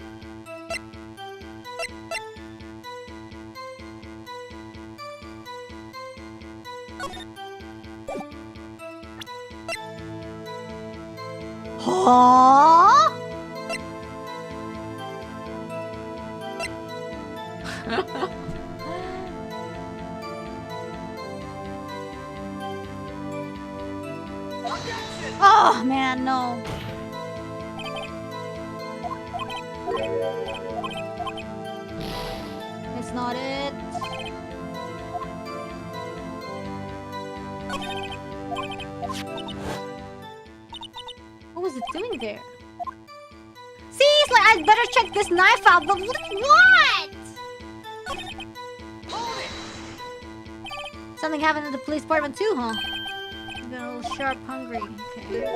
Huh?
Objection!
Oh man, no. It's not it. What was it doing there? See, it's like I'd better check this knife out, but what?
Hold it!
Something happened in the police department too, huh? I've been a little sharp hungry. Okay.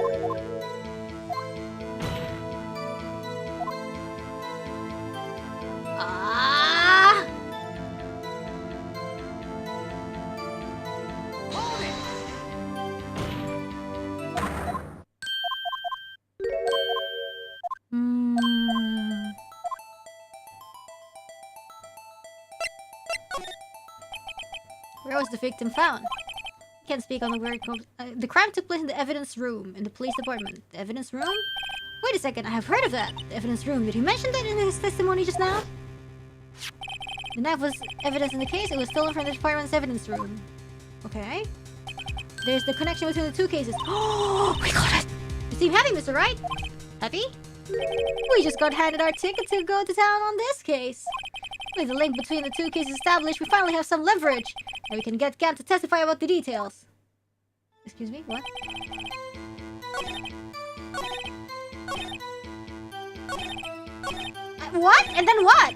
Ah!
Hold it!
Where was the victim found? Can't speak on the word. The crime took place in the evidence room in the police department. The evidence room? Wait a second, I have heard of that. The evidence room. Did he mention that in his testimony just now? The knife was evidence in the case. It was stolen from the department's evidence room. Okay. There's the connection between the two cases. Oh, we got it! You seem happy, Mr. Wright. Happy? We just got handed our ticket to go to town on this case. With the link between the two cases established, we finally have some leverage. And we can get Gant to testify about the details. Excuse me? What? What? And then what?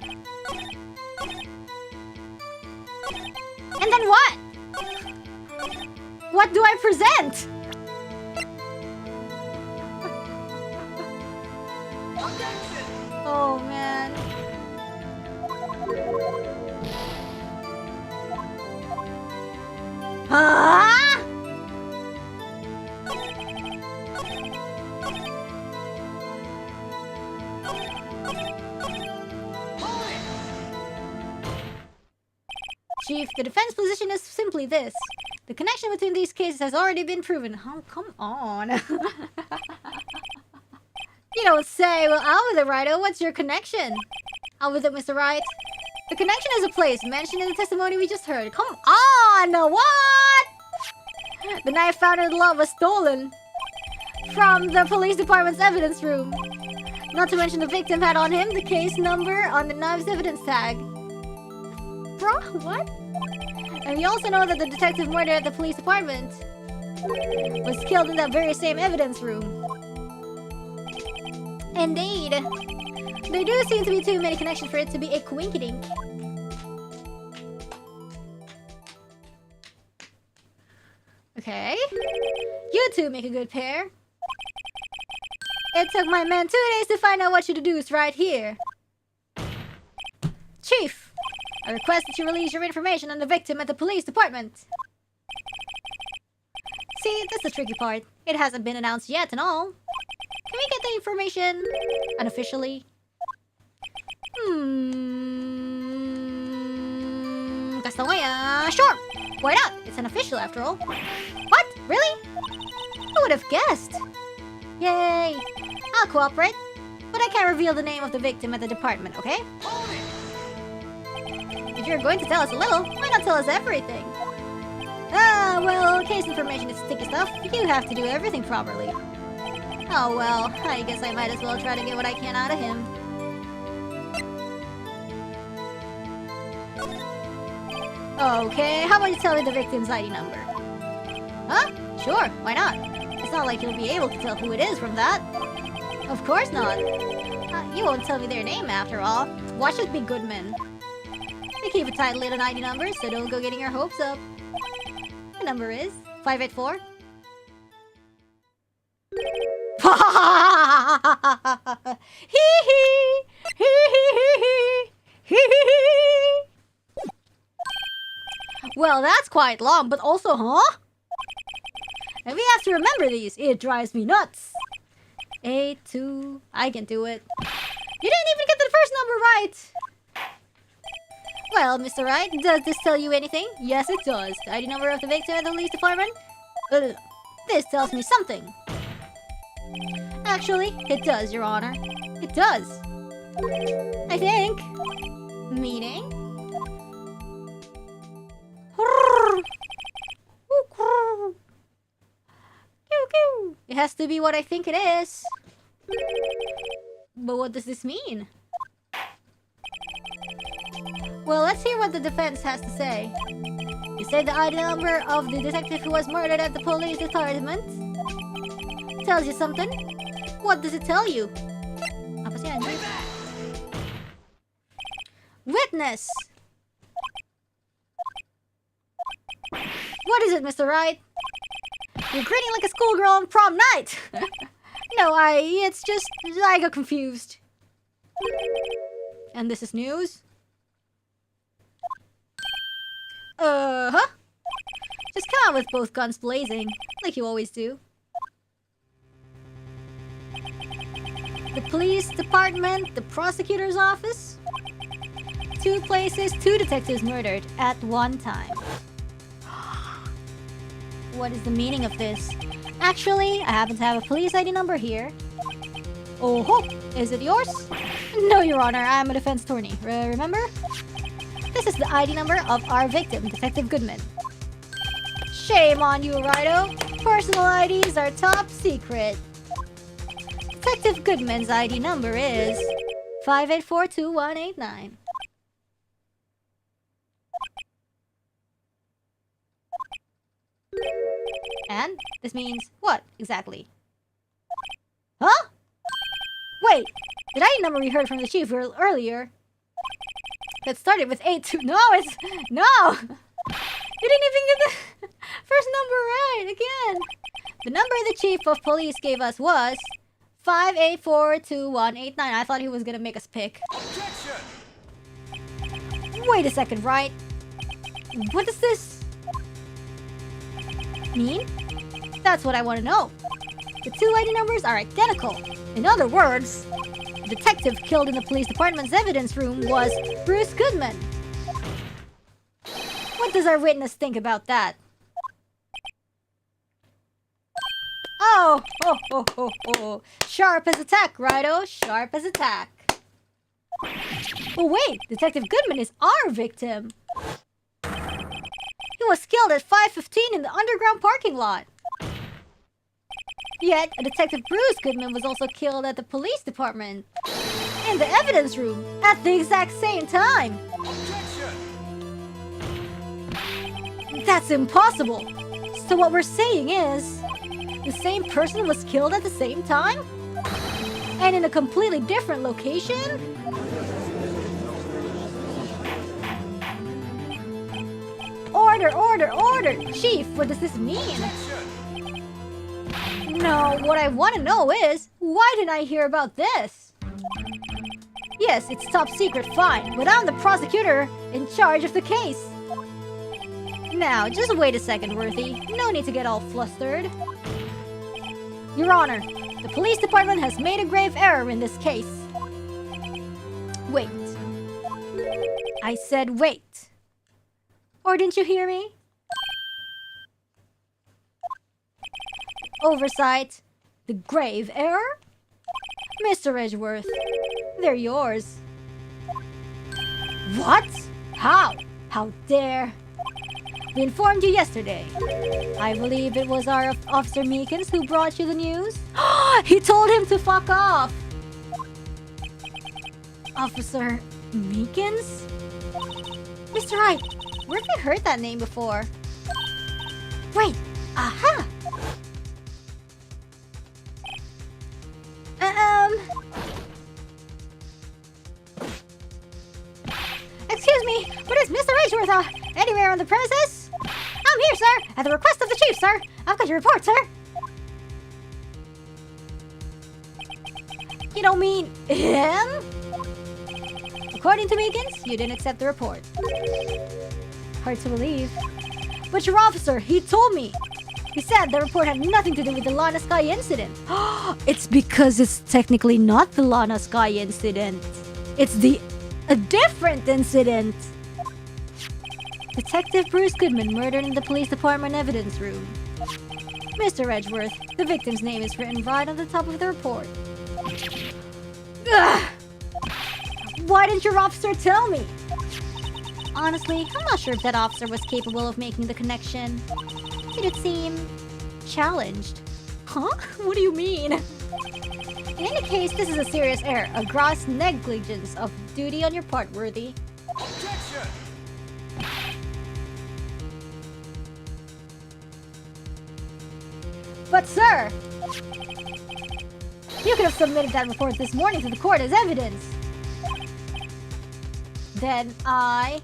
And then what? What do I present?
Objection!
Oh man. Ah!
Hold it!
Chief, the defense position is simply this. The connection between these cases has already been proven. Oh, come on. You don't say. Well, out with it, Righto. What's your connection? Out with it, Mr. Wright. The connection is a place mentioned in the testimony we just heard. Come on! What? The knife found in the lot was stolen from the police department's evidence room. Not to mention the victim had on him the case number on the knife's evidence tag. Bro, what? And we also know that the detective murdered at the police department was killed in that very same evidence room. Indeed. There do seem to be too many connections for it to be a coinkydink. Okay. You two make a good pair. It took my men 2 days to find out what you deduced right here. Chief, I request that you release your information on the victim at the police department. See, that's the tricky part. It hasn't been announced yet and all. Can we get the information unofficially? Sure! Why not? It's unofficial after all. What? Really? Who would have guessed? Yay! I'll cooperate. But I can't reveal the name of the victim at the department, okay?
Hold it!
If you're going to tell us a little, why not tell us everything? Ah, well, case information is sticky stuff. You have to do everything properly. Oh well, I guess I might as well try to get what I can out of him. Okay, how about you tell me the victim's ID number? Huh? Sure, why not? It's not like you'll be able to tell who it is from that. Of course not. You won't tell me their name after all. Watch us be good men. We keep a tight lid on ID numbers, so don't go getting your hopes up. The number is 584. Hee hee! Hee hee hee hee! Hee hee hee! Well, that's quite long, but also, huh? And we have to remember these. It drives me nuts. 82. I can do it. You didn't even get the first number right. Well, Mr. Wright, does this tell you anything? Yes, it does. The ID number of the victim at the police department? This tells me something. Actually, it does, Your Honor. It does. I think. Meaning? It has to be what I think it is. But what does this mean? Well, let's hear what the defense has to say. You say the ID number of the detective who was murdered at the police department? Tells you something? What does it tell you? Apa sih anjir? Witness! What is it, Mr. Wright? You're grinning like a schoolgirl on prom night! No, it's just, I got confused. And this is news? Uh-huh. Just come out with both guns blazing, like you always do. The police department, the prosecutor's office. 2 places, 2 detectives murdered at one time. What is the meaning of this? Actually, I happen to have a police ID number here. Oh ho! Is it yours? No, Your Honor, I'm a defense attorney. Remember? This is the ID number of our victim, Detective Goodman. Shame on you, Righto. Personal IDs are top secret. Detective Goodman's ID number is 5842189. And this means what exactly? Huh? Wait, the ID number we heard from the chief earlier that started with 82. No, it's no. You didn't even get the first number right again. The number the chief of police gave us was 5842189. I thought he was gonna make us pick.
Objection!
Wait a second, right? What does this mean? That's what I want to know. The 2 ID numbers are identical. In other words, the detective killed in the police department's evidence room was Bruce Goodman. What does our witness think about that? Oh, ho, ho, ho, ho. Sharp as a tack, Righto. Sharp as a tack. Oh wait, Detective Goodman is our victim. He was killed at 5:15 in the underground parking lot. Yet, a Detective Bruce Goodman was also killed at the police department in the evidence room at the exact same time.
Objection!
That's impossible. So what we're saying is, the same person was killed at the same time? And in a completely different location? Order, order, order! Chief, what does this mean? No, what I want to know is, why didn't I hear about this? Yes, it's top secret, fine, but I'm the prosecutor in charge of the case. Now, just wait a second, Worthy. No need to get all flustered. Your Honor, the police department has made a grave error in this case. Wait. I said wait. Or didn't you hear me? Oversight. The grave error? Mr. Edgeworth, they're yours. What? How? How dare? We informed you yesterday. I believe it was our Officer Meekins who brought you the news. He told him to fuck off. Officer Meekins? Mr. Wright, where have I heard that name before? Wait, aha! Excuse me, but is Mr. Edgeworth anywhere on the premises? I'm here, sir, at the request of the chief, sir. I've got your report, sir. You don't mean him? According to Meekins, you didn't accept the report. Hard to believe. But your officer, he told me. He said the report had nothing to do with the Lana Sky incident. It's because it's technically not the Lana Sky incident. It's a different incident. Detective Bruce Goodman murdered in the police department evidence room. Mr. Edgeworth, the victim's name is written right on the top of the report. Ugh! Why didn't your officer tell me? Honestly, I'm not sure if that officer was capable of making the connection. He did seem challenged. Huh? What do you mean? In any case, this is a serious error, a gross negligence of duty on your part, Worthy.
Objection!
But sir, you could have submitted that report this morning to the court as evidence. Then I...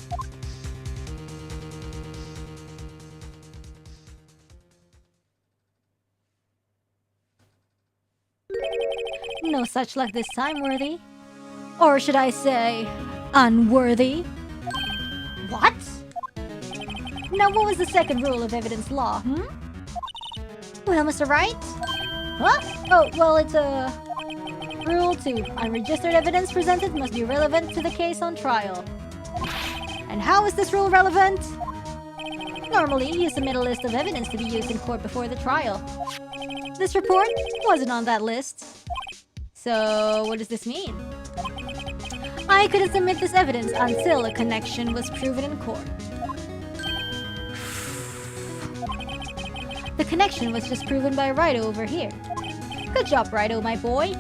No such luck this time, Worthy. Or should I say, unworthy? What? Now, what was the second rule of evidence law, Well, Mr. Wright? Huh? Oh, well, it's Rule 2. Unregistered evidence presented must be relevant to the case on trial. And how is this rule relevant? Normally, you submit a list of evidence to be used in court before the trial. This report wasn't on that list. So, what does this mean? I couldn't submit this evidence until a connection was proven in court. The connection was just proven by Wright over here. Good job, Wright, my boy.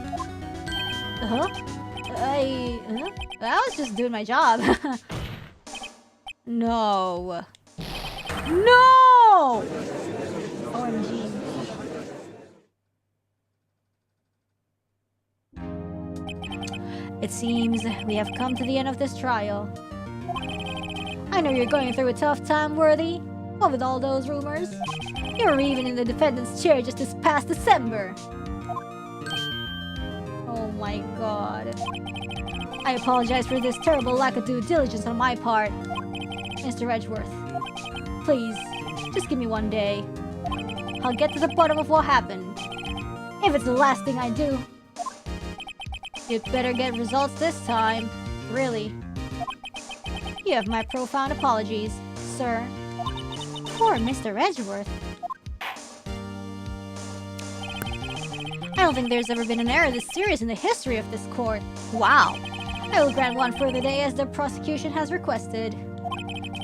I was just doing my job. No. No! OMG. It seems we have come to the end of this trial. I know you're going through a tough time, Worthy. What with all those rumors? You were even in the defendant's chair just this past December. Oh my god. I apologize for this terrible lack of due diligence on my part. Mr. Edgeworth, please, just give me one day. I'll get to the bottom of what happened. If it's the last thing I do. You'd better get results this time. Really. You have my profound apologies, sir. Poor Mr. Edgeworth. I don't think there's ever been an error this serious in the history of this court. Wow. I will grant one further day as the prosecution has requested.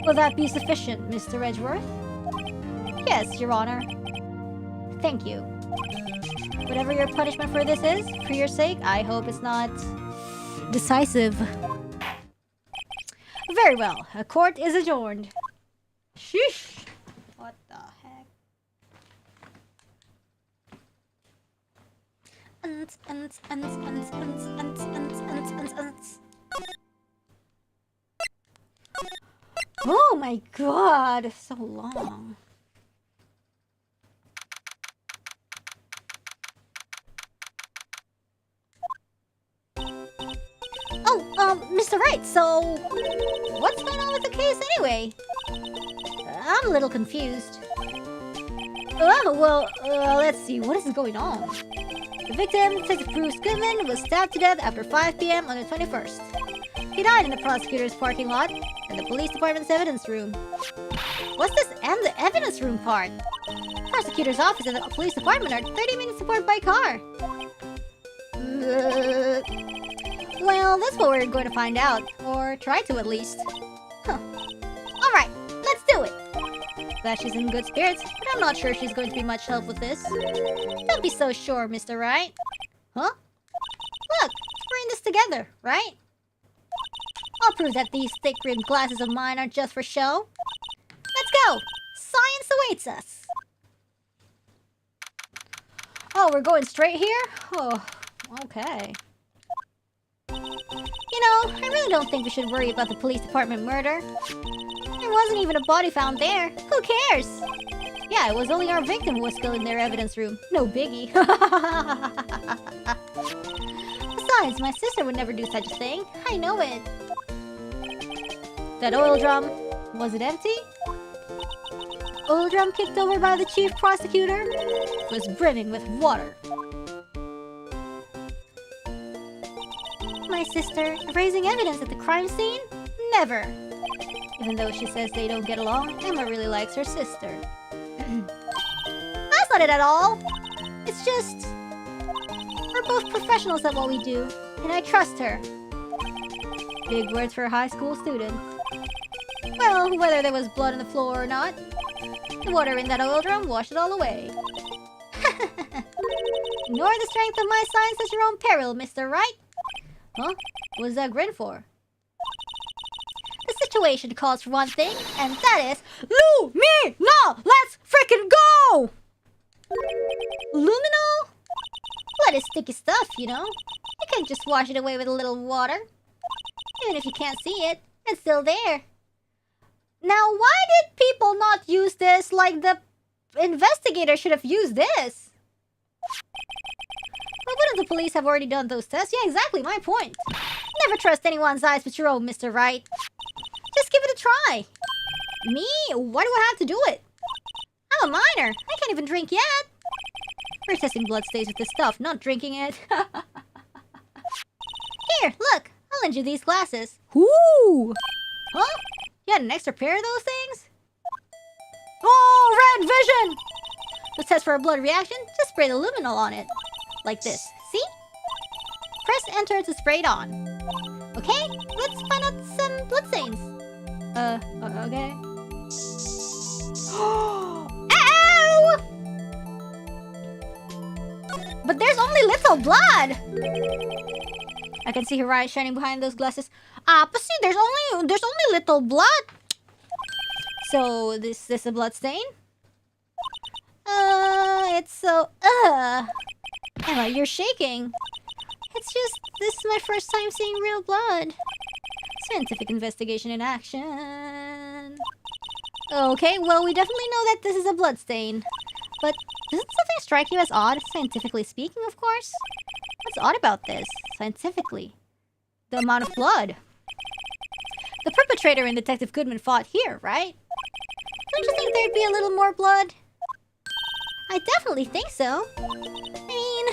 Will that be sufficient, Mr. Edgeworth? Yes, Your Honor. Thank you. Whatever your punishment for this is, for your sake, I hope it's not decisive. Very well. A court is adjourned. Sheesh. What the heck? Oh my god, so long. Oh, Mr. Wright, so what's going on with the case anyway? I'm a little confused. Oh, well, let's see, what is going on? The victim, Detective Bruce Goodman, was stabbed to death after 5 p.m. on the 21st. He died in the prosecutor's parking lot and the police department's evidence room. What's this and the evidence room part? Prosecutor's office and the police department are 30 minutes apart by car. Well, that's what we're going to find out. Or try to, at least. Huh. Alright, let's do it! Glad she's in good spirits, but I'm not sure she's going to be much help with this. Don't be so sure, Mr. Wright. Huh? Look, we're in this together, right? I'll prove that these thick-rimmed glasses of mine aren't just for show. Let's go! Science awaits us! Oh, we're going straight here? Oh, okay. You know, I really don't think we should worry about the police department murder. There wasn't even a body found there. Who cares? Yeah, it was only our victim who was killed in their evidence room. No biggie. Besides, my sister would never do such a thing. I know it. That oil drum, was it empty? Oil drum kicked over by the chief prosecutor was brimming with water. My sister raising evidence at the crime scene? Never. Even though she says they don't get along, Emma really likes her sister. That's not it at all. It's just... we're both professionals at what we do, and I trust her. Big words for a high school student. Well, whether there was blood on the floor or not, the water in that oil drum washed it all away. Ignore the strength of my science at your own peril, Mr. Wright. Huh? What was that grin for? The situation calls for one thing, and that is... Luminol! Let's frickin' go! Luminol? Blood is sticky stuff, you know? You can't just wash it away with a little water. Even if you can't see it, it's still there. Now, why did people not use this like the investigator should have used this? But wouldn't the police have already done those tests? Yeah, exactly, my point. Never trust anyone's eyes but your own, Mr. Wright. Just give it a try. Me? Why do I have to do it? I'm a minor. I can't even drink yet. We're testing blood stains with this stuff, not drinking it. Here, look. I'll lend you these glasses. Ooh! Huh? You had an extra pair of those things? Oh, red vision! To test for a blood reaction, just spray the luminol on it. Like this. See? Press enter to spray it on. Okay, let's find out some bloodstains. Okay. Ow! But there's only little blood! I can see her eyes shining behind those glasses. But see, there's only little blood. So, this is a blood stain? It's so... Emma, you're shaking. It's just, this is my first time seeing real blood. Scientific investigation in action. Okay, well, we definitely know that this is a blood stain. But doesn't something strike you as odd, scientifically speaking, of course? What's odd about this, scientifically? The amount of blood. The perpetrator and Detective Goodman fought here, right? Don't you think there'd be a little more blood? I definitely think so. I mean,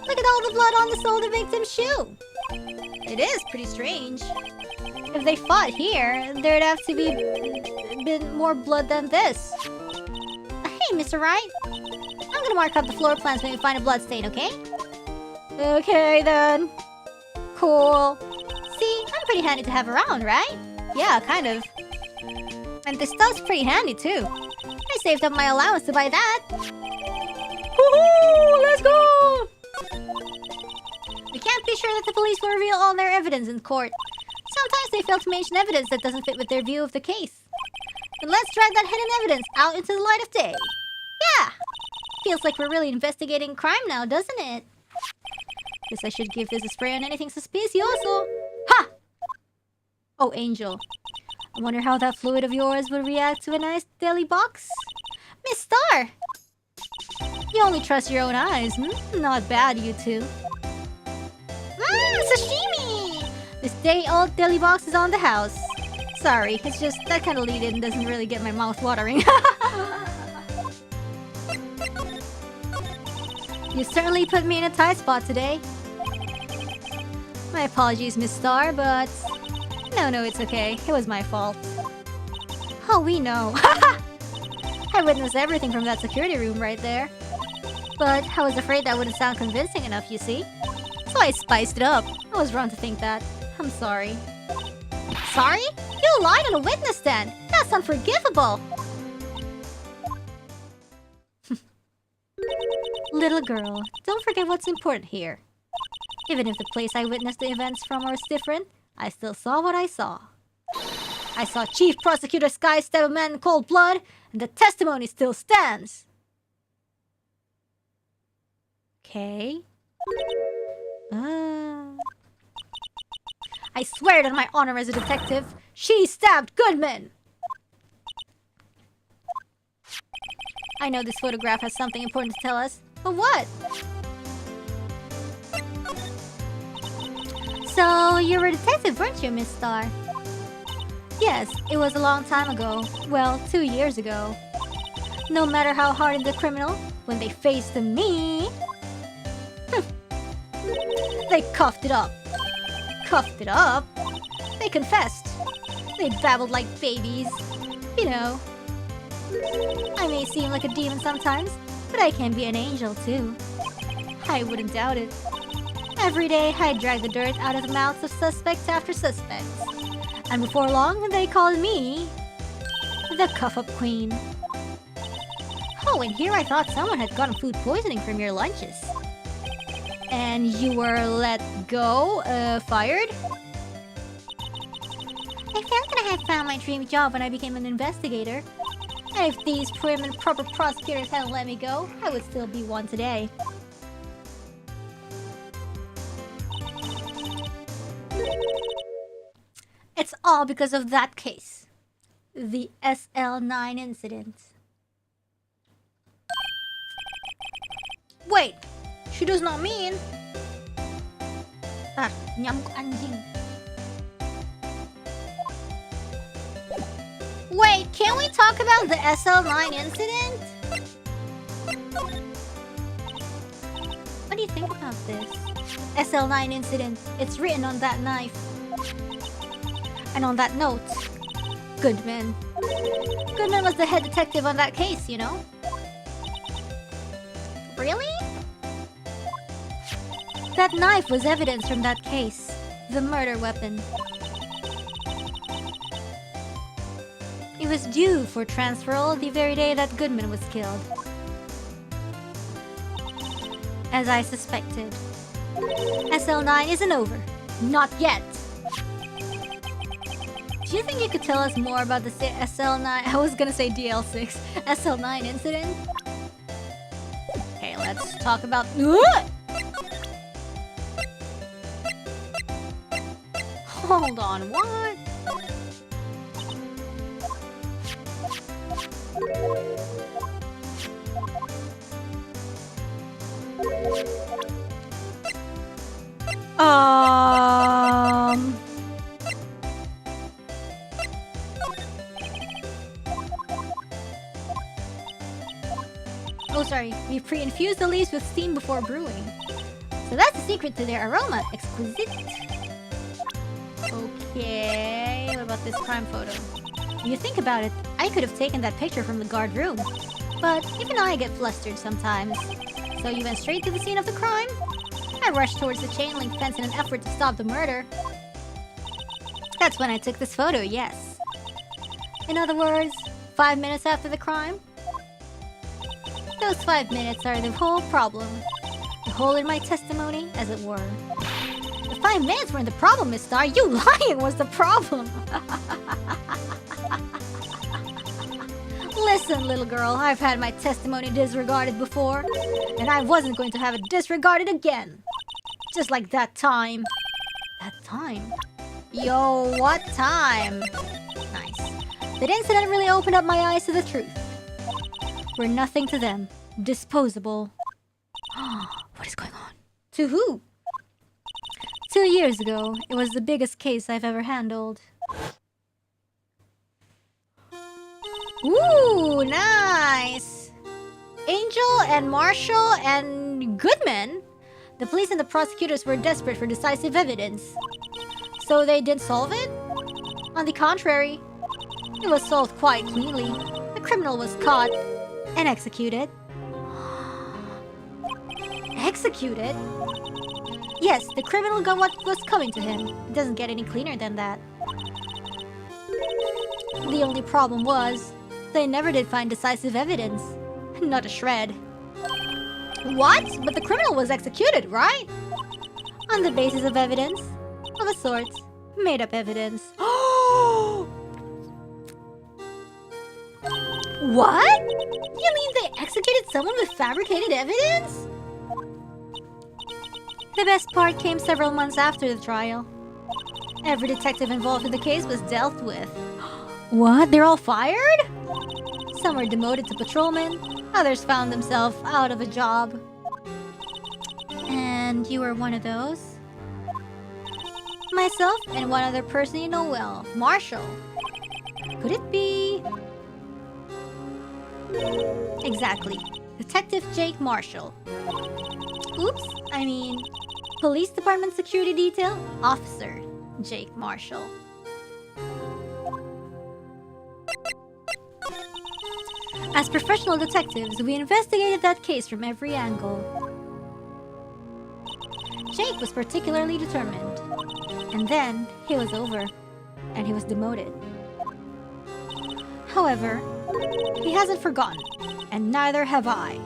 look at all the blood on the sole of the victim's shoe. It is pretty strange. If they fought here, there'd have to be been more blood than this. Hey, Mr. Wright. I'm gonna mark up the floor plans when we find a blood stain, okay? Okay, then. Cool. See, I'm pretty handy to have around, right? Yeah, kind of. And this stuff's pretty handy, too. I saved up my allowance to buy that. Woohoo! Let's go! We can't be sure that the police will reveal all their evidence in court. Sometimes they fail to mention evidence that doesn't fit with their view of the case. Then let's drag that hidden evidence out into the light of day. Yeah! Feels like we're really investigating crime now, doesn't it? Guess I should give this a spray on anything suspicioso. Ha! Oh, Angel. I wonder how that fluid of yours would react to a nice deli box. Miss Star! You only trust your own eyes, hmm? Not bad, you two. Sashimi! This day-old deli box is on the house. Sorry, it's just that kind of lead-in doesn't really get my mouth watering. You certainly put me in a tight spot today. My apologies, Miss Star, but... No, it's okay. It was my fault. Oh, we know. I witnessed everything from that security room right there. But I was afraid that wouldn't sound convincing enough, you see. So I spiced it up. I was wrong to think that. I'm sorry. Sorry? You lied on a witness stand! That's unforgivable! Little girl, don't forget what's important here. Even if the place I witnessed the events from was different, I still saw what I saw. I saw Chief Prosecutor Sky stab a man in cold blood, and the testimony still stands. Okay. I swear it on my honor as a detective, she stabbed Goodman! I know this photograph has something important to tell us, but what? So, you were a detective, weren't you, Miss Star? Yes, it was a long time ago. Well, 2 years ago. No matter how hardened the criminal, when they faced me... they coughed it up. Coughed it up? They confessed. They babbled like babies. You know. I may seem like a demon sometimes, But I can be an angel too. I wouldn't doubt it. Every day, I drag the dirt out of the mouths of suspects after suspects. And before long, they called me the Cuff-Up Queen. Oh, and here I thought someone had gotten food poisoning from your lunches. And you were let go, fired? I felt that I had found my dream job when I became an investigator. And if these prim and proper prosecutors hadn't let me go, I would still be one today. It's all because of that case. The SL9 incident. Wait! She does not mean... nyamuk anjing. Wait, can we talk about the SL9 incident? What do you think about this? SL9 incident. It's written on that knife. And on that note, Goodman. Goodman was the head detective on that case, you know? Really? That knife was evidence from that case. The murder weapon. It was due for transferal the very day that Goodman was killed. As I suspected. SL9 isn't over. Not yet. Do you think you could tell us more about the SL9... I was gonna say DL6. SL9 incident? Okay, let's talk about... Hold on, what? Oh, sorry. We pre-infuse the leaves with steam before brewing. So that's the secret to their aroma. Exquisite. Okay, what about this crime photo? When you think about it, I could have taken that picture from the guard room. But even I get flustered sometimes. So you went straight to the scene of the crime? I rushed towards the chain link fence in an effort to stop the murder. That's when I took this photo, yes. In other words, 5 minutes after the crime? Those 5 minutes are the whole problem. The hole in my testimony, as it were. The 5 minutes weren't the problem, Miss Star. You lying was the problem. Listen, little girl, I've had my testimony disregarded before. And I wasn't going to have it disregarded again. Just like that time. That time? Yo, what time? Nice. That incident really opened up my eyes to the truth. We're nothing to them. Disposable. What is going on? To who? 2 years ago, it was the biggest case I've ever handled. Ooh, nice! Angel and Marshall and Goodman? The police and the prosecutors were desperate for decisive evidence. So they didn't solve it? On the contrary, it was solved quite cleanly. The criminal was caught and executed. Executed? Yes, the criminal got what was coming to him. It doesn't get any cleaner than that. The only problem was, they never did find decisive evidence. Not a shred. What? But the criminal was executed, right? On the basis of evidence. Of a sort. Made up evidence. What? You mean they executed someone with fabricated evidence? The best part came several months after the trial. Every detective involved in the case was dealt with. What? They're all fired? Some were demoted to patrolmen. Others found themselves out of a job. And you were one of those? Myself and one other person you know well, Marshall. Could it be... Exactly. Detective Jake Marshall. Oops, I mean... Police Department Security Detail Officer Jake Marshall. As professional detectives, we investigated that case from every angle. Jake was particularly determined. And then, he was over. And he was demoted. However, he hasn't forgotten. And neither have I.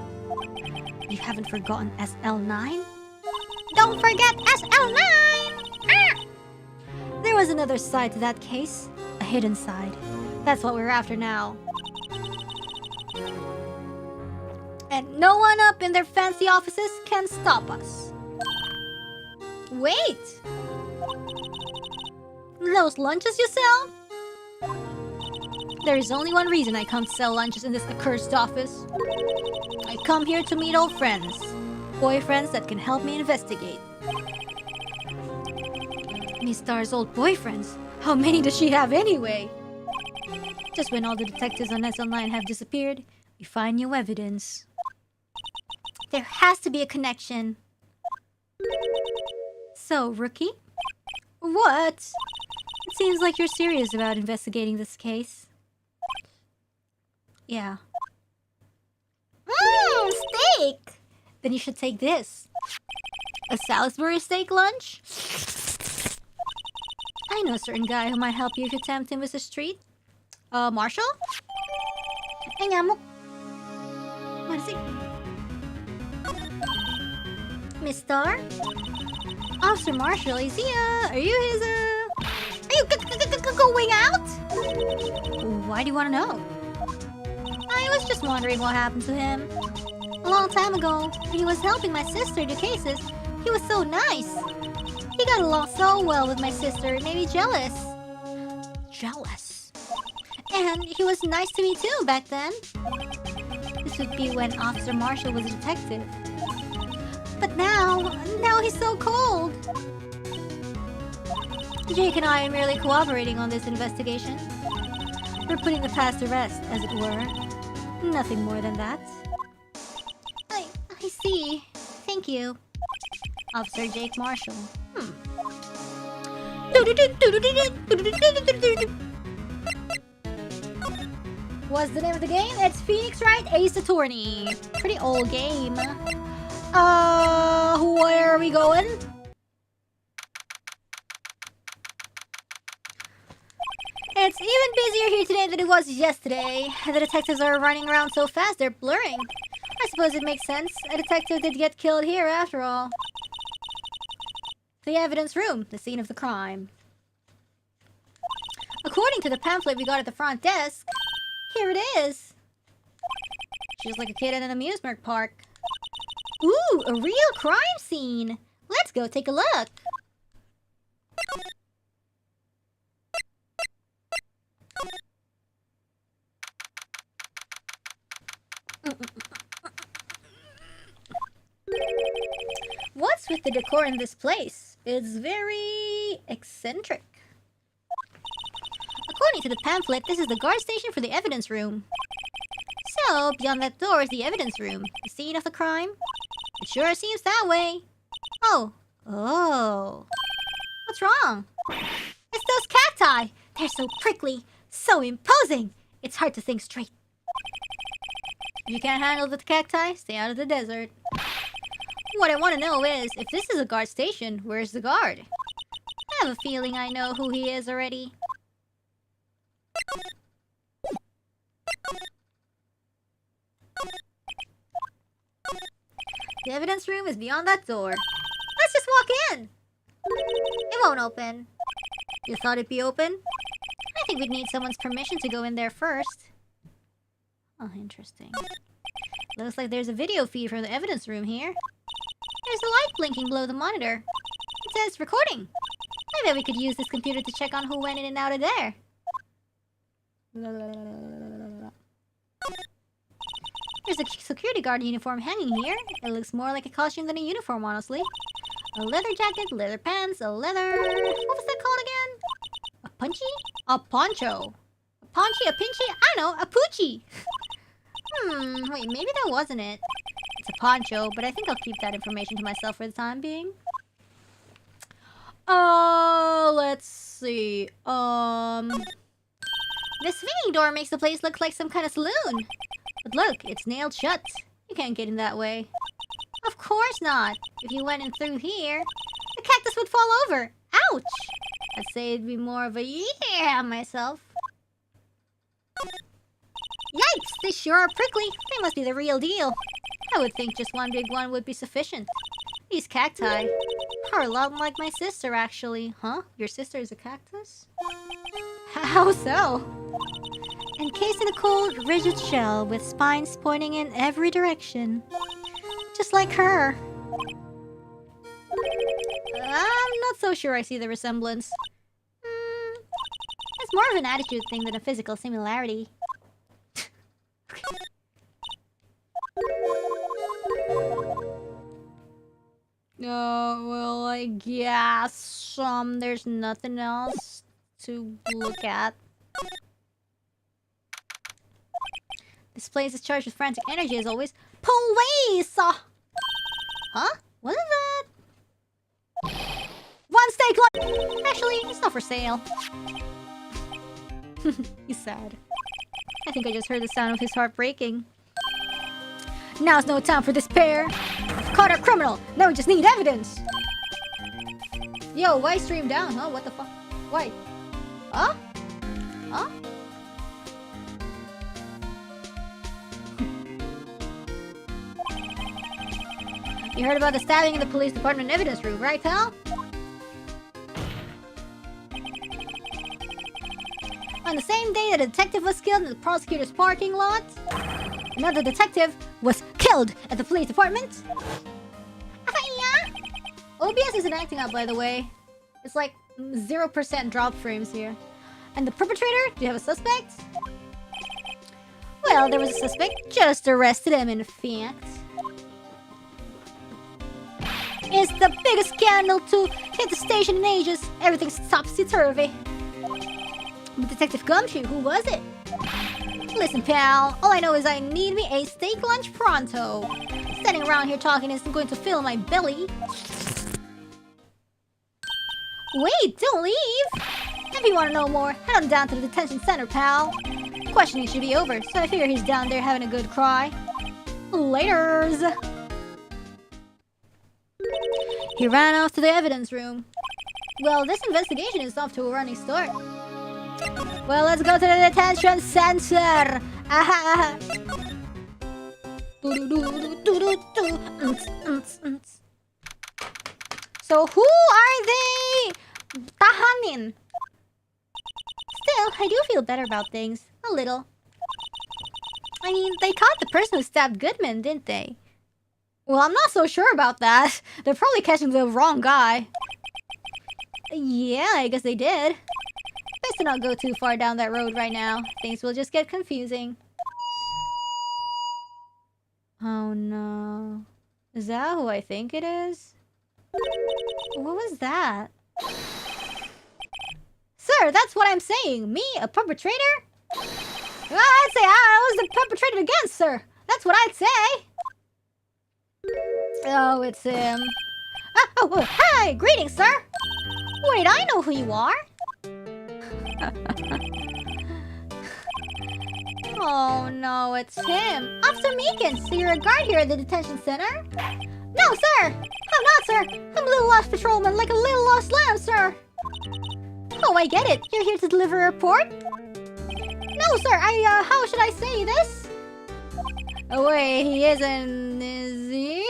You haven't forgotten SL9? Don't forget SL9! Ah! There was another side to that case. A hidden side. That's what we're after now. And no one up in their fancy offices can stop us. Wait! Those lunches you sell? There is only one reason I can't sell lunches in this accursed office. I come here to meet old friends. Boyfriends that can help me investigate. Miss Star's old boyfriends? How many does she have anyway? Just when all the detectives on SL9 have disappeared, we find new evidence. There has to be a connection. So, Rookie? What? It seems like you're serious about investigating this case. Yeah. Steak! Then you should take this. A Salisbury steak lunch? I know a certain guy who might help you if you tempt him with a treat. Marshall? Hey, Nyamuk. What is it? Miss Star? Officer Marshall, is he, are you his, are you going out? Why do you want to know? I was just wondering what happened to him. A long time ago, when he was helping my sister do cases, he was so nice. He got along so well with my sister, it made me jealous. Jealous? And he was nice to me too back then. This would be when Officer Marshall was a detective. But now he's so cold. Jake and I are merely cooperating on this investigation. We're putting the past to rest, as it were. Nothing more than that. I see. Thank you. Officer Jake Marshall. What's the name of the game? It's Phoenix Wright Ace Attorney. Pretty old game. Where are we going? It's even busier here today than it was yesterday. The detectives are running around so fast they're blurring. I suppose it makes sense. A detective did get killed here after all. The evidence room, the scene of the crime. According to the pamphlet we got at the front desk, here it is. She's like a kid in an amusement park. Ooh, a real crime scene. Let's go take a look. What's with the decor in this place? It's very eccentric. According to the pamphlet, this is the guard station for the evidence room. So, beyond that door is the evidence room, the scene of the crime. It sure seems that way. Oh. What's wrong? It's those cacti! They're so prickly, so imposing. It's hard to think straight. If you can't handle the cacti, stay out of the desert. What I want to know is, if this is a guard station, where's the guard? I have a feeling I know who he is already. The evidence room is beyond that door. Let's just walk in. It won't open. You thought it'd be open? I think we'd need someone's permission to go in there first. Oh, interesting. Looks like there's a video feed from the evidence room here. There's a light blinking below the monitor. It says recording. I bet we could use this computer to check on who went in and out of there. There's a security guard uniform hanging here. It looks more like a costume than a uniform, honestly. A leather jacket, leather pants, a leather... What was that called again? A punchy? A poncho. A ponchy, a pinchy? I don't know, a poochie. Wait, maybe that wasn't it. It's a poncho, but I think I'll keep that information to myself for the time being. Let's see. This swinging door makes the place look like some kind of saloon. But look, it's nailed shut. You can't get in that way. Of course not. If you went in through here, the cactus would fall over. Ouch! I'd say it'd be more of a yeah myself. Yikes! They sure are prickly. They must be the real deal. I would think just one big one would be sufficient. These cacti are a lot like my sister, actually. Huh? Your sister is a cactus? How so? Encased in a cold, rigid shell with spines pointing in every direction. Just like her. I'm not so sure I see the resemblance. It's more of an attitude thing than a physical similarity. Oh, well, I guess there's nothing else to look at. This place is charged with frantic energy as always. Police! Huh? What is that? One steak lunch! Actually, it's not for sale. He's sad. I think I just heard the sound of his heart breaking. Now's no time for despair. We've caught our criminal. Now we just need evidence. Yo, why stream down, huh? What the fuck? Why? Huh? Huh? You heard about the stabbing in the police department evidence room, right, pal? On the same day that a detective was killed in the prosecutor's parking lot, another detective was killed at the police department. OBS isn't acting up, by the way. It's like 0% drop frames here. And the perpetrator? Do you have a suspect? Well, there was a suspect. Just arrested him, in fact. It's the biggest scandal to hit the station in ages. Everything's topsy-turvy. But Detective Gumshoe, who was it? Listen, pal. All I know is I need me a steak lunch pronto. Standing around here talking isn't going to fill my belly. Wait, don't leave! If you want to know more, head on down to the detention center, pal. Questioning should be over, so I figure he's down there having a good cry. Laters! He ran off to the evidence room. Well, this investigation is off to a running start. Well, let's go to the detention center! Aha! So who are they tahanin? Still, I do feel better about things. A little. I mean, they caught the person who stabbed Goodman, didn't they? Well, I'm not so sure about that. They're probably catching the wrong guy. Yeah, I guess they did. Best to not go too far down that road right now. Things will just get confusing. Oh no. Is that who I think it is? What was that? Sir, that's what I'm saying. Me, a perpetrator? Well, I'd say I was the perpetrator again, sir. That's what I'd say. Oh, it's him. Oh, hi! Greetings, sir! Wait, I know who you are! Oh no, it's him! Officer Meekins, so you're a guard here at the detention center? No, sir! I'm not, sir! I'm a little lost patrolman, like a little lost lamb, sir! Oh, I get it! You're here to deliver a report? No, sir! How should I say this? Oh wait, he isn't, is he?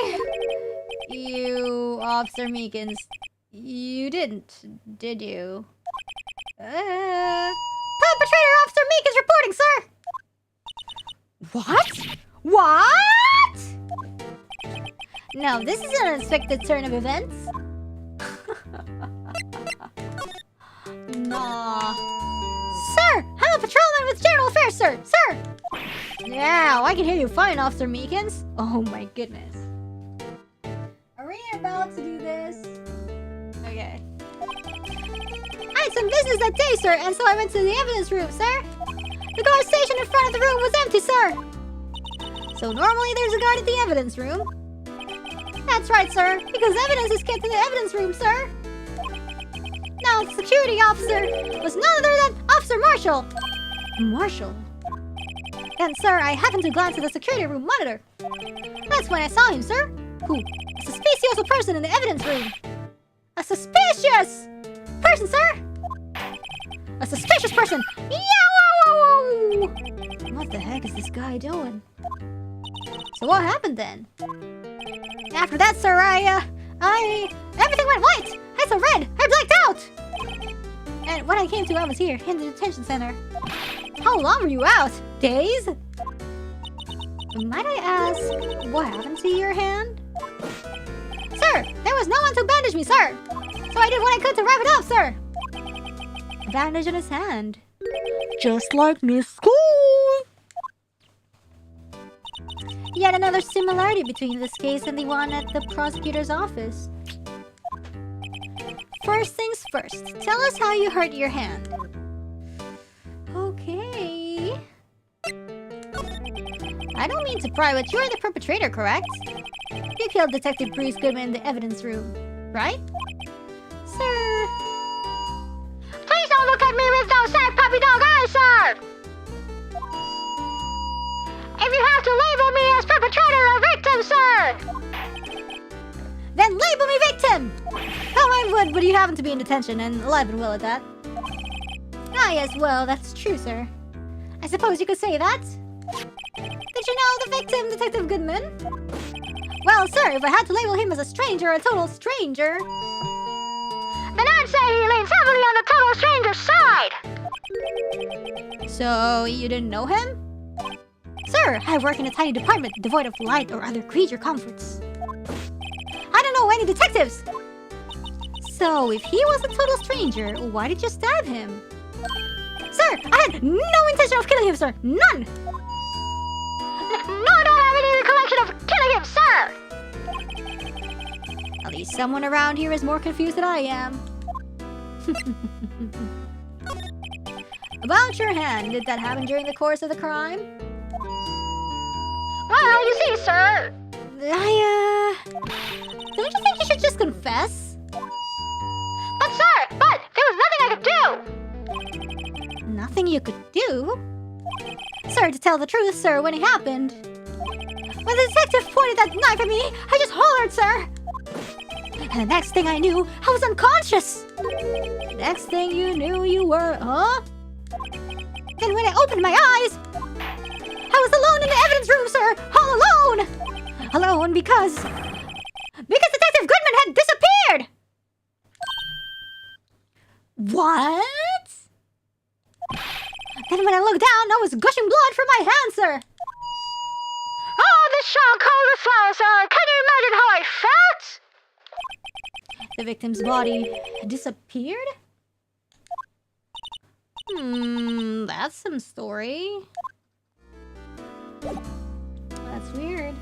You, Officer Meekins, you didn't, did you? Perpetrator Officer Meekins reporting, sir! What? What? No, this is an unexpected turn of events. Nah. Sir, I'm a patrolman with General Affairs, sir! Sir! Yeah, I can hear you fine, Officer Meekins. Oh my goodness. Are we about to do this? Okay. I had some business that day, sir, and so I went to the evidence room, sir. The guard station in front of the room was empty, sir. So normally there's a guard at the evidence room. That's right, sir, because evidence is kept in the evidence room, sir. Now, the security officer was none other than Officer Marshall. Marshall? And sir, I happened to glance at the security room monitor. That's when I saw him, sir. Who? A suspicious person in the evidence room. A suspicious person, sir. A suspicious person. Yow! What the heck is this guy doing? So what happened then? After that, sir, everything went white. I saw red. I blacked out. And when I came to, I was here in the detention center. How long were you out? Days? Might I ask, what happened to your hand? Sir, there was no one to bandage me, sir. So I did what I could to wrap it up, sir. A bandage on his hand. Just like Miss School. Yet another similarity between this case and the one at the prosecutor's office. First things first, tell us how you hurt your hand. Okay. I don't mean to pry, but you're the perpetrator, correct? You killed Detective Bruce Goodman in the evidence room, right? Sir... Please don't look at me with those sad puppy dog eyes, sir! If you have to label me as perpetrator or victim, sir! Then label me victim! How I would you happen to be in detention and alive and well at that? Ah, yes, well, that's true, sir. I suppose you could say that. Did you know the victim, Detective Goodman? Well, sir, if I had to label him as a stranger, a total stranger... Then I'd say he leans heavily on the total stranger's side! So, you didn't know him? Sir, I work in a tiny department devoid of light or other creature comforts. I don't know any detectives! So, if he was a total stranger, why did you stab him? Sir, I had no intention of killing him, sir! None! No, I don't have any recollection of killing him, sir! At least someone around here is more confused than I am. About your hand, did that happen during the course of the crime? Well, you see, sir... Don't you think you should just confess? But, sir, there was nothing I could do! Nothing you could do? Sir, to tell the truth, sir, when it happened... When the detective pointed that knife at me, I just hollered, sir! And the next thing I knew, I was unconscious! The next thing you knew, you were... Huh? And when I opened my eyes... I was alone in the evidence room, sir! All alone! Alone because Detective Goodman had disappeared! What? Then when I looked down, I was gushing blood from my hand, sir! Oh, this shall cold as flour, sir! Can you imagine how I felt? The victim's body disappeared? That's some story. That's weird.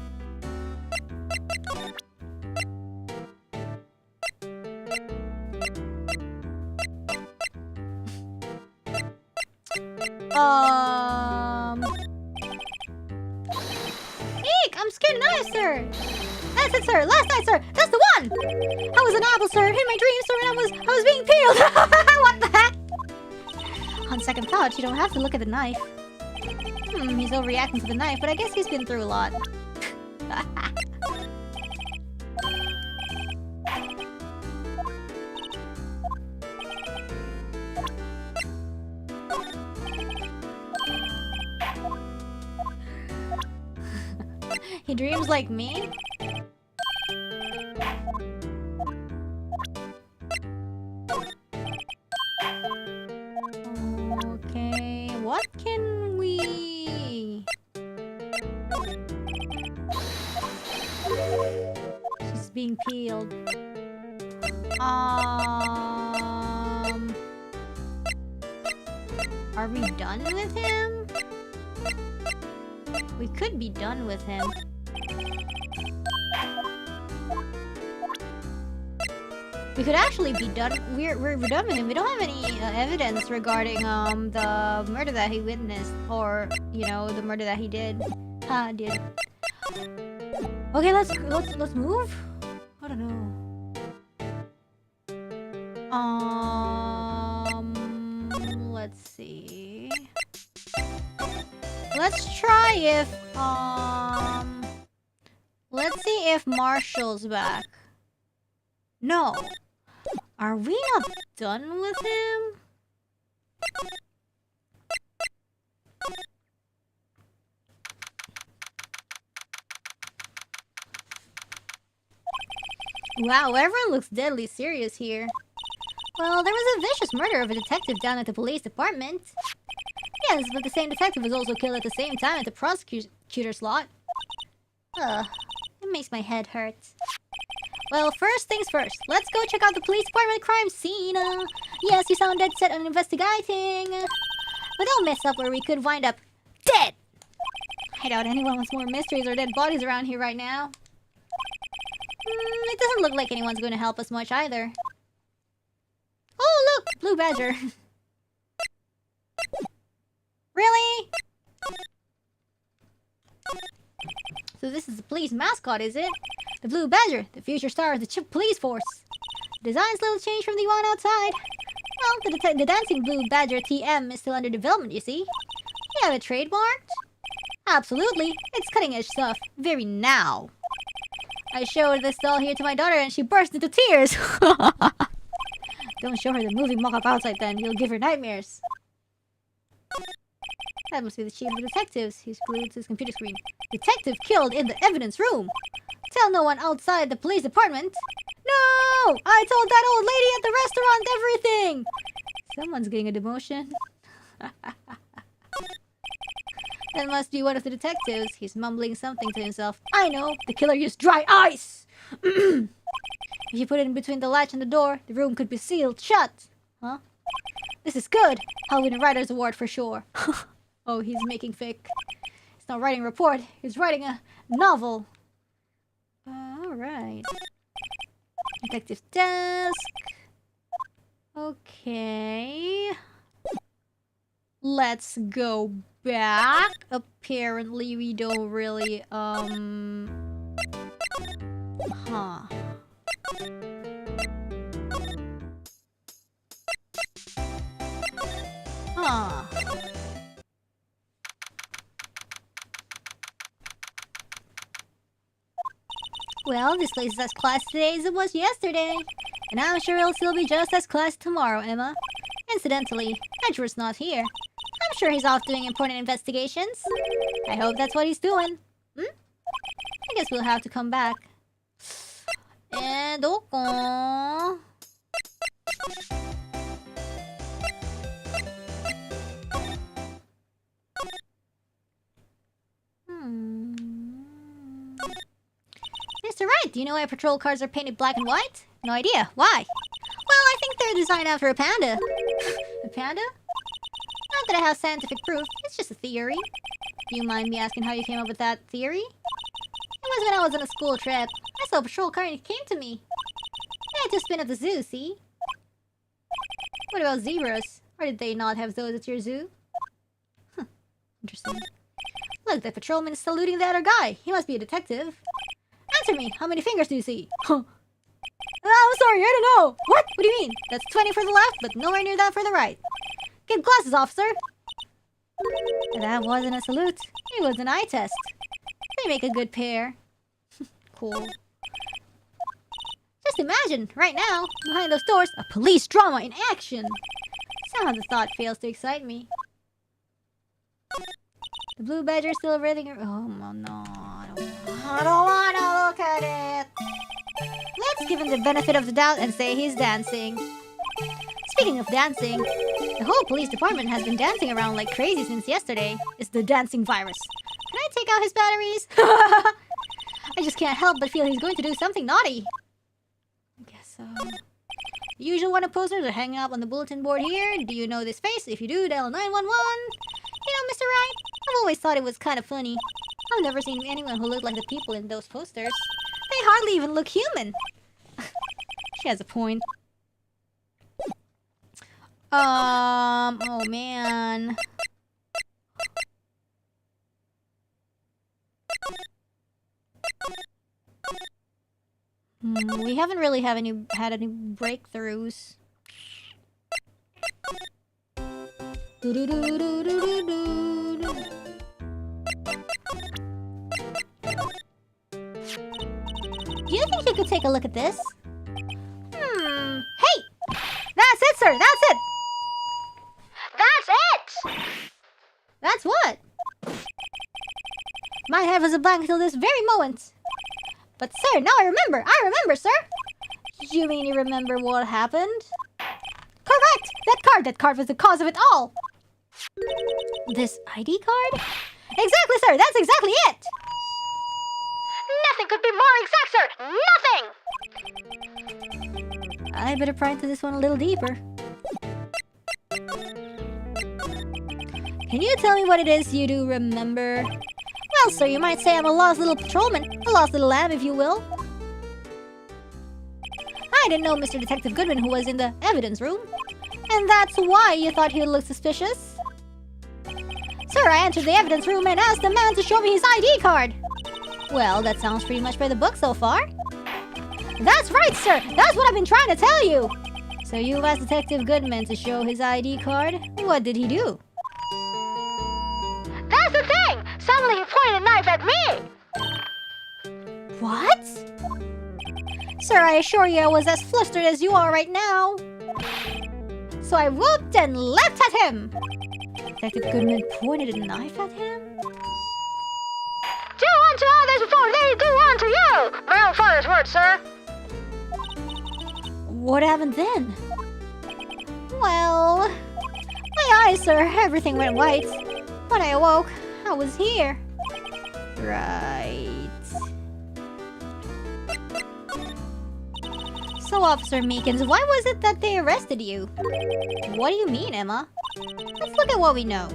Eek! I'm scared now, sir! That's it, sir! Last night, sir! That's the one! I was an apple, sir, in my dreams, sir, and I was being peeled! What the heck? On second thought, you don't have to look at the knife. He's overreacting to the knife, but I guess he's been through a lot. He dreams like me? Okay, what can we... She's being peeled. Are we done with him? We could be done with him. We could actually be done. We're done with him. We don't have any evidence regarding the murder that he witnessed, or you know, the murder that he did. Okay, let's move. I don't know. Let's see. Let's try if, let's see if Marshall's back. No. Are we not done with him? Wow, everyone looks deadly serious here. Well, there was a vicious murder of a detective down at the police department. Yes, but the same detective was also killed at the same time at the prosecutor's lot. Ugh, it makes my head hurt. Well, first things first, let's go check out the police department crime scene. Yes, you sound dead set on investigating. But don't mess up where we could wind up dead. I doubt anyone wants more mysteries or dead bodies around here right now. It doesn't look like anyone's going to help us much either. Oh, look! Blue Badger. Really? So this is the police mascot, is it? The Blue Badger, the future star of the police force. The design's little change from the one outside. Well, the dancing Blue Badger TM is still under development, you see. You have it trademarked? Absolutely. It's cutting-edge stuff. Very now. I showed this doll here to my daughter and she burst into tears. Don't show her the movie mock-up outside then. You'll give her nightmares. That must be the chief of detectives. He's glued to his computer screen. Detective killed in the evidence room. Tell no one outside the police department. No! I told that old lady at the restaurant everything! Someone's getting a demotion. That must be one of the detectives. He's mumbling something to himself. I know! The killer used dry ice! If you put it in between the latch and the door, the room could be sealed shut. Huh? This is good! I'll win a writer's award for sure. Oh, he's making fake. He's not writing a report. He's writing a novel. Alright. Detective desk. Okay. Let's go back. Apparently we don't really, Huh. Huh. Well, this place is as classy today as it was yesterday. And I'm sure it'll still be just as classy tomorrow, Emma. Incidentally, Edward's not here. I'm sure he's off doing important investigations. I hope that's what he's doing. I guess we'll have to come back. And okay. Mr. Wright, do you know why patrol cars are painted black and white? No idea. Why? Well, I think they're designed after a panda. A panda? Not that I have scientific proof. It's just a theory. Do you mind me asking how you came up with that theory? It was when I was on a school trip. I saw a patrol car and it came to me. I had just been at the zoo, see? What about zebras? Or did they not have those at your zoo? Huh. Interesting. Look, the patrolman is saluting the other guy. He must be a detective. Answer me! How many fingers do you see? Huh. I'm sorry, I don't know! What? What do you mean? That's 20 for the left, but nowhere near that for the right. Get glasses, officer! That wasn't a salute. It was an eye test. They make a good pair. Cool. Just imagine, right now, behind those doors, a police drama in action! Somehow the thought fails to excite me. The Blue Badger still breathing. Oh no, I don't wanna look at it. Let's give him the benefit of the doubt and say he's dancing. Speaking of dancing, the whole police department has been dancing around like crazy since yesterday. It's the dancing virus. Can I take out his batteries? I just can't help but feel he's going to do something naughty. I guess so. The usual wanted posters are hanging up on the bulletin board here. Do you know this face? If you do, dial 911. You know, Mr. Wright, I've always thought it was kind of funny. I've never seen anyone who looked like the people in those posters. They hardly even look human. She has a point. Oh man. We haven't really had any breakthroughs. think you could take a look at this. Hey! That's it, sir! That's it!
That's it!
That's what? My head was a blank until this very moment. But sir, now I remember! I remember, sir! You mean you remember what happened? Correct! That card was the cause of it all! This ID card? Exactly, sir! That's exactly it!
Nothing could be more exact, sir! Nothing!
I better pry into this one a little deeper. Can you tell me what it is you do remember? Well, sir, you might say I'm a lost little patrolman. A lost little lamb, if you will. I didn't know Mr. Detective Goodman who was in the evidence room. And that's why you thought he would look suspicious? Sir, I entered the evidence room and asked the man to show me his ID card. Well, that sounds pretty much by the book so far. That's right, sir! That's what I've been trying to tell you! So you asked Detective Goodman to show his ID card? What did he do?
That's the thing! Suddenly he pointed a knife at me!
What? Sir, I assure you I was as flustered as you are right now. So I whooped and leapt at him. Detective Goodman pointed a knife at him?
Do unto others before they do unto you! My own father's word, sir!
What happened then? Well, my eyes, sir, everything went white. When I awoke, I was here. Right. So, Officer Meekins, why was it that they arrested you? What do you mean, Emma? Let's look at what we know.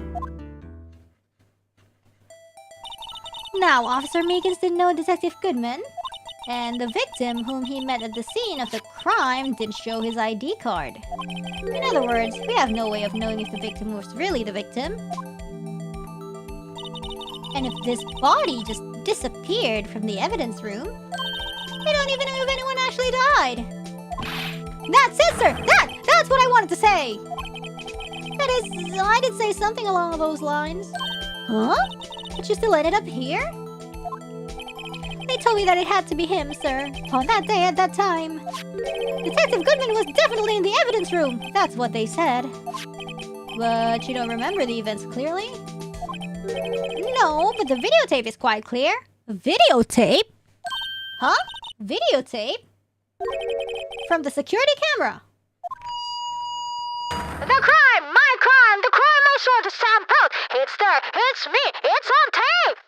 Now, Officer Meekins didn't know Detective Goodman, and the victim whom he met at the scene of the crime didn't show his ID card. In other words, we have no way of knowing if the victim was really the victim. And if this body just disappeared from the evidence room, we don't even know if anyone actually died. That's it, sir! That's what I wanted to say! That is, I did say something along those lines. Huh? But you still ended up here? They told me that it had to be him, sir. On that day at that time. Detective Goodman was definitely in the evidence room. That's what they said. But you don't remember the events clearly? No, but the videotape is quite clear. Videotape? Huh? Videotape? From the security camera.
The crime! My crime! The crime I saw to Sam Pelt! It's there! It's me! It's on tape!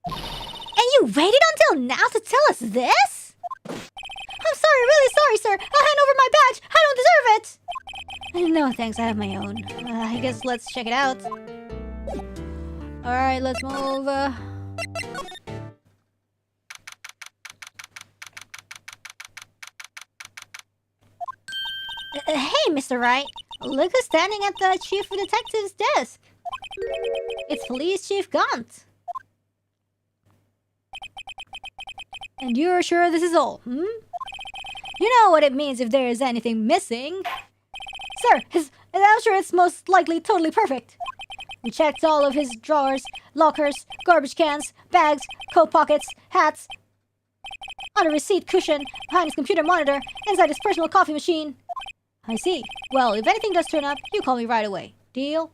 And you waited until now to tell us this? I'm sorry, really sorry, sir. I'll hand over my badge. I don't deserve it. No, thanks. I have my own. I guess let's check it out. Alright, let's move. Hey, Mr. Wright. Look who's standing at the Chief of Detective's desk. It's Police Chief Gaunt. And you're sure this is all, hmm? You know what it means if there is anything missing. Sir, I'm sure it's most likely totally perfect. We checked all of his drawers, lockers, garbage cans, bags, coat pockets, hats, on a receipt cushion, behind his computer monitor, inside his personal coffee machine. I see. Well, if anything does turn up, you call me right away. Deal?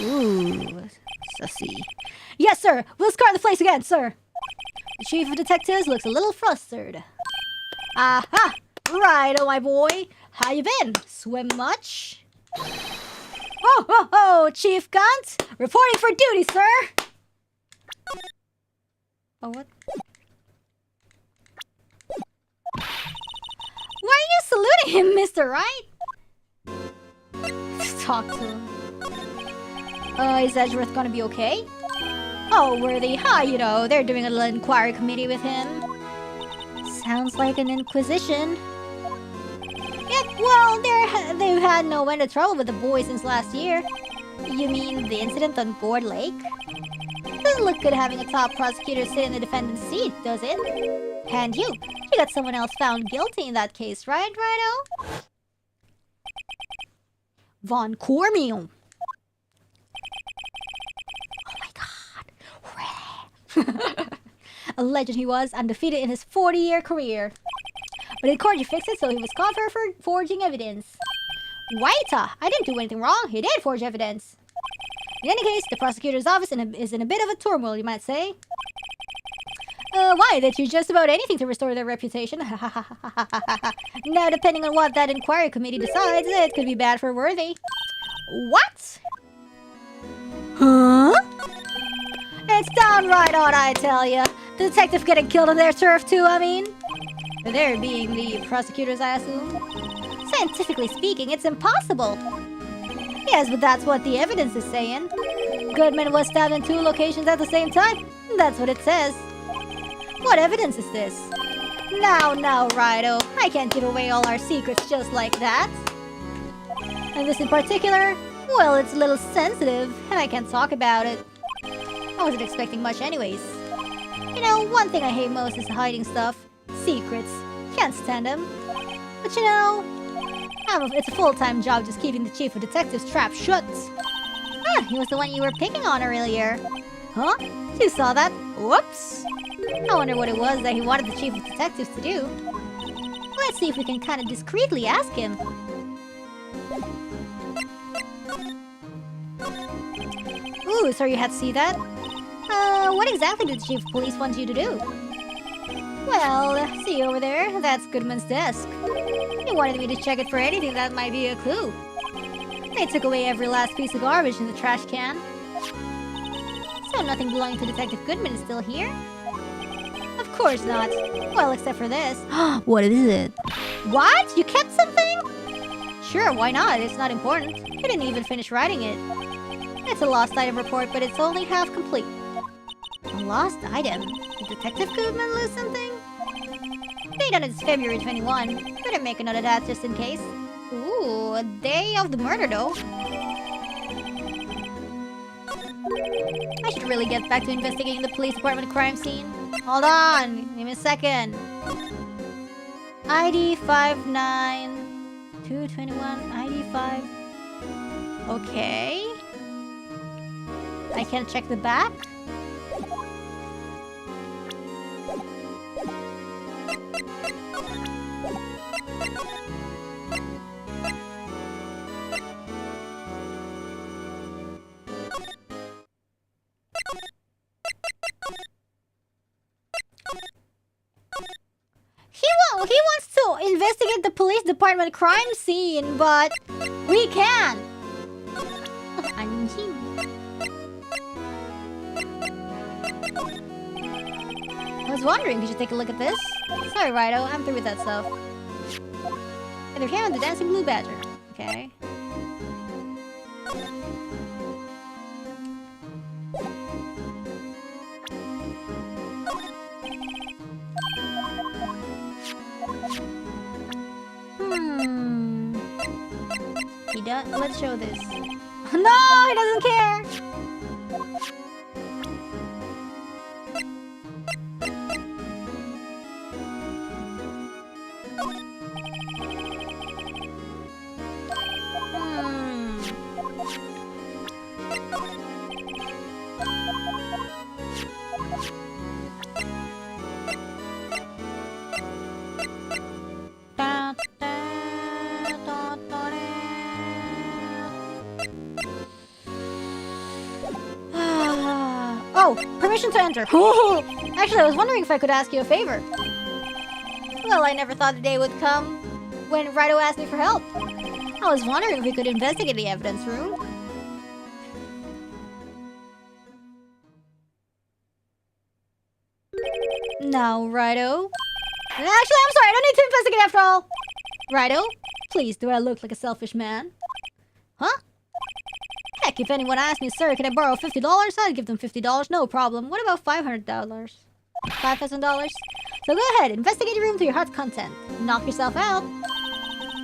Ooh, sussy. Yes, sir. We'll scour the place again, sir. The Chief of Detectives looks a little flustered. Aha! Right, oh my boy. How you been? Swim much? Ho ho ho, Chief Gaunt! Reporting for duty, sir! Oh, what? Why are you saluting him, Mr. Wright? Talk to him. Is Edgeworth gonna be okay? Oh, Worthy, you know, they're doing a little inquiry committee with him. Sounds like an inquisition. Yep, well, they've had no end of trouble with the boy since last year. You mean the incident on Board Lake? Doesn't look good having a top prosecutor sit in the defendant's seat, does it? And you got someone else found guilty in that case, right, Righto? Von Cormier. Oh my A legend he was, undefeated in his 40-year career. But in court you fixed it, so he was caught for forging evidence. Wait, I didn't do anything wrong. He did forge evidence. In any case, the prosecutor's office is in a bit of a turmoil, you might say. Why? They do just about anything to restore their reputation. Now, depending on what that inquiry committee decides, it could be bad for Worthy. What? Huh? It's downright odd, I tell ya. The detective getting killed on their turf too, I mean. They're being the prosecutors, I assume. Scientifically speaking, it's impossible. Yes, but that's what the evidence is saying. Goodman was stabbed in 2 locations at the same time. That's what it says. What evidence is this? Now, Rido. I can't give away all our secrets just like that. And this in particular, well, it's a little sensitive, and I can't talk about it. I wasn't expecting much anyways. You know, one thing I hate most is hiding stuff. Secrets. Can't stand them. But you know, it's a full-time job just keeping the chief of detectives trap shut. Ah, he was the one you were picking on earlier. Huh? You saw that? Whoops. I wonder what it was that he wanted the chief of detectives to do. Let's see if we can kind of discreetly ask him. Ooh, sorry you had to see that. What exactly did the chief of police want you to do? Well, see over there, that's Goodman's desk. He wanted me to check it for anything that might be a clue. They took away every last piece of garbage in the trash can. So nothing belonging to Detective Goodman is still here? Of course not. Well, except for this. What is it? What? You kept something? Sure, why not? It's not important. He didn't even finish writing it. It's a lost item report, but it's only half complete. A lost item? Did Detective Goodman lose something? Date on it's February 21. Better make a note of that just in case. Ooh, a day of the murder though. I should really get back to investigating the police department crime scene. Hold on, give me a second. ID 59221, ID 5. Okay. I can check the back. He wants to investigate the police department crime scene, but we can. Angin. I was wondering, could you take a look at this? Sorry, Rido, I'm through with that stuff. Either him or the dancing blue badger. Okay. Let's show this. No, he doesn't care. Oh, permission to enter. Actually, I was wondering if I could ask you a favor. Well, I never thought the day would come when Rido asked me for help. I was wondering if we could investigate the evidence room. Now, Rido. Actually, I'm sorry, I don't need to investigate after all. Rido, please, do I look like a selfish man? Huh? Heck, if anyone asked me, sir, can I borrow $50? I'd give them $50, no problem. What about $500? $5,000? So go ahead, investigate your room to your heart's content. Knock yourself out.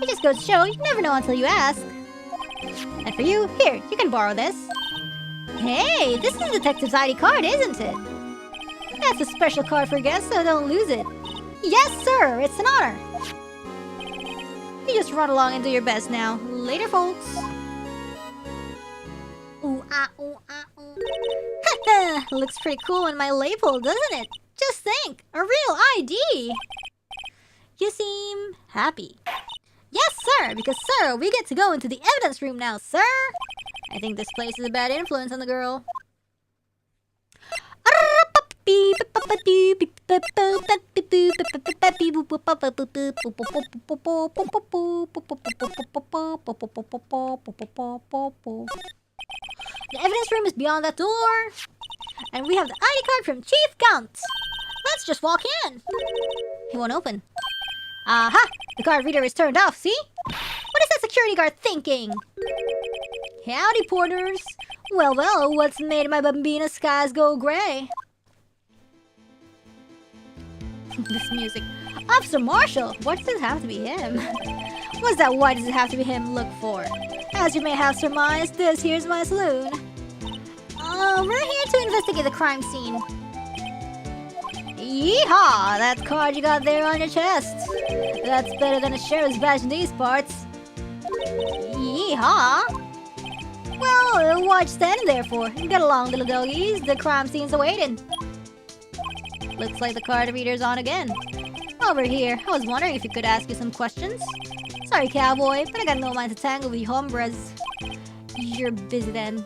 It just goes to show, you never know until you ask. And for you, here, you can borrow this. Hey, this is the detective's ID card, isn't it? That's a special card for guests, so don't lose it. Yes, sir, it's an honor. You just run along and do your best now. Later, folks. Ooh, ah, ooh, ah, ooh. Looks pretty cool on my label, doesn't it? Just think, a real ID! You seem happy. Yes, sir, because, sir, we get to go into the evidence room now, sir! I think this place is a bad influence on the girl. The evidence room is beyond that door. And we have the ID card from Chief Count. Let's just walk in. He won't open. Aha! The card reader is turned off, see? What is that security guard thinking? Howdy, porters. Well, what's made my bambina skies go gray? This music. Officer Marshall! What does it have to be him? What's that why does it have to be him look for? As you may have surmised, this here's my saloon. We're here to investigate the crime scene. Yeehaw! That card you got there on your chest. That's better than a sheriff's badge in these parts. Yeehaw! Well, what you standing there for? Get along, little doggies. The crime scene's awaiting. Looks like the card reader's on again. Over here, I was wondering if you could ask you some questions. Sorry, cowboy, but I got no mind to tangle with you hombres. You're busy then.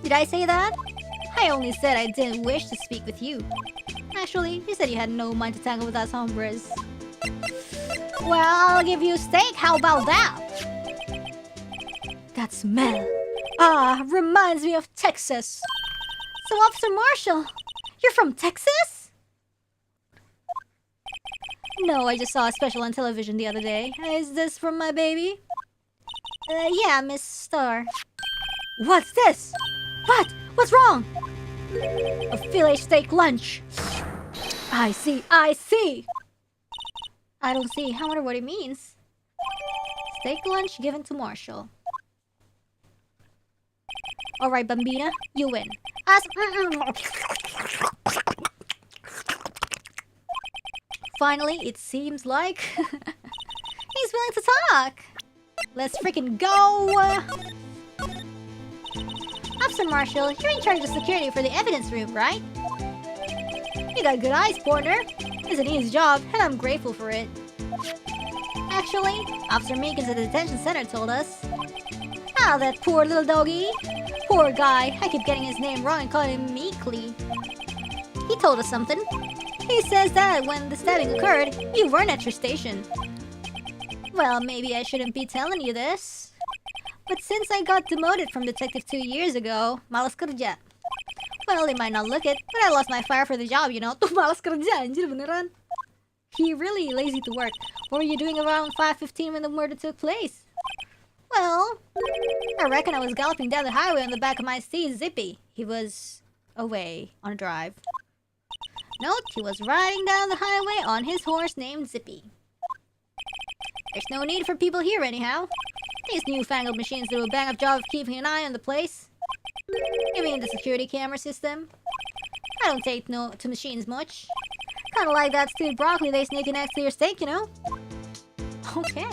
Did I say that? I only said I didn't wish to speak with you. Actually, you said you had no mind to tangle with us hombres. Well, I'll give you a steak, how about that? That smell. Reminds me of Texas. So, Officer Marshall, you're from Texas? No, I just saw a special on television the other day. Is this from my baby? Yeah, Miss Star. What's this? What? What's wrong? A filet steak lunch. I see. I don't see. I wonder what it means. Steak lunch given to Marshall. Alright, Bambina, you win. Finally, it seems like he's willing to talk. Let's freaking go! Officer Marshall, you're in charge of security for the evidence room, right? You got good eyes, partner. It's an easy job, and I'm grateful for it. Actually, Officer Meekins at the detention center told us. That poor little doggy. Poor guy, I keep getting his name wrong and calling him Meekly. He told us something. He says that when the stabbing occurred, you weren't at your station. Well, maybe I shouldn't be telling you this. But since I got demoted from detective 2 years ago, malas kerja. Well, they might not look it, but I lost my fire for the job, you know. Tuh malas kerja, anjir beneran. He really lazy to work. What were you doing around 5:15 when the murder took place? Well, I reckon I was galloping down the highway on the back of my steed, Zippy. He was away on a drive. Note, he was riding down the highway on his horse named Zippy. There's no need for people here anyhow. These newfangled machines do a bang-up job of keeping an eye on the place. You mean the security camera system? I don't take no to machines much. Kinda like that stewed broccoli they sneak in next to your steak, you know? Okay.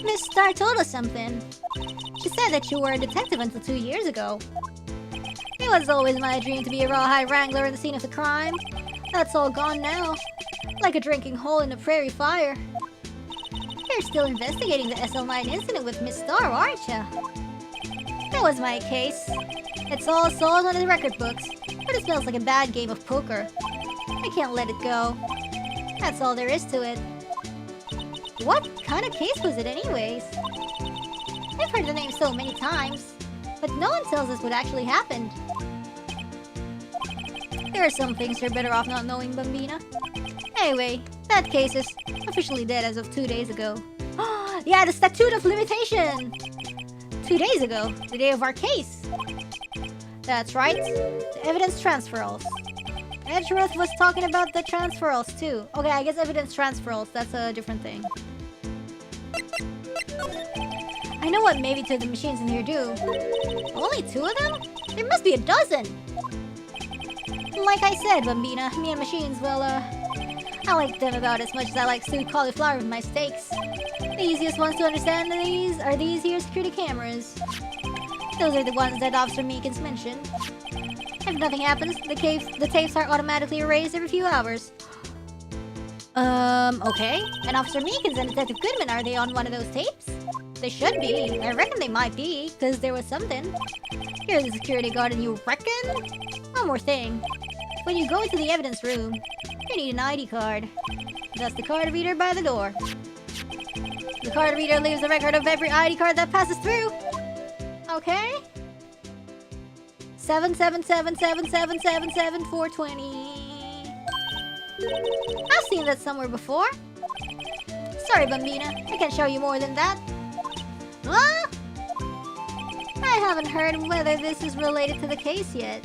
Miss Star told us something. She said that you were a detective until 2 years ago. It was always my dream to be a rawhide wrangler in the scene of the crime. That's all gone now. Like a drinking hole in a prairie fire. You're still investigating the SL9 incident with Miss Star, aren't ya? That was my case. It's all sold on the record books, but it smells like a bad game of poker. I can't let it go. That's all there is to it. What kind of case was it anyways? I've heard the name so many times, but no one tells us what actually happened. There are some things you're better off not knowing, Bambina. Anyway, that case is officially dead as of 2 days ago. Yeah, the statute of limitation! 2 days ago, the day of our case. That's right, the evidence transferals. Edgeworth was talking about the transferals too. Okay, I guess evidence transferals, that's a different thing. I know what maybe 2 of the machines in here do. Only 2 of them? There must be a dozen! Like I said, Bambina, me and machines, well, I like them about as much as I like stewed cauliflower with my steaks. The easiest ones to understand are these here security cameras. Those are the ones that Officer Meekins mentioned. If nothing happens, the tapes are automatically erased every few hours. Okay. And Officer Meekins and Detective Goodman, are they on one of those tapes? They should be. I reckon they might be, because there was something. Here's the security guard, and you reckon? One more thing. When you go into the evidence room, you need an ID card. That's the card reader by the door. The card reader leaves a record of every ID card that passes through. Okay. 77777777420. I've seen that somewhere before. Sorry, Bambina. I can't show you more than that. Huh? I haven't heard whether this is related to the case yet.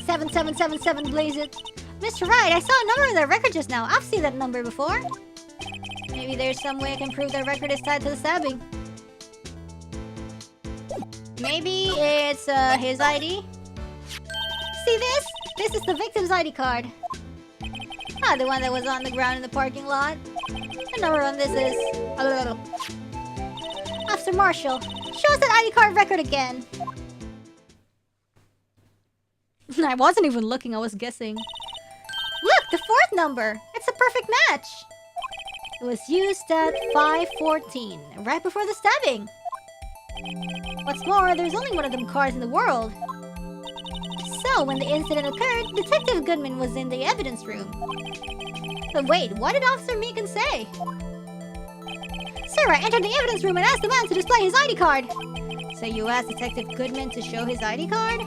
7777, blaze it. Mr. Wright, I saw a number on their record just now. I've seen that number before. Maybe there's some way I can prove their record is tied to the stabbing. Maybe it's his ID? See this? This is the victim's ID card. Ah, the one that was on the ground in the parking lot. The number on this is... Officer Marshall, show us that ID card record again. I wasn't even looking, I was guessing. Look, the fourth number! It's a perfect match! It was used at 5:14, right before the stabbing. What's more, there's only one of them cards in the world. So, when the incident occurred, Detective Goodman was in the evidence room. But wait, what did Officer Meekins say? Sir, I entered the evidence room and asked the man to display his ID card. So you asked Detective Goodman to show his ID card?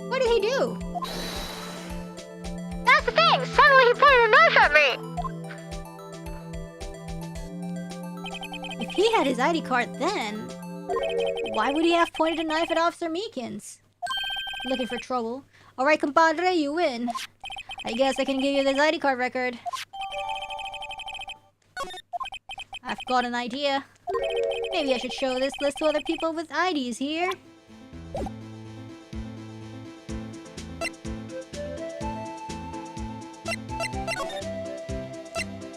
What did he do?
That's the thing! Suddenly he pointed a knife at me!
If he had his ID card then, why would he have pointed a knife at Officer Meekins? Looking for trouble. Alright, compadre, you win. I guess I can give you this ID card record. I've got an idea. Maybe I should show this list to other people with IDs here.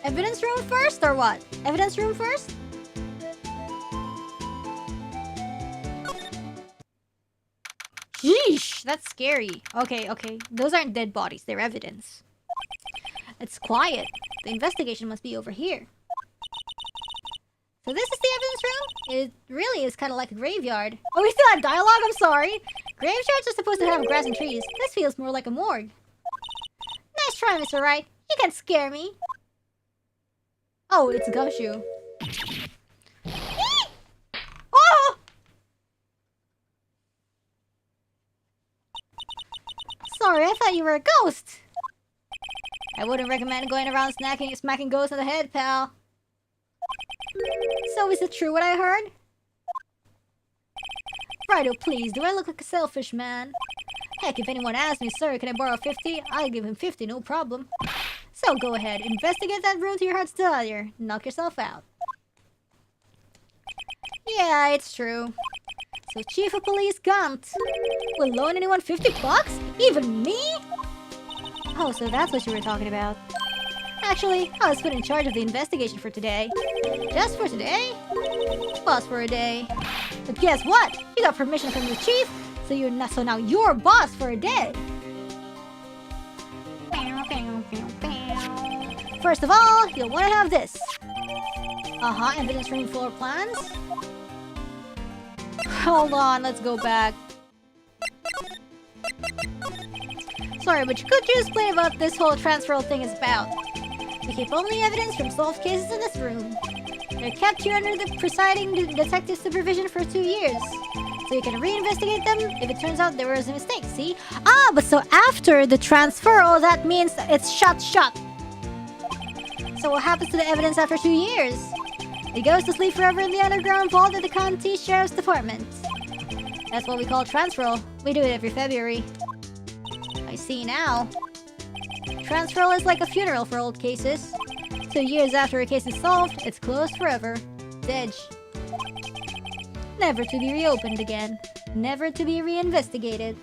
Evidence room first or what? Evidence room first? Yeesh, that's scary. Okay, okay. Those aren't dead bodies, they're evidence. It's quiet. The investigation must be over here. So this is the evidence room? It really is kind of like a graveyard. Oh, we still have dialogue? I'm sorry. Graveyards are supposed to have grass and trees. This feels more like a morgue. Nice try, Mr. Wright. You can't scare me. Oh, it's a gumshoe. Oh! Sorry, I thought you were a ghost. I wouldn't recommend going around smacking ghosts in the head, pal. So is it true what I heard? Righto, please, do I look like a selfish man? Heck, if anyone asks me, sir, can I borrow 50? I'll give him 50, no problem. So go ahead, investigate that room to your heart's desire. Knock yourself out. Yeah, it's true. So Chief of Police Gant will loan anyone 50 bucks? Even me? Oh, so that's what you were talking about. Actually, I was put in charge of the investigation for today. Just for today? Boss for a day. But guess what? You got permission from your chief, so now you're boss for a day. First of all, you'll want to have this. Evidence room floor plans. Hold on, let's go back. Sorry, but could you explain what this whole transfer thing is about? We keep only evidence from solved cases in this room. They're kept here under the presiding detective supervision for 2 years. So you can reinvestigate them if it turns out there was a mistake, see? Ah, but so after the transfer, oh, that means it's shut. So what happens to the evidence after 2 years? It goes to sleep forever in the underground vault at the County Sheriff's Department. That's what we call transferal. We do it every February. I see now. Transferal is like a funeral for old cases. 2 years after a case is solved, it's closed forever. Dead. Never to be reopened again. Never to be reinvestigated.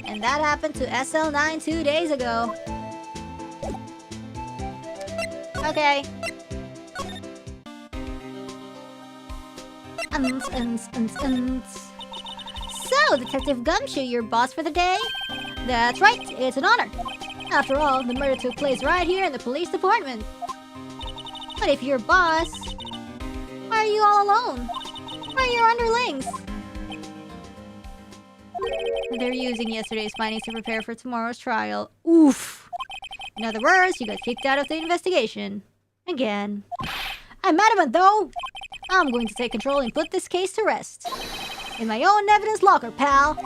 And that happened to SL9 2 days ago. Okay. So, Detective Gumshoe, your boss for the day? That's right, it's an honor. After all, the murder took place right here in the police department. But if you're boss, why are you all alone? Where are your underlings? They're using yesterday's findings to prepare for tomorrow's trial. Oof! In other words, you got kicked out of the investigation. Again. I'm adamant though! I'm going to take control and put this case to rest. In my own evidence locker, pal!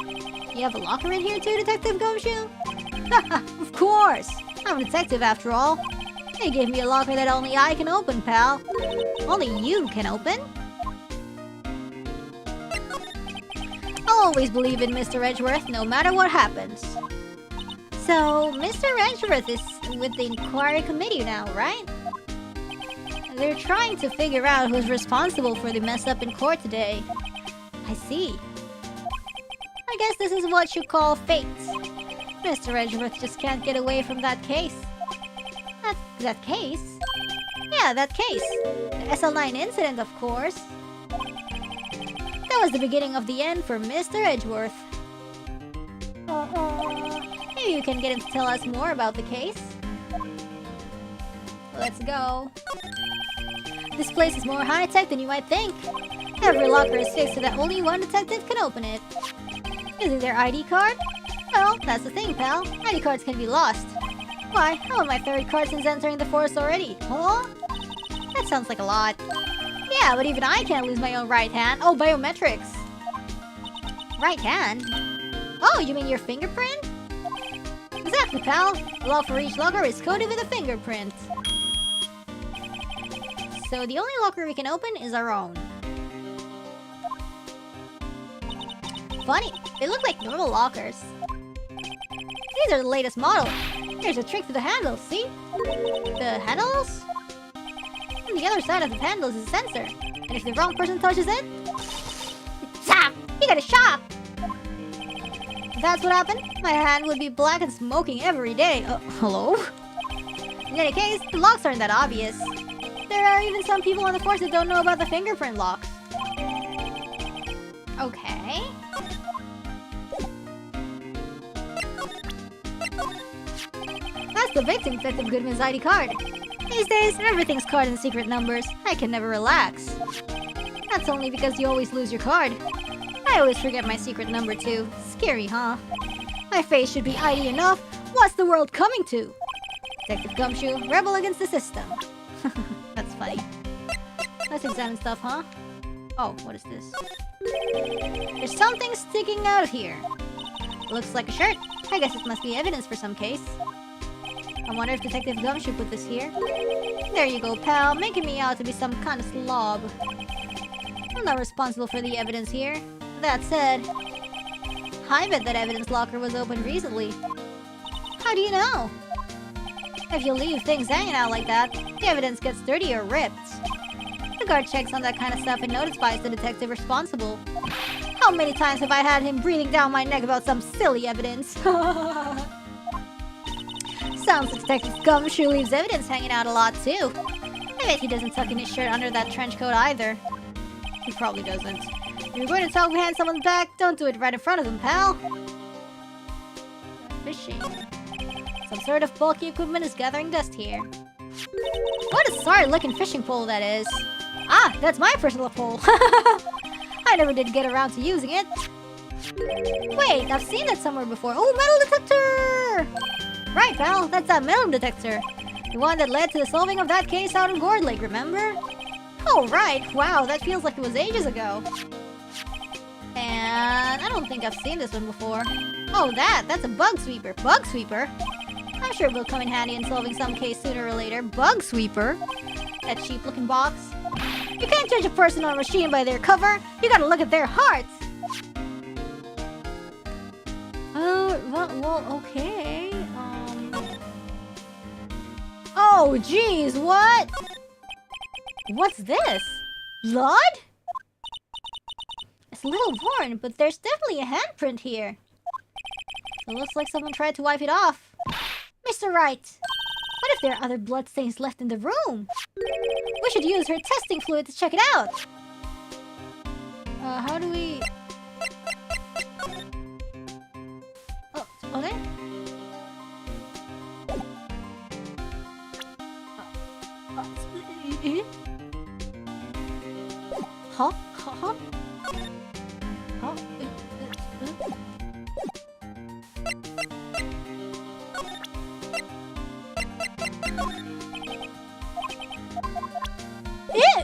You have a locker in here too, Detective Gumshoe? Haha, of course! I'm a detective after all. They gave me a locker that only I can open, pal. Only you can open? I'll always believe in Mr. Edgeworth, no matter what happens. So, Mr. Edgeworth is with the inquiry committee now, right? They're trying to figure out who's responsible for the mess up in court today. I see. I guess this is what you call fate. Mr. Edgeworth just can't get away from that case. That case? Yeah, that case. The SL9 incident, of course. That was the beginning of the end for Mr. Edgeworth. Maybe you can get him to tell us more about the case. Let's go. This place is more high-tech than you might think. Every locker is fixed so that only one detective can open it. Is it their ID card? Well, that's the thing, pal. ID cards can be lost. Why, I want my third card since entering the force already. Huh? That sounds like a lot. Yeah, but even I can't lose my own right hand. Oh, biometrics. Right hand? Oh, you mean your fingerprint? Exactly, pal. The law for each locker is coded with a fingerprint. So the only locker we can open is our own. Funny, they look like normal lockers. These are the latest model. There's a trick to the handles, see? The handles? On the other side of the handles is a sensor. And if the wrong person touches it... Zap! You got a shock! If that's what happened, my hand would be black and smoking every day. Hello? In any case, the locks aren't that obvious. There are even some people on the force that don't know about the fingerprint locks. Okay. That's the victim, Detective Goodman's ID card. These days, everything's card and secret numbers. I can never relax. That's only because you always lose your card. I always forget my secret number too. Scary, huh? My face should be ID enough. What's the world coming to? Detective Gumshoe, rebel against the system. That's funny. Let's examine stuff, huh? Oh, what is this? There's something sticking out here. Looks like a shirt. I guess it must be evidence for some case. I wonder if Detective Gumshoe put this here. There you go, pal, making me out to be some kind of slob. I'm not responsible for the evidence here. That said, I bet that evidence locker was opened recently. How do you know? If you leave things hanging out like that, the evidence gets dirty or ripped. The guard checks on that kind of stuff and notifies the detective responsible. How many times have I had him breathing down my neck about some silly evidence? Sounds like Detective Gumshoe leaves evidence hanging out a lot too. I bet he doesn't tuck in his shirt under that trench coat either. He probably doesn't. If you're going to talk behind someone's back, don't do it right in front of them, pal. Fishing. Some sort of bulky equipment is gathering dust here. What a sorry-looking fishing pole that is. Ah, that's my personal pole. I never did get around to using it. Wait, I've seen that somewhere before. Oh, metal detector! Right, pal, that's that metal detector. The one that led to the solving of that case out in Gourd Lake, remember? Oh, right. Wow, that feels like it was ages ago. And I don't think I've seen this one before. Oh, that's a bug sweeper. Bug sweeper? I'm sure it will come in handy in solving some case sooner or later. Bug sweeper? That cheap-looking box? You can't judge a person or a machine by their cover. You gotta look at their hearts. Well, okay. Oh, geez, what? What's this? Blood? It's a little worn, but there's definitely a handprint here. It looks like someone tried to wipe it off. Mr. Wright, what if there are other bloodstains left in the room? We should use her testing fluid to check it out. How do we... Oh, okay. Huh? Huh? Huh?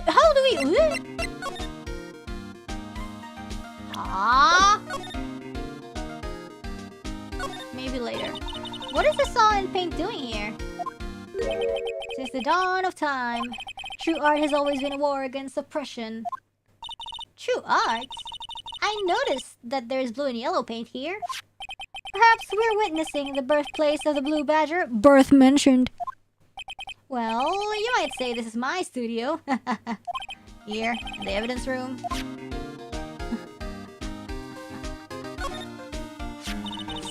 How do we... Maybe later. What is the saw and paint doing here? Since the dawn of time, true art has always been a war against oppression. True art? I noticed that there's blue and yellow paint here. Perhaps we're witnessing the birthplace of the blue badger. Birth mentioned. Well, you might say this is my studio. Here, in the evidence room.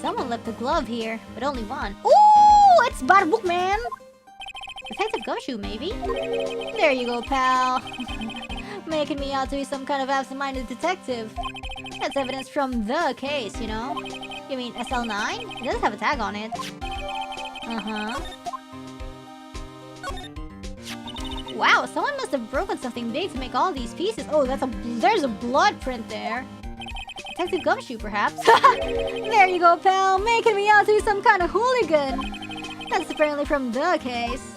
Someone left a glove here, but only one. Ooh, it's Barbuk, man! Detective Gumshoe, maybe? There you go, pal. Making me out to be some kind of absent-minded detective. That's evidence from the case, you know? You mean SL9? It does have a tag on it. Uh-huh. Wow, someone must have broken something big to make all these pieces. Oh, there's a blood print there. Detective Gumshoe, perhaps? There you go, pal. Making me out to be some kind of hooligan. That's apparently from the case.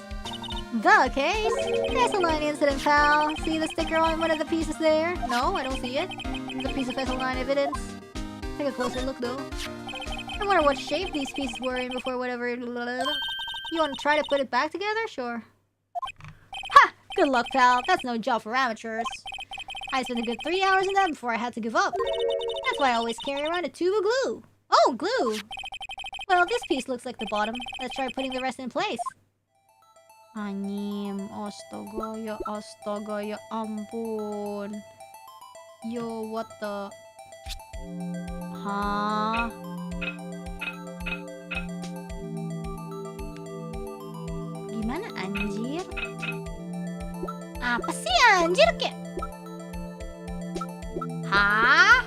The case? SL9 incident, pal. See the sticker on one of the pieces there? No, I don't see it. It's a piece of SL9 evidence. Take a closer look, though. I wonder what shape these pieces were in before whatever... You want to try to put it back together? Sure. Ha! Good luck, pal. That's no job for amateurs. I spent a good 3 hours in that before I had to give up. That's why I always carry around a tube of glue. Oh, glue! Well, this piece looks like the bottom. Let's try putting the rest in place. Anim, astaga, ya ampun. Yo, what the... Hah? Gimana, anjir? Apa sih, anjir, kayak... Hah?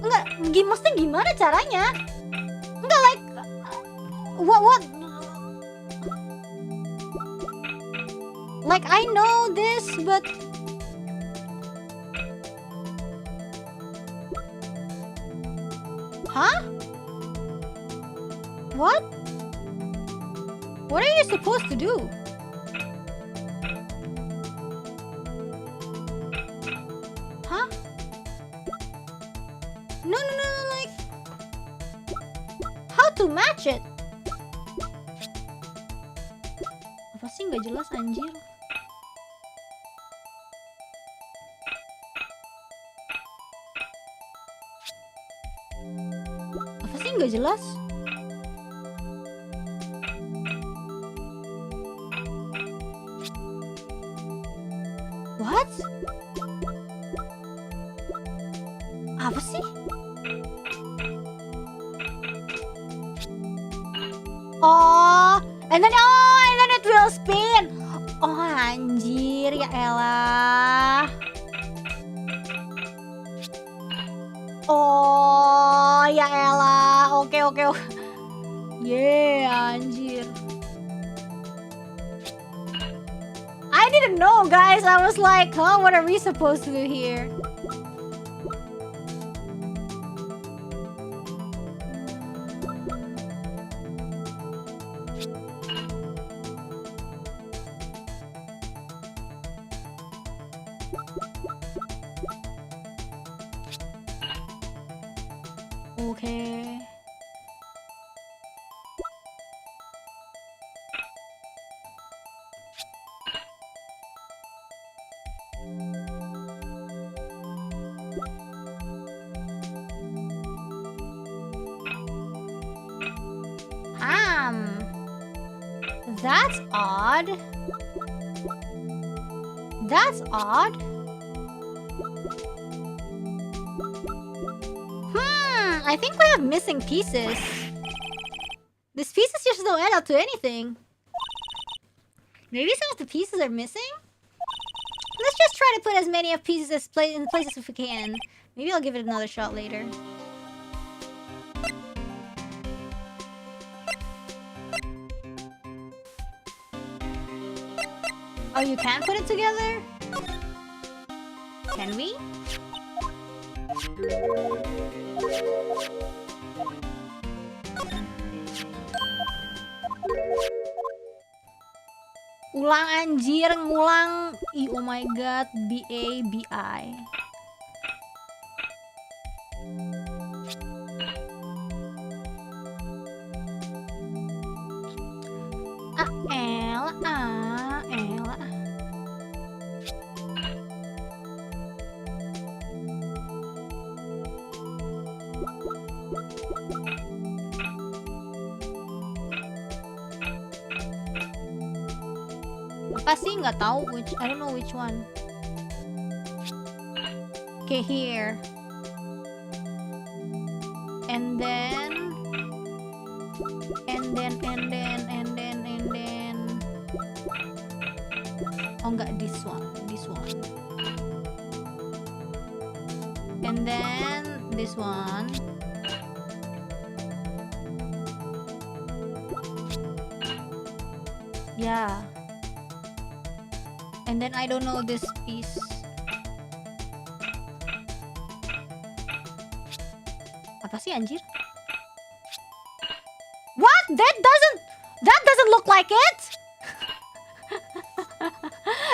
Enggak, maksudnya gimana caranya? Enggak, like... What? Like, I know this, but... Huh? What? What are you supposed to do? Huh? No, like... How to match it? Apa sih nggak jelas, anjir? Apa sih nggak jelas? What? Apa sih? Oh, and then it will spin. Oh, anjir, ya elah. Oh, ya elah. Oke. Yeah, anjir. I didn't know, guys. I was like, huh, what are we supposed to do here? Okay. That's odd. That's odd. I think we have missing pieces. These pieces just don't add up to anything. Maybe some of the pieces are missing? Let's just try to put as many of pieces as in places as we can. Maybe I'll give it another shot later. Oh, you can put it together? Can we? Ulang anjir, ngulang. Oh my god, B-A-B-I. Elah. Apa sih? Nggak tahu I don't know which one. Okay, here. And then oh enggak, this one. And then this one. Yeah. And then I don't know this piece. Apa sih anjir? What? That doesn't look like it.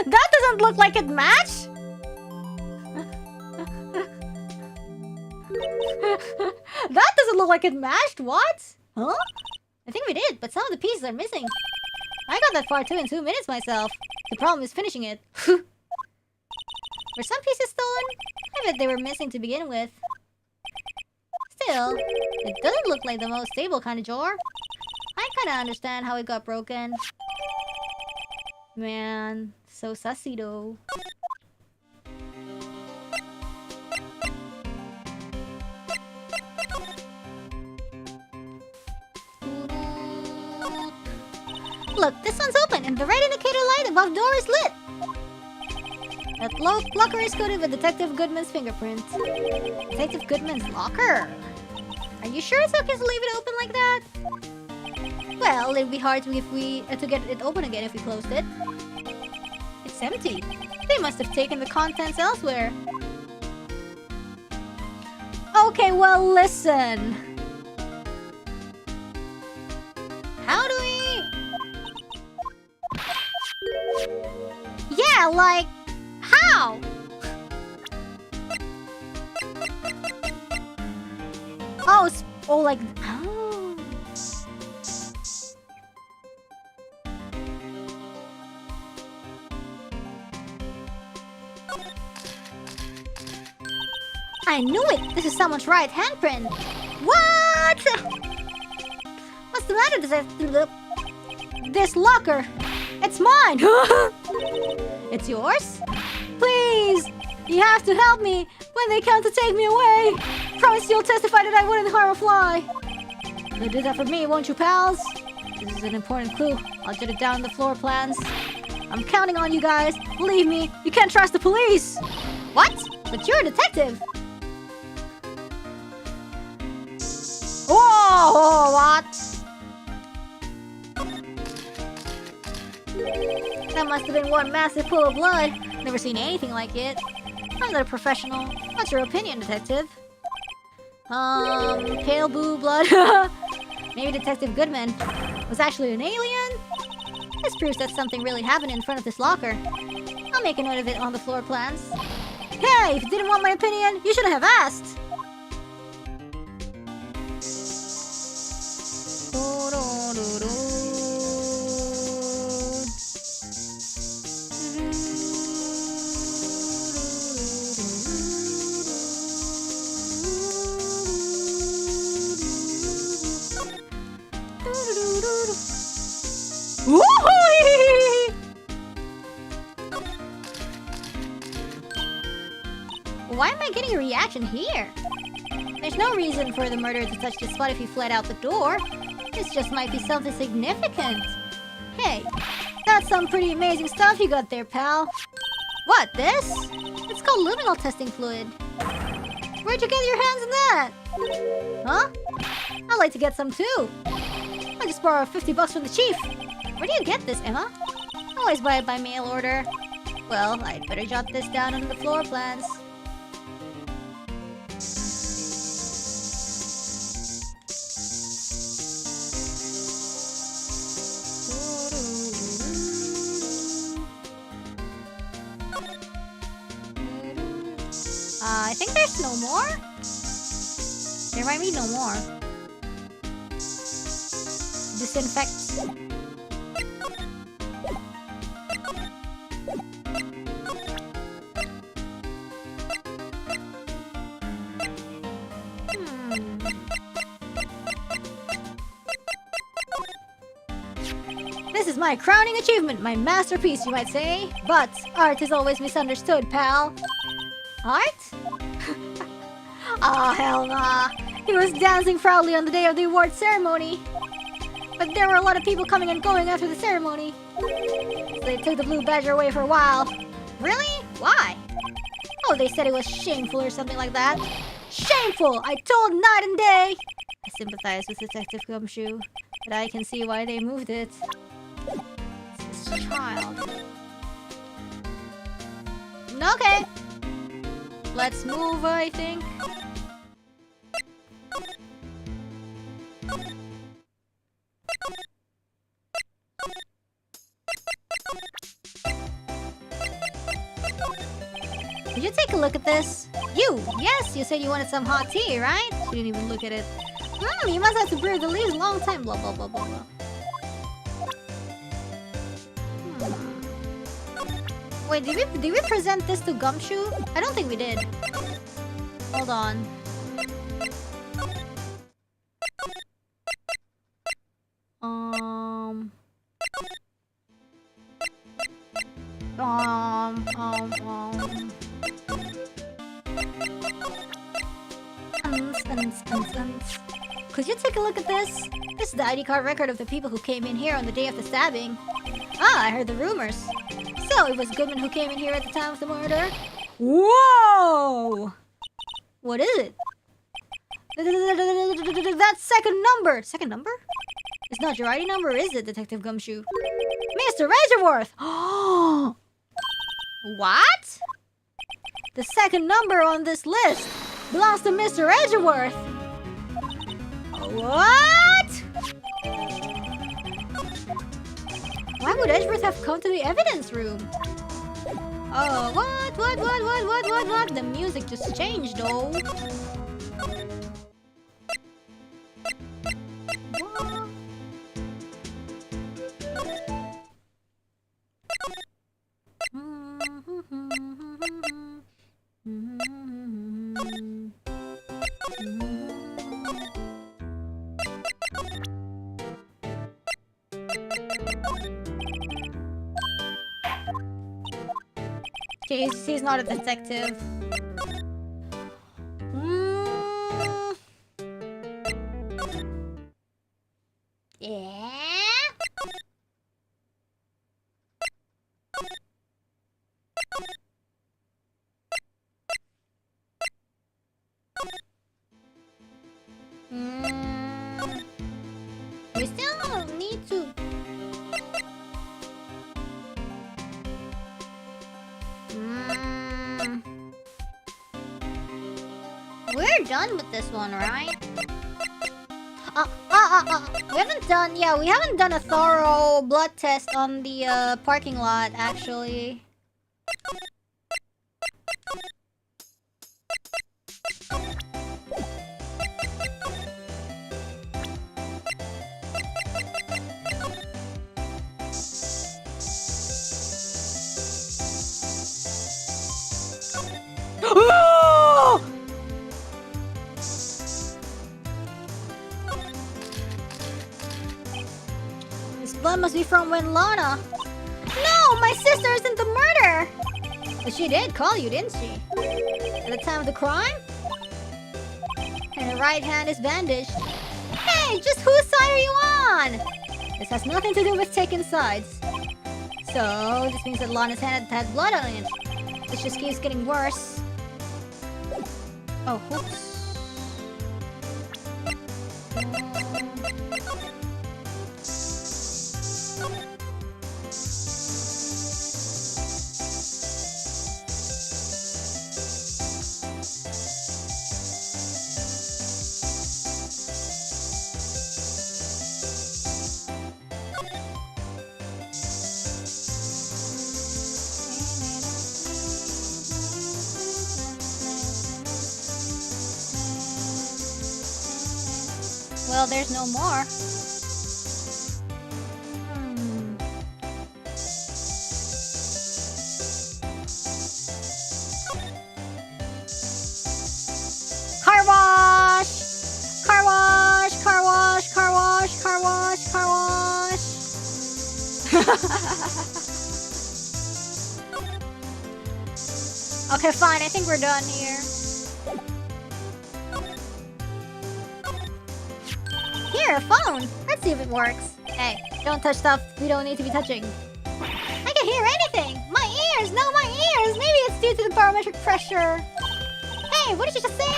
That doesn't look like it matched. That doesn't look like it matched. What? Huh? I think we did, but some of the pieces are missing. I got that far too in 2 minutes myself. The problem is finishing it. Were some pieces stolen? I bet they were missing to begin with. Still, it doesn't look like the most stable kind of drawer. I kinda understand how it got broken. Man, so sussy though. Look, this one's open and the red indicator light above door is lit. That locker is coated with Detective Goodman's fingerprints. Detective Goodman's locker? Are you sure it's okay to leave it open like that? Well, it'd be hard to get it open again if we closed it. It's empty. They must have taken the contents elsewhere. Okay, well, listen. How do we... Yeah, like... How? Oh, like... Oh. I knew it! This is someone's right handprint! What? What's the matter? This locker! It's mine! It's yours? Please! You have to help me when they come to take me away! Promise you'll testify that I wouldn't harm a fly! You'll do that for me, won't you, pals? This is an important clue. I'll jot it down in the floor plans. I'm counting on you guys. Believe me, you can't trust the police! What? But you're a detective! Whoa! What? That must have been one massive pool of blood. Never seen anything like it. I'm not a professional. What's your opinion, detective? Pale blue blood. Maybe Detective Goodman was actually an alien? This proves that something really happened in front of this locker. I'll make a note of it on the floor plans. Hey, if you didn't want my opinion, you should have asked. Why am I getting a reaction here? There's no reason for the murderer to touch the spot if he fled out the door. This just might be something significant. Hey, that's some pretty amazing stuff you got there, pal. What, this? It's called luminal testing fluid. Where'd you get your hands on that? Huh? I'd like to get some too. I just borrowed $50 from the chief. Where do you get this, Emma? I always buy it by mail order. Well, I'd better jot this down on the floor plans. I think there's no more. There might be no more. Disinfect. This is my crowning achievement, my masterpiece, you might say. But art is always misunderstood, pal. Art? Ah, hell nah. He was dancing proudly on the day of the award ceremony. But there were a lot of people coming and going after the ceremony. So they took the blue badger away for a while. Really? Why? Oh, they said it was shameful or something like that. Shameful! I told night and day! I sympathize with Detective Gumshoe, but I can see why they moved it. It's this child. Okay. Let's move, I think. Did you take a look at this? You! Yes, you said you wanted some hot tea, right? You didn't even look at it. You must have to brew the leaves a long time, blah blah blah blah blah. Wait, did we present this to Gumshoe? I don't think we did. Hold on. Could you take a look at this? This is the ID card record of the people who came in here on the day of the stabbing. Ah, I heard the rumors. So, it was Goodman who came in here at the time of the murder? Whoa! What is it? That second number! Second number? It's not your ID number, is it, Detective Gumshoe? Mr. Razorworth! What? The second number on this list belongs to Mr. Edgeworth. What? Why would Edgeworth have come to the evidence room? Oh, what? The music just changed, though. He's not a detective. Yeah. We still need to. We're done with this one, right? We haven't done a thorough blood test on the parking lot, actually. Blood must be from when Lana. No, my sister isn't the murderer. But she did call you, didn't she? At the time of the crime? And her right hand is bandaged. Hey, Hey, just whose side are you on? This has nothing to do with taking sides. So, this means that Lana's hand had blood on it. This just keeps getting worse. Oh, oops. Well, there's no more. Car wash! Car wash! Car wash! Car wash! Car wash! Car wash! Okay, fine. I think we're done here. Here, a phone. Let's see if it works. Hey, don't touch stuff we don't need to be touching. I can hear anything. My ears. No, my ears. Maybe it's due to the barometric pressure. Hey, what did you just say?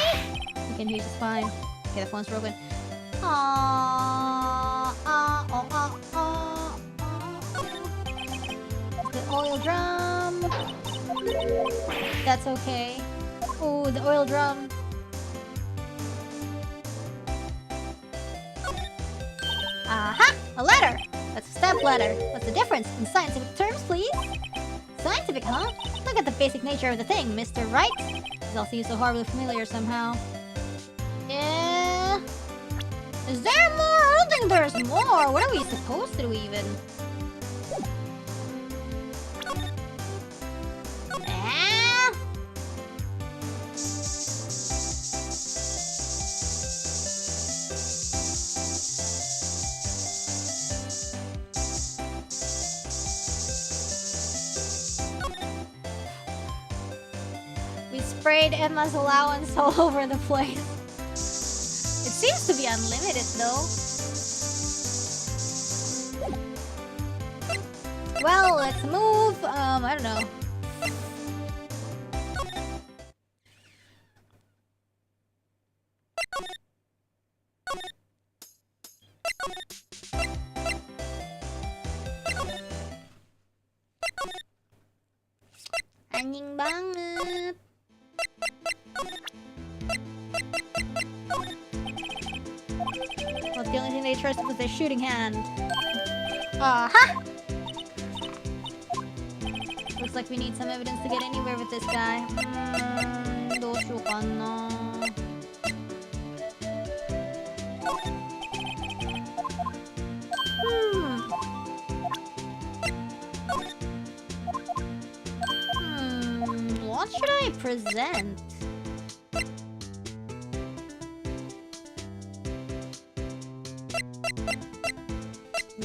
You can hear just fine. Okay, the phone's broken. The oil drum. That's okay. Oh, the oil drum. Aha! A letter! That's a stamp letter. What's the difference in scientific terms, please? Scientific, huh? Look at the basic nature of the thing, Mr. Wright. This all seems so horribly familiar somehow. Yeah... Is there more? I don't think there's more. What are we supposed to do even? Sprayed Emma's allowance all over the place. It seems to be unlimited though. Well, let's move. I don't know. Anjing banget. Well, the only thing they trusted was their shooting hand. Aha! Looks like we need some evidence to get anywhere with this guy. What should I present?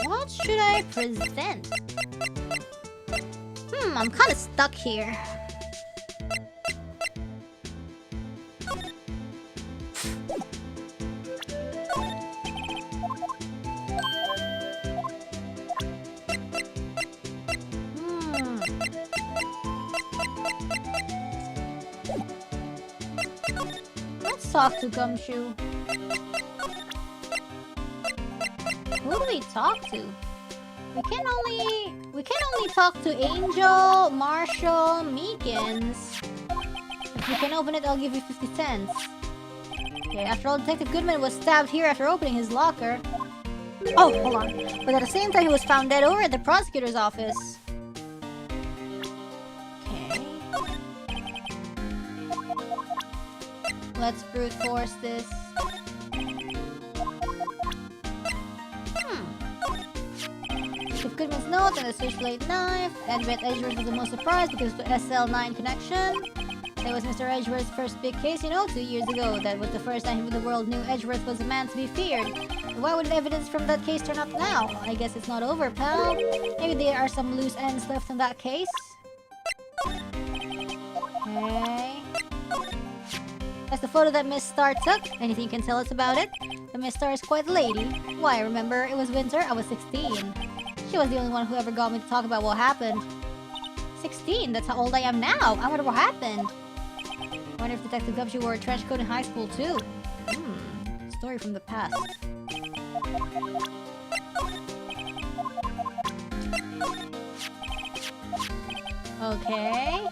What should I present? I'm kind of stuck here. Let's talk to Gumshoe. Who do we talk to? We can only talk to Angel, Marshall, Meekins. If you can open it, I'll give you 50 cents. Okay, after all, Detective Goodman was stabbed here after opening his locker. Oh, hold on. But at the same time, he was found dead over at the prosecutor's office. Okay. Let's brute force this. Goodman's note and a switchblade knife. Edward Edgeworth was the most surprised because of the SL9 connection. That was Mr. Edgeworth's first big case, 2 years ago. That was the first time the world knew Edgeworth was a man to be feared. Why would evidence from that case turn up now? I guess it's not over, pal. Maybe there are some loose ends left in that case. Okay. That's the photo that Miss Starr took. Anything you can tell us about it? The Miss Star is quite a lady. Why, remember, it was winter, I was 16. She was the only one who ever got me to talk about what happened. 16? That's how old I am now. I wonder what happened. I wonder if Detective Gumshoe wore a trench coat in high school too. Story from the past. Okay.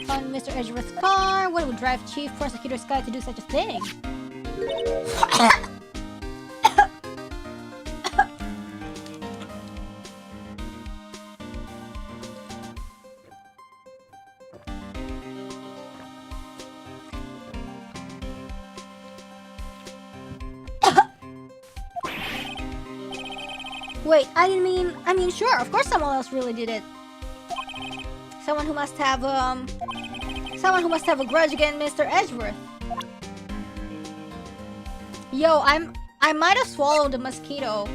Found Mr. Edgeworth's car. What would drive Chief Prosecutor Sky to do such a thing? Wait, I mean, sure, of course someone else really did it. Someone who must have a grudge against Mr. Edgeworth. Yo, I might have swallowed a mosquito.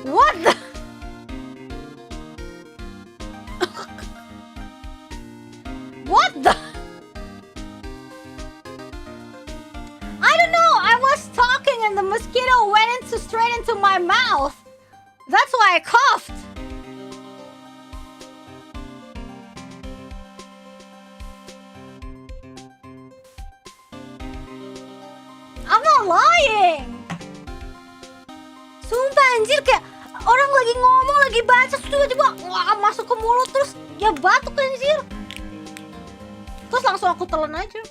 What the? What the? I don't know. I was talking and the mosquito went straight into my mouth. That's why I coughed. I'm not lying. Sumpah anjir, kayak orang lagi ngomong, lagi baca, tiba-tiba wah, masuk ke mulut terus ya batuk anjir. Terus langsung aku telan aja.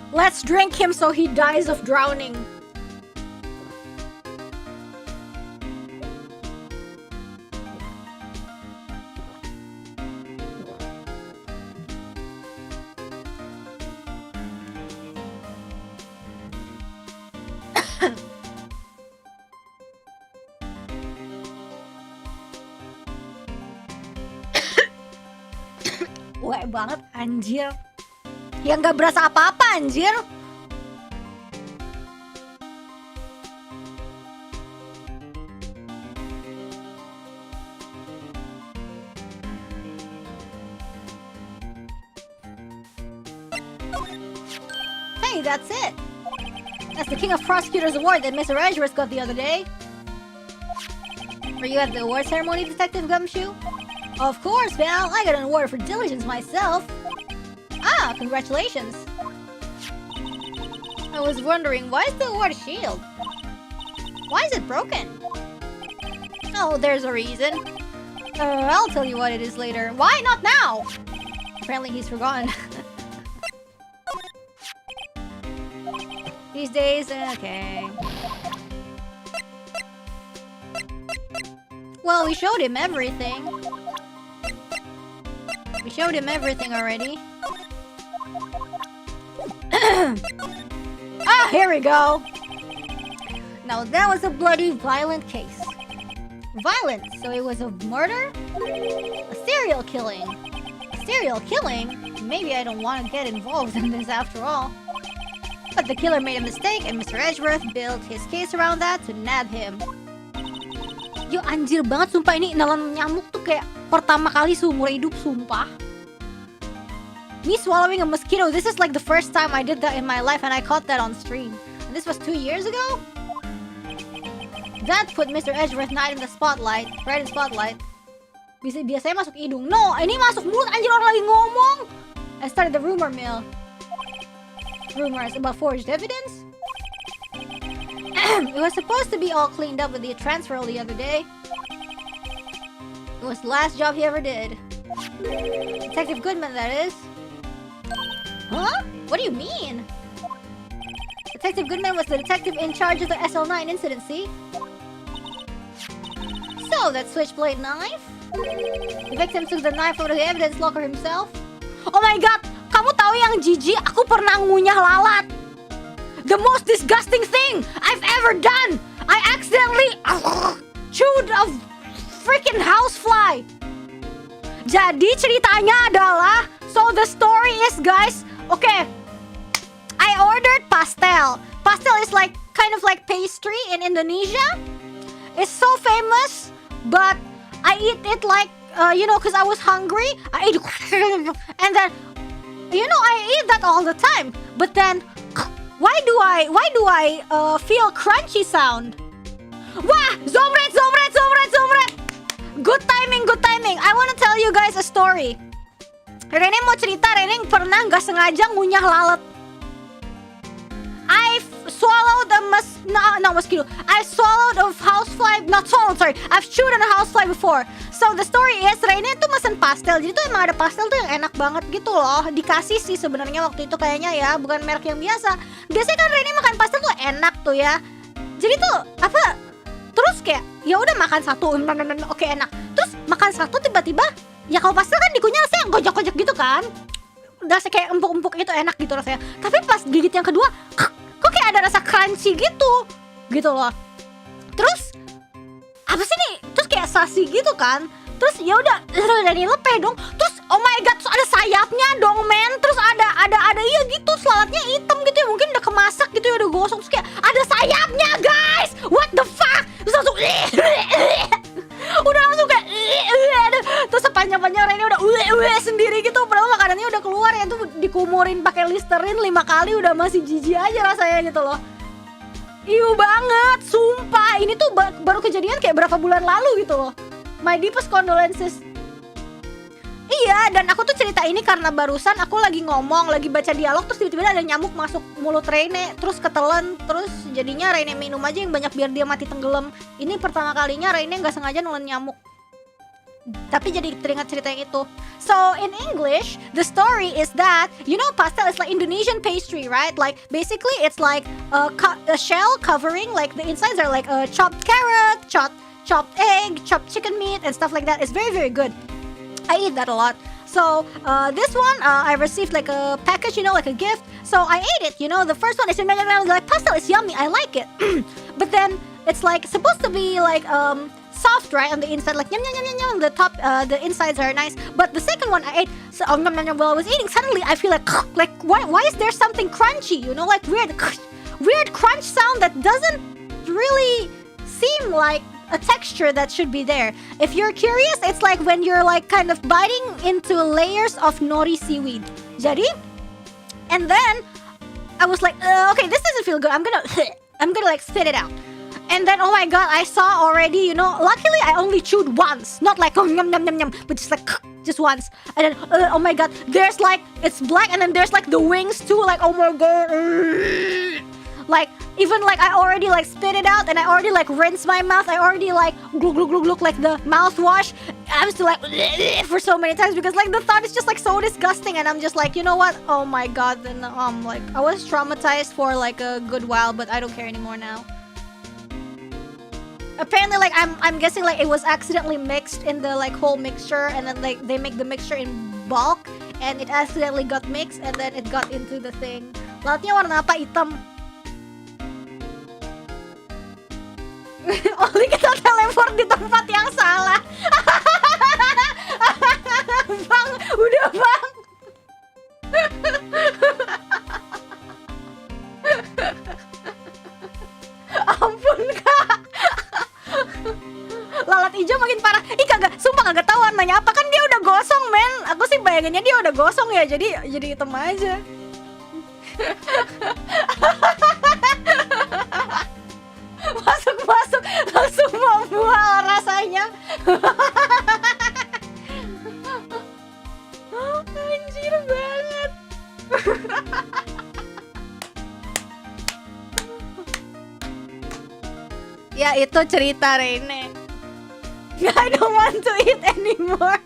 Let's drink him so he dies of drowning. Wah banget anjir. Yang gak berasa apa-apa anjir. Hey, that's it. That's the King of Prosecutors Award that Mr. Edgeworth got the other day. Were you at the award ceremony, Detective Gumshoe? Of course, pal. I got an award for diligence myself. Ah, congratulations. I was wondering, why is the award a shield? Why is it broken? Oh, there's a reason. I'll tell you what it is later. Why not now? Apparently he's forgotten. These days, okay. Well, we showed him everything. We showed him everything already. Ah, here we go. Now that was a bloody violent case. Violent, so it was a murder? A serial killing. A serial killing? Maybe I don't want to get involved in this after all. But the killer made a mistake and Mr. Edgeworth built his case around that to nab him. Yo anjir banget sumpah, ini nelan nyamuk tuh kayak pertama kali seumur hidup sumpah. Me swallowing a mosquito, this is like the first time I did that in my life and I caught that on stream. And this was 2 years ago? That put Mr. Edgeworth right in the spotlight. Biasanya masuk hidung. No, ini masuk mulut anjir, orang lagi ngomong. I started the rumor mill. Rumors about forged evidence? It was supposed to be all cleaned up with the transfer the other day. It was the last job he ever did. Detective Goodman, that is. Huh? What do you mean? Detective Goodman was the detective in charge of the SL9 incident, see? So, that switchblade knife? The victim took the knife out of the evidence locker himself? Oh my god! kamu tahu yang jijik? Aku pernah ngunyah lalat. The most disgusting thing I've ever done. I accidentally chewed a freaking housefly. Jadi ceritanya adalah, so the story is, guys, okay, I ordered pastel. Pastel is like kind of like pastry in Indonesia. It's so famous, but I eat it like cause I was hungry. I ate and then I eat that all the time. But then why do I feel crunchy sound? Wah, zomret. Good timing. I wanna tell you guys a story. Rene mau cerita, Rene pernah nggak sengaja ngunyah lalat. I swallowed a mosquito. I swallowed a housefly. Not swallowed, sorry. I've chewed on a housefly before. So the story is, Rene tuh mesen pastel. Jadi tuh emang ada pastel tuh yang enak banget gitu loh. Dikasih sih sebenarnya waktu itu kayaknya ya, bukan merek yang biasa. Biasanya kan Rene makan pastel tuh enak tuh ya. Jadi tuh terus kayak ya udah makan satu, oke enak. Terus makan satu tiba-tiba ya kalau pastel kan dikunyah rasanya gojek-gojek gitu kan. Udah kayak empuk-empuk itu enak gitu rasanya. Tapi pas gigit yang kedua, kok kayak ada rasa crunchy gitu loh. Terus apa sih nih? Terus kayak sasi gitu kan. Terus ya udah dari lepeh dong. Terus oh my god, terus ada sayapnya dong men. Terus ada iya gitu, lalatnya hitam gitu ya, mungkin udah kemasak gitu ya, udah gosong. Terus kayak ada sayapnya guys. What the fuck? Terus langsung udah langsung kayak terus sepanjang-panjang Rene udah sendiri gitu. Padahal makanannya udah keluar ya, tuh dikumurin pakai Listerin 5 kali udah masih jijik aja rasanya gitu loh. Iu banget, sumpah. Ini tuh baru kejadian kayak berapa bulan lalu gitu loh. My deepest condolences. Iya, dan aku tuh cerita ini karena barusan aku lagi ngomong, lagi baca dialog, terus tiba-tiba ada nyamuk masuk mulut Rene, terus ketelen, terus jadinya Rene minum aja yang banyak biar dia mati tenggelam. Ini pertama kalinya Rene nggak sengaja nelen nyamuk. Tapi jadi teringat cerita yang itu. So in English, the story is that pastel is like Indonesian pastry, right? Like basically it's like a shell covering, like the insides are like a chopped carrot, chopped egg, chopped chicken meat, and stuff like that. It's very, very good. I eat that a lot. So this one I received like a package, like a gift. So I ate it. The first one is like pastel is yummy. I like it. But then it's like supposed to be like soft, right, on the inside, like yum yum yum yum yum. The top, the insides are nice. But the second one I ate, so while I was eating, suddenly I feel like why is there something crunchy? Like weird crunch sound that doesn't really seem like a texture that should be there. If you're curious, it's like when you're like kind of biting into layers of nori seaweed. Jadi, and then I was like, okay, this doesn't feel good. I'm gonna like spit it out. And then oh my god, I saw already, luckily I only chewed once, not like yum yum yum yum, but just once. And then oh my god, there's like, it's black, and then there's like the wings too, like oh my god. Like even like I already like spit it out, and I already like rinsed my mouth. I already like glug like the mouthwash. I'm still like for so many times because like the thought is just like so disgusting, and I'm just like, you know what? Oh my god. Then like I was traumatized for like a good while, but I don't care anymore now. Apparently like I'm guessing like it was accidentally mixed in the like whole mixture, and then like they make the mixture in bulk, and it accidentally got mixed, and then it got into the thing. Lautnya warna apa? Hitam. Oli kita teleport di tempat yang salah. Bang, udah bang. Ampun kak. Lalat hijau makin parah. Ih kagak, sumpah kagak tahu warnanya apa, kan dia udah gosong men. Aku sih bayangannya dia udah gosong ya, jadi hitam aja. Masuk langsung mau bual rasanya. Anjir banget. Ya itu cerita Reine. I don't want to eat anymore.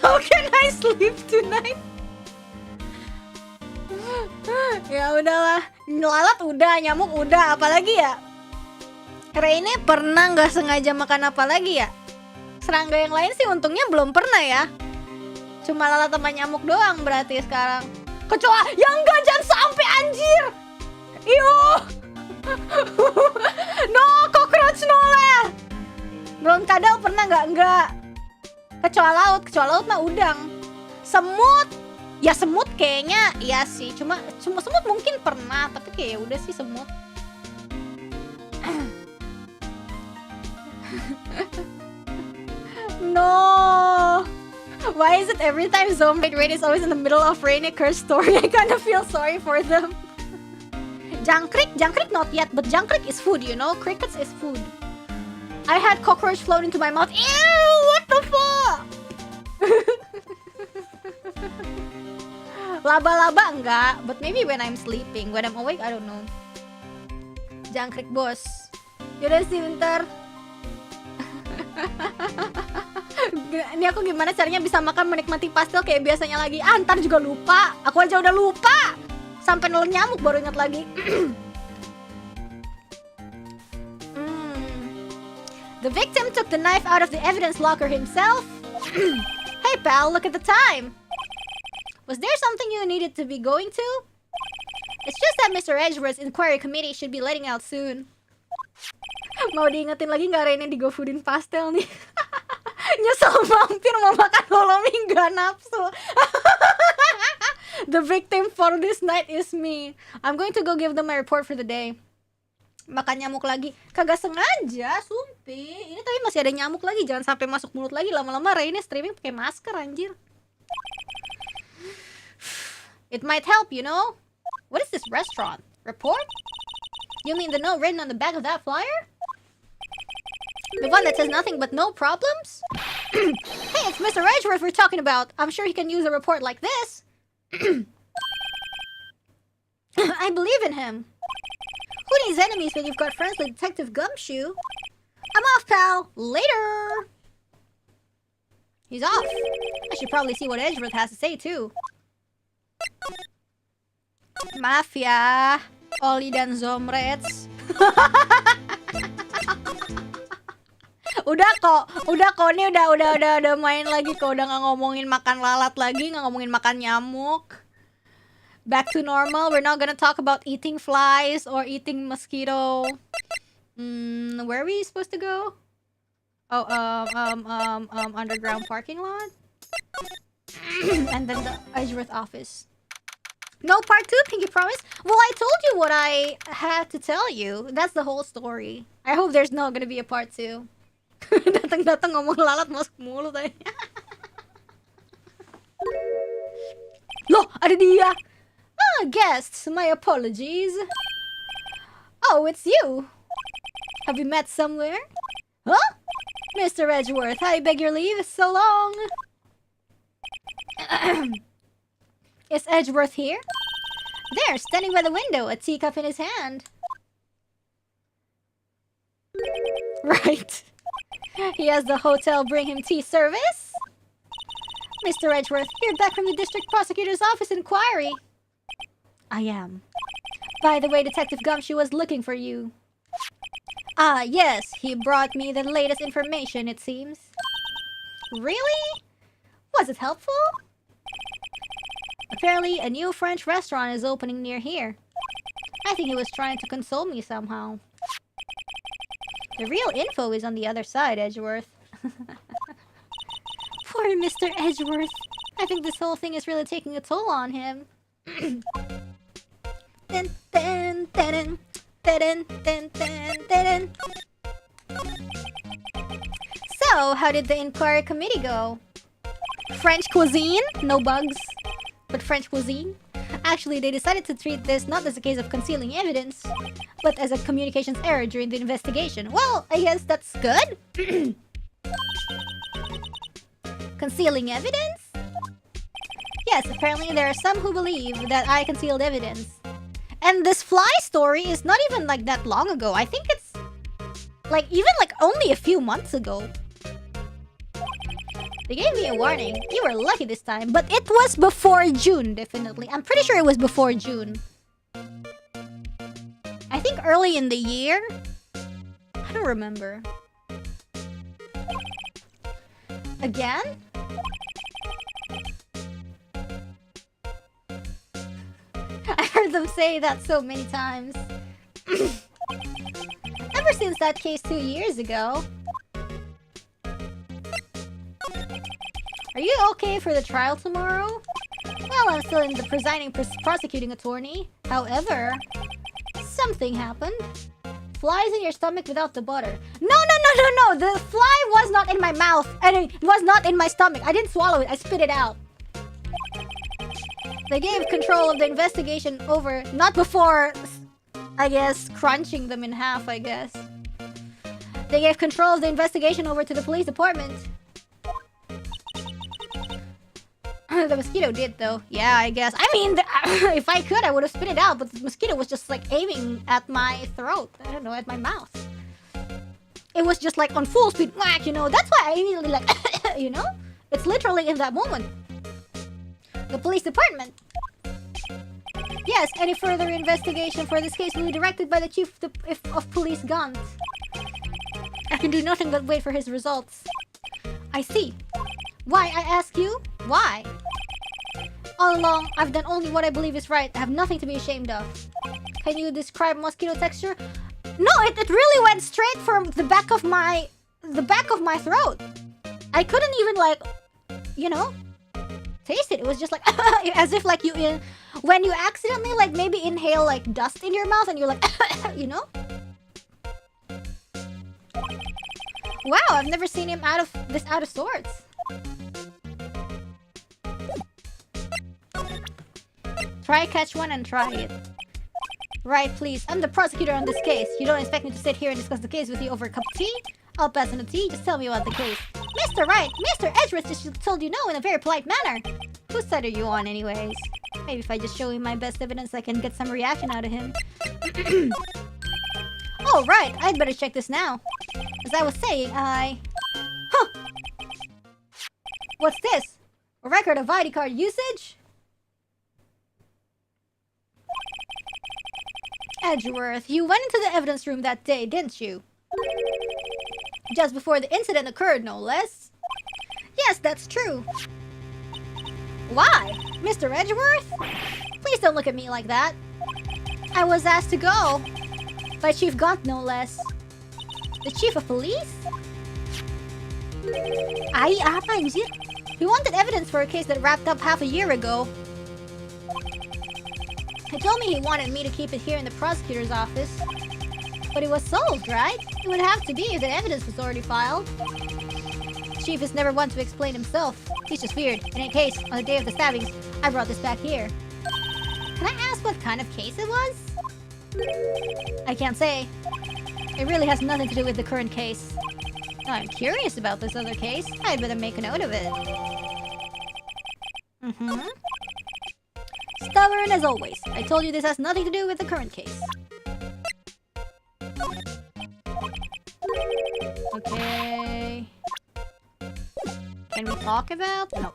How can I sleep tonight? Ya udahlah, lalat udah, nyamuk udah, apalagi ya? Reine pernah nggak sengaja makan apa lagi ya? serangga yang lain sih untungnya belum pernah ya. Cuma lalat sama nyamuk doang berarti sekarang. Kecuali ya enggak, jangan sampai anjir. Iyo. No, cockroach noleh. Belum kadal pernah nggak? Enggak. Kecoa laut mah udang. Semut. Ya semut kayaknya iya sih. Cuma semut mungkin pernah, tapi kayak udah sih semut. No. Why is it every time zombie rain is always in the middle of rainy curse story? I kind of feel sorry for them. Jangkrik not yet, but jangkrik is food, you know? Crickets is food. I had cockroach float into my mouth. Ew, what the fuck? Laba-laba enggak, but maybe when I'm sleeping. When I'm awake, I don't know. Jangkrik bos. Yaudah sih bentar. Ini aku gimana caranya bisa makan menikmati pastel kayak biasanya lagi. Ah, ntar juga lupa. Aku aja udah lupa. Sampai nelen nyamuk baru ingat lagi. The victim took the knife out of the evidence locker himself. Hey pal, look at the time. Was there something you needed to be going to? It's just that Mr. Edgeworth's inquiry committee should be letting out soon. Mau diingetin lagi nggak Reine di GoFoodin pastel nih? Nyesel mampir mau makan holomi nggak nafsu. The victim for this night is me. I'm going to go give them my report for the day. Makan nyamuk lagi. Kagak sengaja, sumpi. Ini tapi masih ada nyamuk lagi. Jangan sampai masuk mulut lagi. Lama-lama Reine streaming pakai masker anjir. It might help, you know. What is this restaurant? Report? You mean the note written on the back of that flyer? The one that says nothing but no problems? Hey, it's Mr. Edgeworth we're talking about. I'm sure he can use a report like this. I believe in him. Who needs enemies when you've got friends like Detective Gumshoe? I'm off, pal. Later. He's off. I should probably see what Edgeworth has to say, too. Mafia. Oli dan Zomrets. Udah kok, ini udah main lagi kok, udah nggak ngomongin makan lalat lagi, nggak ngomongin makan nyamuk. Back to normal. We're not gonna talk about eating flies or eating mosquito. Where are we supposed to go? Oh, underground parking lot. And then the Edgeworth office. No part 2, Pinky promise? Well, I told you what I had to tell you. That's the whole story. I hope there's not gonna be a part 2. Datang-datang ngomong lalat masuk mulut aja. Loh, ada dia. Ah, guests, my apologies. Oh, it's you. Have we met somewhere? Huh? Mr. Edgeworth, I beg your leave. So long. Is Edgeworth here? There, standing by the window, a teacup in his hand. Right. He has the hotel bring him tea service. Mr. Edgeworth, you're back from the district prosecutor's office inquiry. I am. By the way, Detective Gumshoe was looking for you. Ah, yes, he brought me the latest information, it seems. Really? Was it helpful? Apparently, a new French restaurant is opening near here. I think he was trying to console me somehow. The real info is on the other side, Edgeworth. Poor Mr. Edgeworth. I think this whole thing is really taking a toll on him. So, how did the inquiry committee go? French cuisine? No bugs. But French cuisine? Actually, they decided to treat this not as a case of concealing evidence, but as a communications error during the investigation. Well, I guess that's good. Concealing evidence? Yes, apparently there are some who believe that I concealed evidence. And this fly story is not even like that long ago. I think it's like even like only a few months ago. They gave me a warning. You were lucky this time, but it was before June, definitely. I'm pretty sure it was before June. I think early in the year? I don't remember. Again? I heard them say that so many times. Ever since that case 2 years ago. Are you okay for the trial tomorrow? Well, I'm still in the presiding prosecuting attorney. However, something happened. Flies in your stomach without the butter. No! The fly was not in my mouth. And it was not in my stomach. I didn't swallow it. I spit it out. They gave control of the investigation over... Not before, I guess, crunching them in half, I guess. They gave control of the investigation over to the police department. The mosquito did, though. Yeah, I guess. I mean, if I could, I would have spit it out, but the mosquito was just, like, aiming at my throat. I don't know, at my mouth. It was just, like, on full speed, whack, you know? That's why I immediately, like, you know? It's literally in that moment. The police department. Yes, any further investigation for this case will be directed by the chief of police Gant. I can do nothing but wait for his results. I see. Why, I ask you? Why? All along, I've done only what I believe is right. I have nothing to be ashamed of. Can you describe mosquito texture? No, it really went straight from the back of my throat. I couldn't even, like, you know, taste it. It was just like as if like when you accidentally like maybe inhale like dust in your mouth and you're like you know? Wow, I've never seen him out of sorts. Try catch one and try it. Right, please. I'm the prosecutor on this case. You don't expect me to sit here and discuss the case with you over a cup of tea? I'll pass on the tea. Just tell me about the case. Mr. Wright, Mr. Edgeworth just told you no in a very polite manner. Whose side are you on anyways? Maybe if I just show him my best evidence, I can get some reaction out of him. Oh, right. I'd better check this now. As I was saying, Huh! What's this? A record of ID card usage? Edgeworth, you went into the evidence room that day, didn't you? Just before the incident occurred, no less. Yes, that's true. Why? Mr. Edgeworth? Please don't look at me like that. I was asked to go. By Chief Gaunt, no less. The Chief of Police? Apa is it? He wanted evidence for a case that wrapped up half a year ago. He told me he wanted me to keep it here in the prosecutor's office. But it was solved, right? It would have to be if the evidence was already filed. Chief is never one to explain himself. He's just weird. In any case, on the day of the stabbings, I brought this back here. Can I ask what kind of case it was? I can't say. It really has nothing to do with the current case. Now I'm curious about this other case. I'd better make a note of it. Stubborn as always. I told you this has nothing to do with the current case. Okay. Can we talk about? No.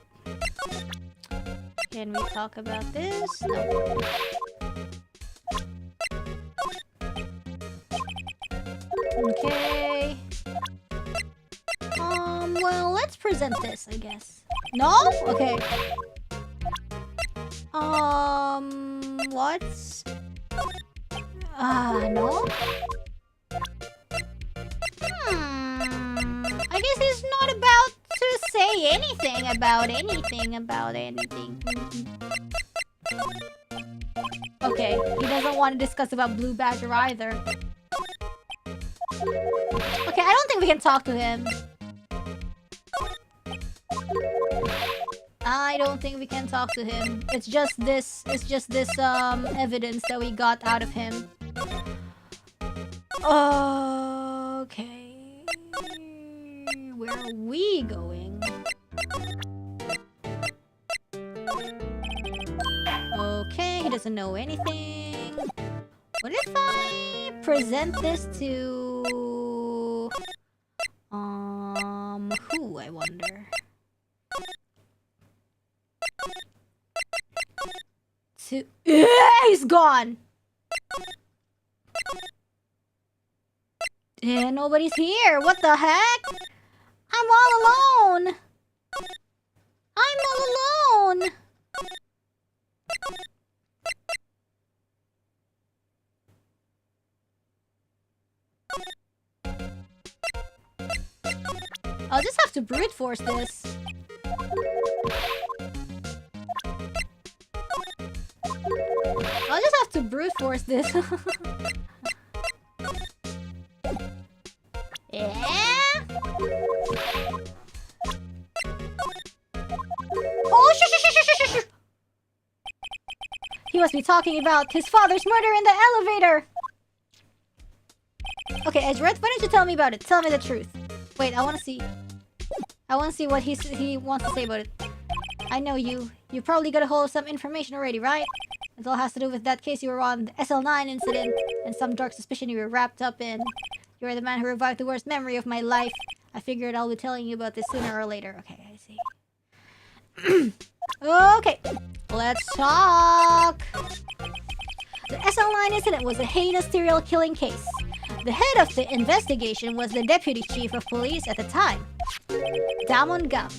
Can we talk about this? No. Okay. Well, let's present this, I guess. No? Okay. What's... no? I guess he's not about to say anything about anything. Okay, he doesn't want to discuss about Blue Badger either. Okay, I don't think we can talk to him. I don't think we can talk to him. It's just this evidence that we got out of him. Okay. Where are we going? Okay, he doesn't know anything. What if I present this to... who, I wonder? He's gone! Yeah, nobody's here. What the heck? I'm all alone! I'm all alone! I'll just have to brute force this. I'll just have to brute force this. Yeah? Oh, shh. He must be talking about his father's murder in the elevator. Okay, Edgeworth, why don't you tell me about it? Tell me the truth. Wait, I want to see. I want to see what he wants to say about it. I know you. You probably got a hold of some information already, right? It all has to do with that case you were on, the SL9 incident, and some dark suspicion you were wrapped up in. You are the man who revived the worst memory of my life. I figured I'll be telling you about this sooner or later. Okay, I see. Okay, let's talk. The SL9 incident was a heinous serial killing case. The head of the investigation was the deputy chief of police at the time, Damon Gant.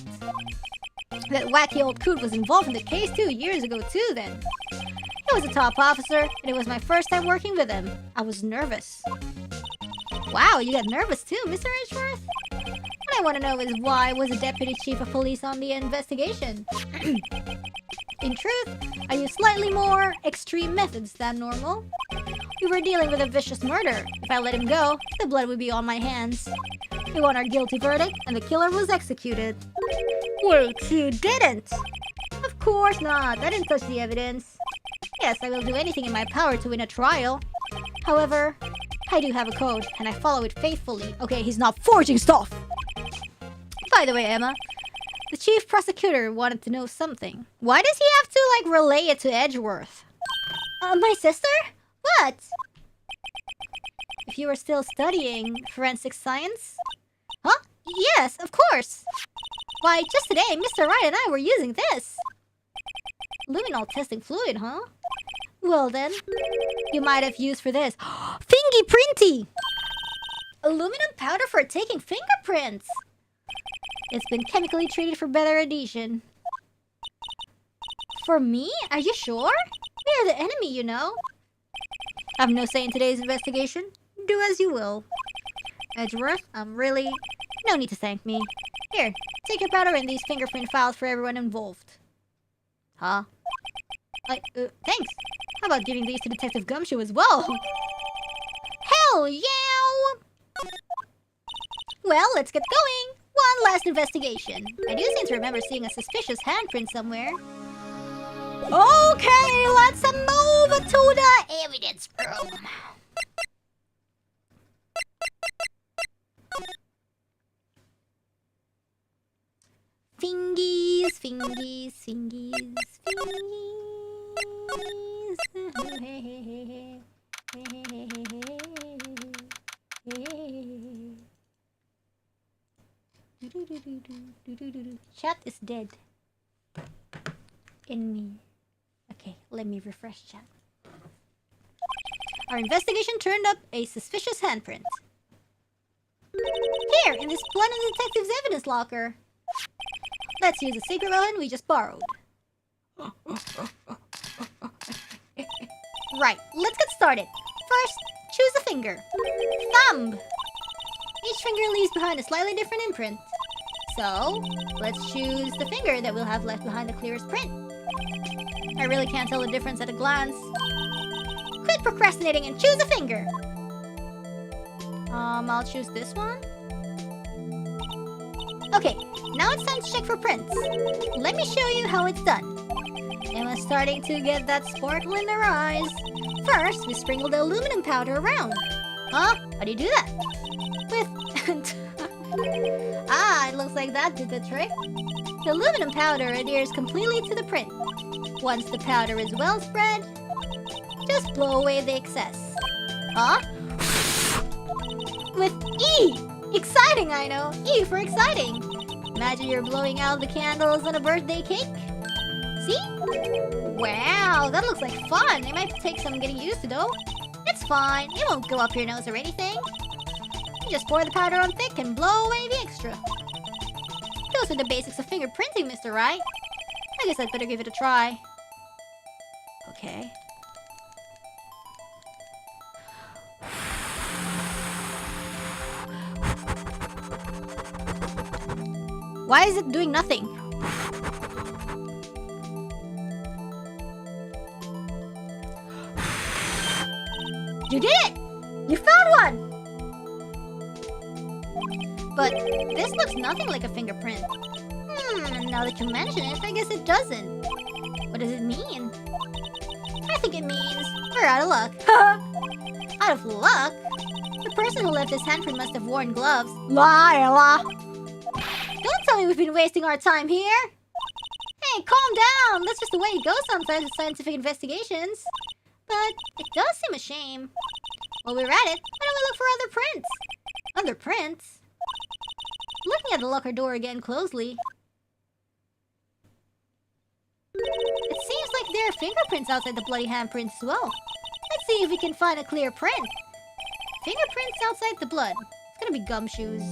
That wacky old coot was involved in the case 2 years ago too then. He was a top officer, and it was my first time working with him. I was nervous. Wow, you got nervous too, Mr. Edgeworth? What I want to know is why was the deputy chief of police on the investigation? In truth, I used slightly more extreme methods than normal. We were dealing with a vicious murder. If I let him go, the blood would be on my hands. We won our guilty verdict, and the killer was executed. Wait, you didn't? Of course not. I didn't touch the evidence. Yes, I will do anything in my power to win a trial. However, I do have a code, and I follow it faithfully. Okay, he's not forging stuff! By the way, Emma, the chief prosecutor wanted to know something. Why does he have to, like, relay it to Edgeworth? My sister? What? If you were still studying forensic science? Huh? Yes, of course! Why, just today, Mr. Wright and I were using this! Luminol testing fluid, huh? Well then, you might have used for this. Fingy printy! Aluminum powder for taking fingerprints! It's been chemically treated for better adhesion. For me? Are you sure? We are the enemy, you know. I have no say in today's investigation. Do as you will. Edgeworth, really... No need to thank me. Here, take your powder and these fingerprint files for everyone involved. Huh? Thanks. How about giving these to Detective Gumshoe as well? Hell yeah! Well, let's get going. One last investigation. I do seem to remember seeing a suspicious handprint somewhere. Okay, let's move to the evidence room. Fingies, fingies, fingies, fingies. Chat is dead. In me. Okay, let me refresh chat. Our investigation turned up a suspicious handprint. Here, in this splendid detective's evidence locker. Let's use a secret weapon we just borrowed. Right, let's get started. First, choose a finger. Thumb! Each finger leaves behind a slightly different imprint. So, let's choose the finger that will have left behind the clearest print. I really can't tell the difference at a glance. Quit procrastinating and choose a finger! I'll choose this one. Okay, now it's time to check for prints. Let me show you how it's done. Emma's starting to get that sparkle in her eyes. First, we sprinkle the aluminum powder around. Huh? How do you do that? With... Ah, it looks like that did the trick. The aluminum powder adheres completely to the print. Once the powder is well spread, just blow away the excess. Huh? With E! Exciting, I know. E for exciting. Imagine you're blowing out the candles on a birthday cake. See? Wow, that looks like fun. It might take some getting used to though. It's fine. It won't go up your nose or anything. You just pour the powder on thick and blow away the extra. Those are the basics of fingerprinting, Mr. Wright. I guess I'd better give it a try. Okay. Why is it doing nothing? You did it! You found one! But this looks nothing like a fingerprint. Now that you mention it, I guess it doesn't. What does it mean? I think it means we're out of luck. Out of luck? The person who left this handprint must have worn gloves. Liar! Don't tell me we've been wasting our time here. Hey, calm down. That's just the way it goes sometimes with scientific investigations. But it does seem a shame. While we're at it, why don't we look for other prints? Other prints? Looking at the locker door again closely. It seems like there are fingerprints outside the bloody handprints as well. Let's see if we can find a clear print. Fingerprints outside the blood. It's gonna be gumshoes.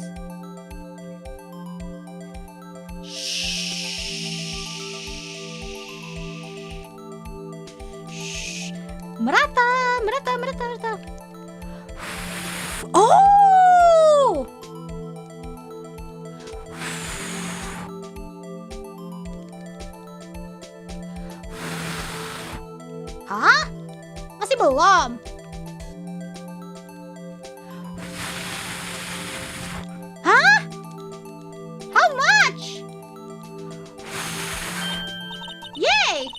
Merata, merata, merata, merata. Oh! Hah? Masih belum. Hah? How much? Yay!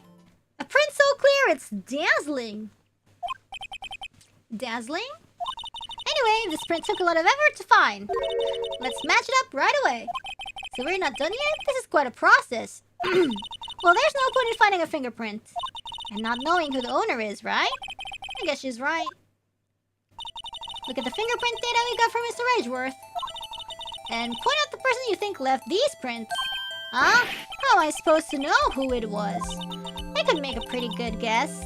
A print so clear it's dazzling. Dazzling? Anyway, this print took a lot of effort to find. Let's match it up right away. So we're not done yet? This is quite a process. Well, there's no point in finding a fingerprint. And not knowing who the owner is, right? I guess she's right. Look at the fingerprint data we got from Mr. Edgeworth. And point out the person you think left these prints. Huh? How am I supposed to know who it was? I could make a pretty good guess.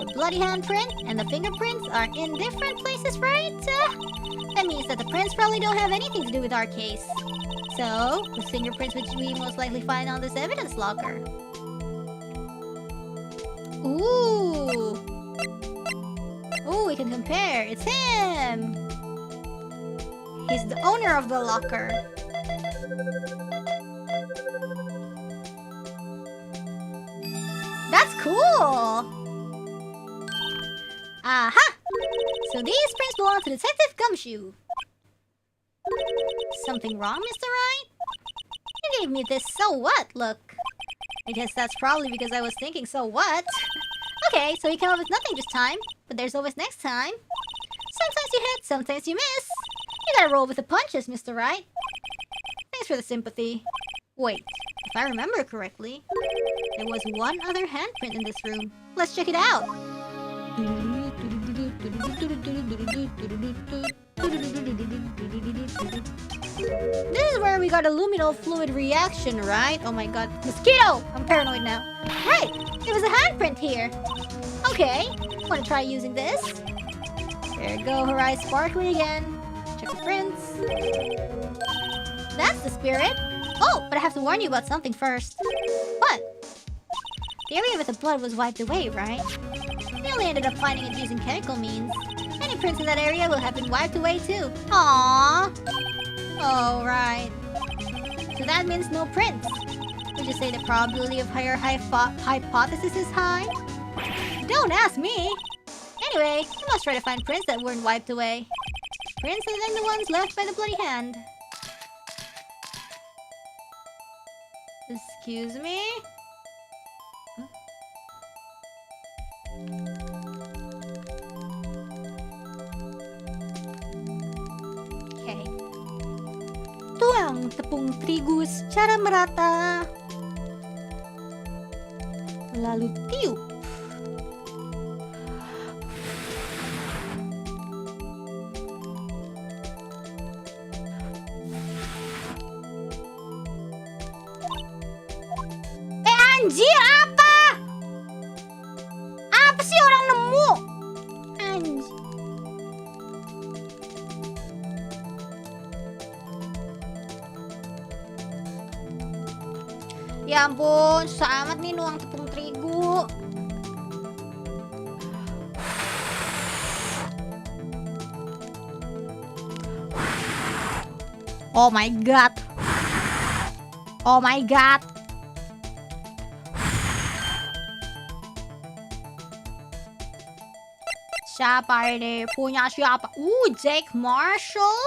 The bloody handprint and the fingerprints are in different places, right? That means that the prints probably don't have anything to do with our case. So, whose fingerprints would we most likely find on this evidence locker? Ooh! Ooh, we can compare. It's him! He's the owner of the locker. That's cool! Aha! So these prints belong to Detective Gumshoe. Something wrong, Mr. Wright? You gave me this so what look. I guess that's probably because I was thinking so what. Okay, so you came up with nothing this time, but there's always next time. Sometimes you hit, sometimes you miss. You gotta roll with the punches, Mr. Wright. Thanks for the sympathy. Wait, if I remember correctly, there was one other handprint in this room. Let's check it out. This is where we got a luminal fluid reaction, right? Oh my god. Mosquito! I'm paranoid now. Right! There was a handprint here. Okay. Wanna try using this? There you go, her eyes sparkling again. Check the prints. That's the spirit. Oh, but I have to warn you about something first. What? The area with the blood was wiped away, right? We only ended up finding it using chemical means. Any prints in that area will have been wiped away too. Aww. Oh, right. So that means no prints. Would you say the probability of higher hypothesis is high? Don't ask me. Anyway, we must try to find prints that weren't wiped away. Prints other than the ones left by the bloody hand. Excuse me? Huh? Okay. Tuang tepung terigu secara merata. Lalu tiup. Anjir, apa? Apa sih orang nemu? Anjir. Ya ampun, susah amat nih nuang tepung terigu. Oh my god. Oh my god. Siapa ini? Punya siapa? Dake Marshall?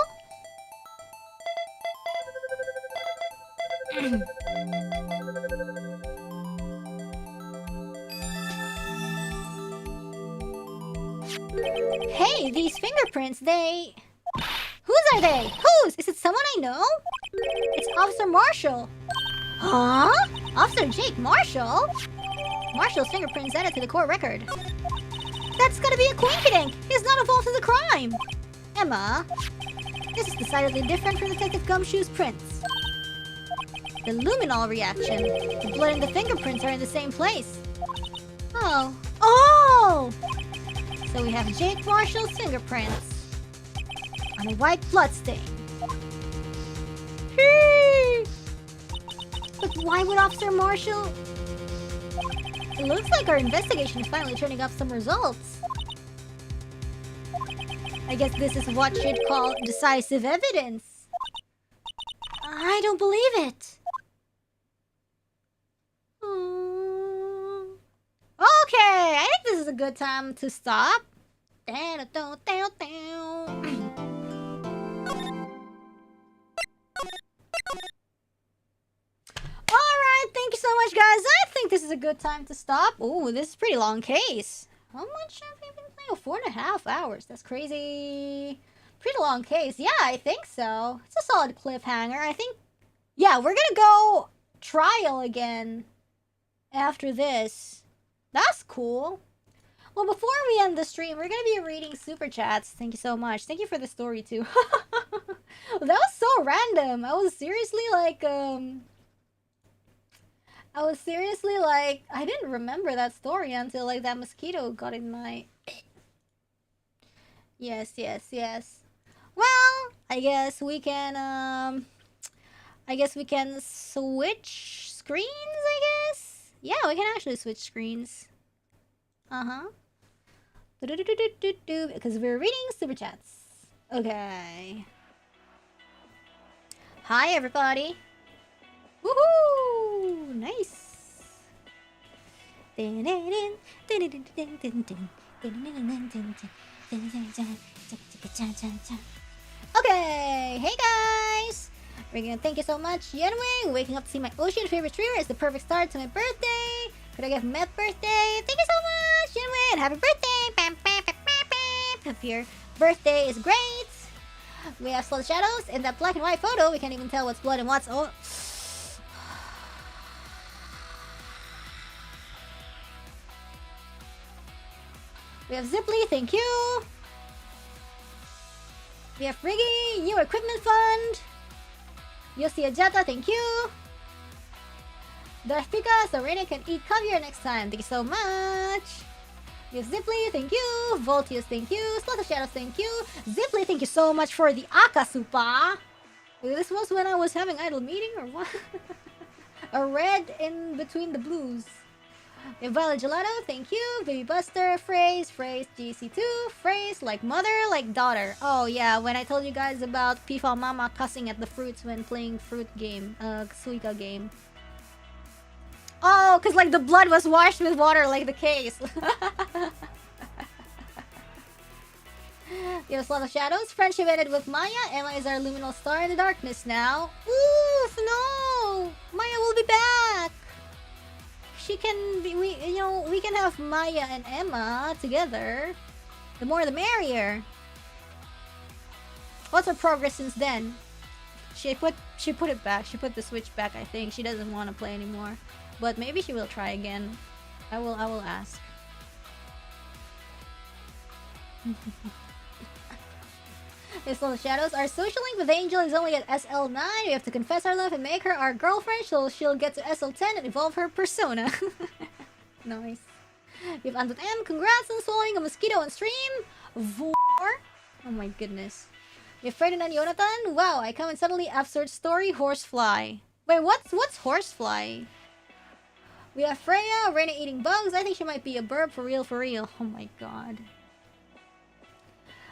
Hey, these fingerprints, they... Whose are they? Whose? Is it someone I know? It's Officer Marshall. Huh? Officer Jake Marshall? Marshall's fingerprints added to the court record. That's gotta be a coinkydink. He's not involved in the crime. Emma, this is decidedly different from Detective Gumshoe's prints. The luminol reaction. The blood and the fingerprints are in the same place. Oh. Oh! So we have Jake Marshall's fingerprints on a white blood stain. But why would Officer Marshall... It looks like our investigation is finally turning up some results. I guess this is what you'd call decisive evidence. I don't believe it. Okay, I think this is a good time to stop. Alright, thank you so much, guys. I think this is a good time to stop. Ooh, this is a pretty long case. How much have we been playing? 4.5 hours. That's crazy. Pretty long case. Yeah, I think so. It's a solid cliffhanger. I think... Yeah, we're gonna go trial again after this. That's cool. Well, before we end the stream, we're gonna be reading super chats. Thank you so much. Thank you for the story, too. That was so random. I was seriously like, I didn't remember that story until, like, that mosquito got in my... Yes. Well, I guess we can switch screens, I guess? Yeah, we can actually switch screens. Because we're reading super chats. Okay. Hi, everybody. Woohoo! Nice. Okay, hey guys! We're gonna thank you so much, Yenwei. Waking up to see my ocean favorite streamer is the perfect start to my birthday. Could I give Meth birthday? Thank you so much, Yenwei, and happy birthday! Bam, bam, bam, bam, bam. If your birthday is great. We have slow shadows in that black and white photo. We can't even tell what's blood and what's... Oh. We have Zipley, thank you. We have Riggy, New Equipment Fund. Yosi Ajata, thank you. Darth Pika, so Reina can eat caviar next time. Thank you so much. We have Zipley, thank you. Voltius, thank you. Slaughter Shadows, thank you. Zipley, thank you so much for the Akasupa. This was when I was having idle meeting or what? A red in between the blues. We have Violet Gelato, thank you. Baby Buster, Phrase, GC2, Phrase, like mother, like daughter. Oh yeah, when I told you guys about Pifa Mama cussing at the fruits when playing fruit game, Suika game. Oh, cause like the blood was washed with water like the case. We have Slot of Shadows, friendship ended with Maya. Emma is our luminal star in the darkness now. Oof, no! Maya will be back! She can be, we can have Maya and Emma together. The more the merrier. What's her progress since then? She put it back. She put the Switch back, I think. She doesn't want to play anymore. But maybe she will try again. I will ask. It's Little Shadows. Our social link with Angel is only at SL9. We have to confess our love and make her our girlfriend so she'll get to SL10 and evolve her persona. Nice. We have Anton M. Congrats on swallowing a mosquito on stream. Vor. Oh my goodness. We have Ferdinand Jonathan. Wow, I come in suddenly absurd story. Horsefly. Wait, what's horsefly? We have Freya, Reine eating bugs. I think she might be a burb for real, for real. Oh my god.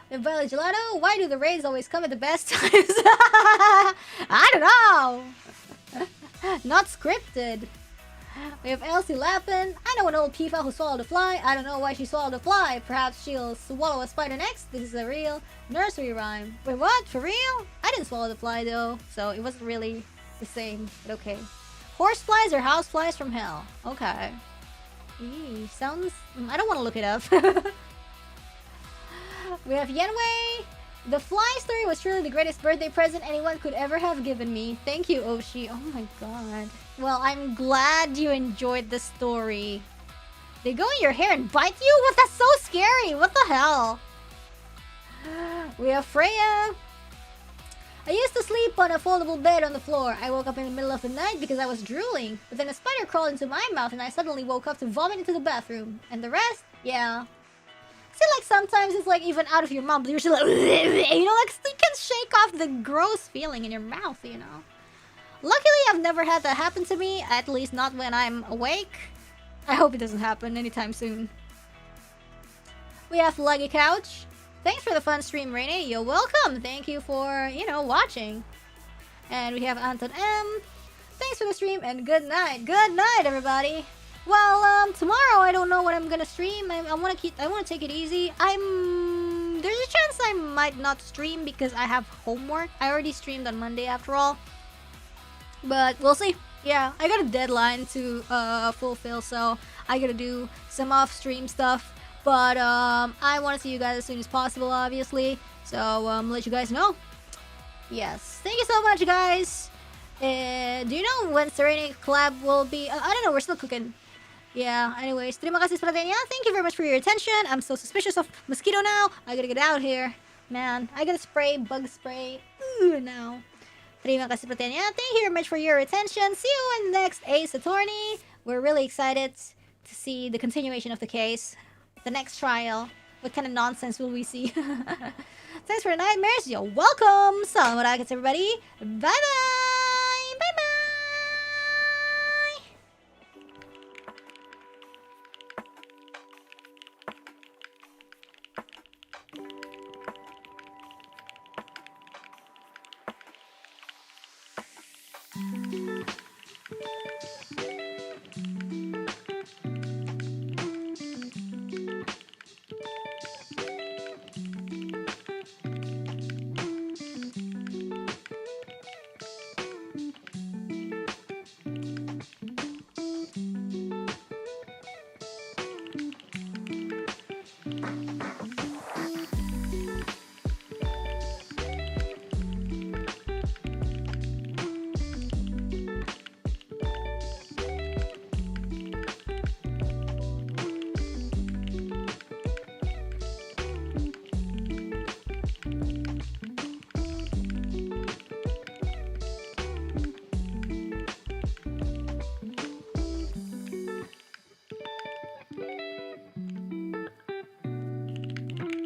We have Violet Gelato. Why do the raids always come at the best times? I don't know. Not scripted. We have Elsie laughing. I know an old Pifa who swallowed a fly. I don't know why she swallowed a fly. Perhaps she'll swallow a spider next. This is a real nursery rhyme. Wait, what? For real? I didn't swallow the fly though, so it wasn't really the same, but okay. Horse flies or house flies from hell? Okay. Eee, sounds... I don't want to look it up. We have Yenwei. The fly story was truly the greatest birthday present anyone could ever have given me. Thank you, Oshi. Oh my god. Well, I'm glad you enjoyed the story. They go in your hair and bite you? What? That's so scary. What the hell? We have Freya. I used to sleep on a foldable bed on the floor. I woke up in the middle of the night because I was drooling. But then a spider crawled into my mouth and I suddenly woke up to vomit into the bathroom. And the rest? Yeah. See, like, sometimes it's like even out of your mouth, but you're still like, you know, like, you can shake off the gross feeling in your mouth, you know. Luckily, I've never had that happen to me, at least not when I'm awake. I hope it doesn't happen anytime soon. We have Leggy Couch. Thanks for the fun stream, Reine. You're welcome. Thank you for, you know, watching. And we have Anton M. Thanks for the stream and good night. Good night, everybody. Well, tomorrow I don't know what I'm gonna stream. I wanna take it easy. There's a chance I might not stream because I have homework. I already streamed on Monday after all. But we'll see. Yeah, I got a deadline to fulfill, so I gotta do some off-stream stuff. But I want to see you guys as soon as possible, obviously. So let you guys know. Yes, thank you so much, guys. Do you know when Serene collab will be? I don't know. We're still cooking. Yeah, anyways, terima kasih sa perhatian. Thank you very much for your attention. I'm so suspicious of mosquito now. I gotta get out here. Man, I gotta spray, bug spray. Ooh, now. Terima kasih sa perhatian. Thank you very much for your attention. See you in the next Ace Attorney. We're really excited to see the continuation of the case. The next trial. What kind of nonsense will we see? Thanks for the nightmares. You're welcome. Salam alaikum, everybody. Bye-bye. Bye-bye.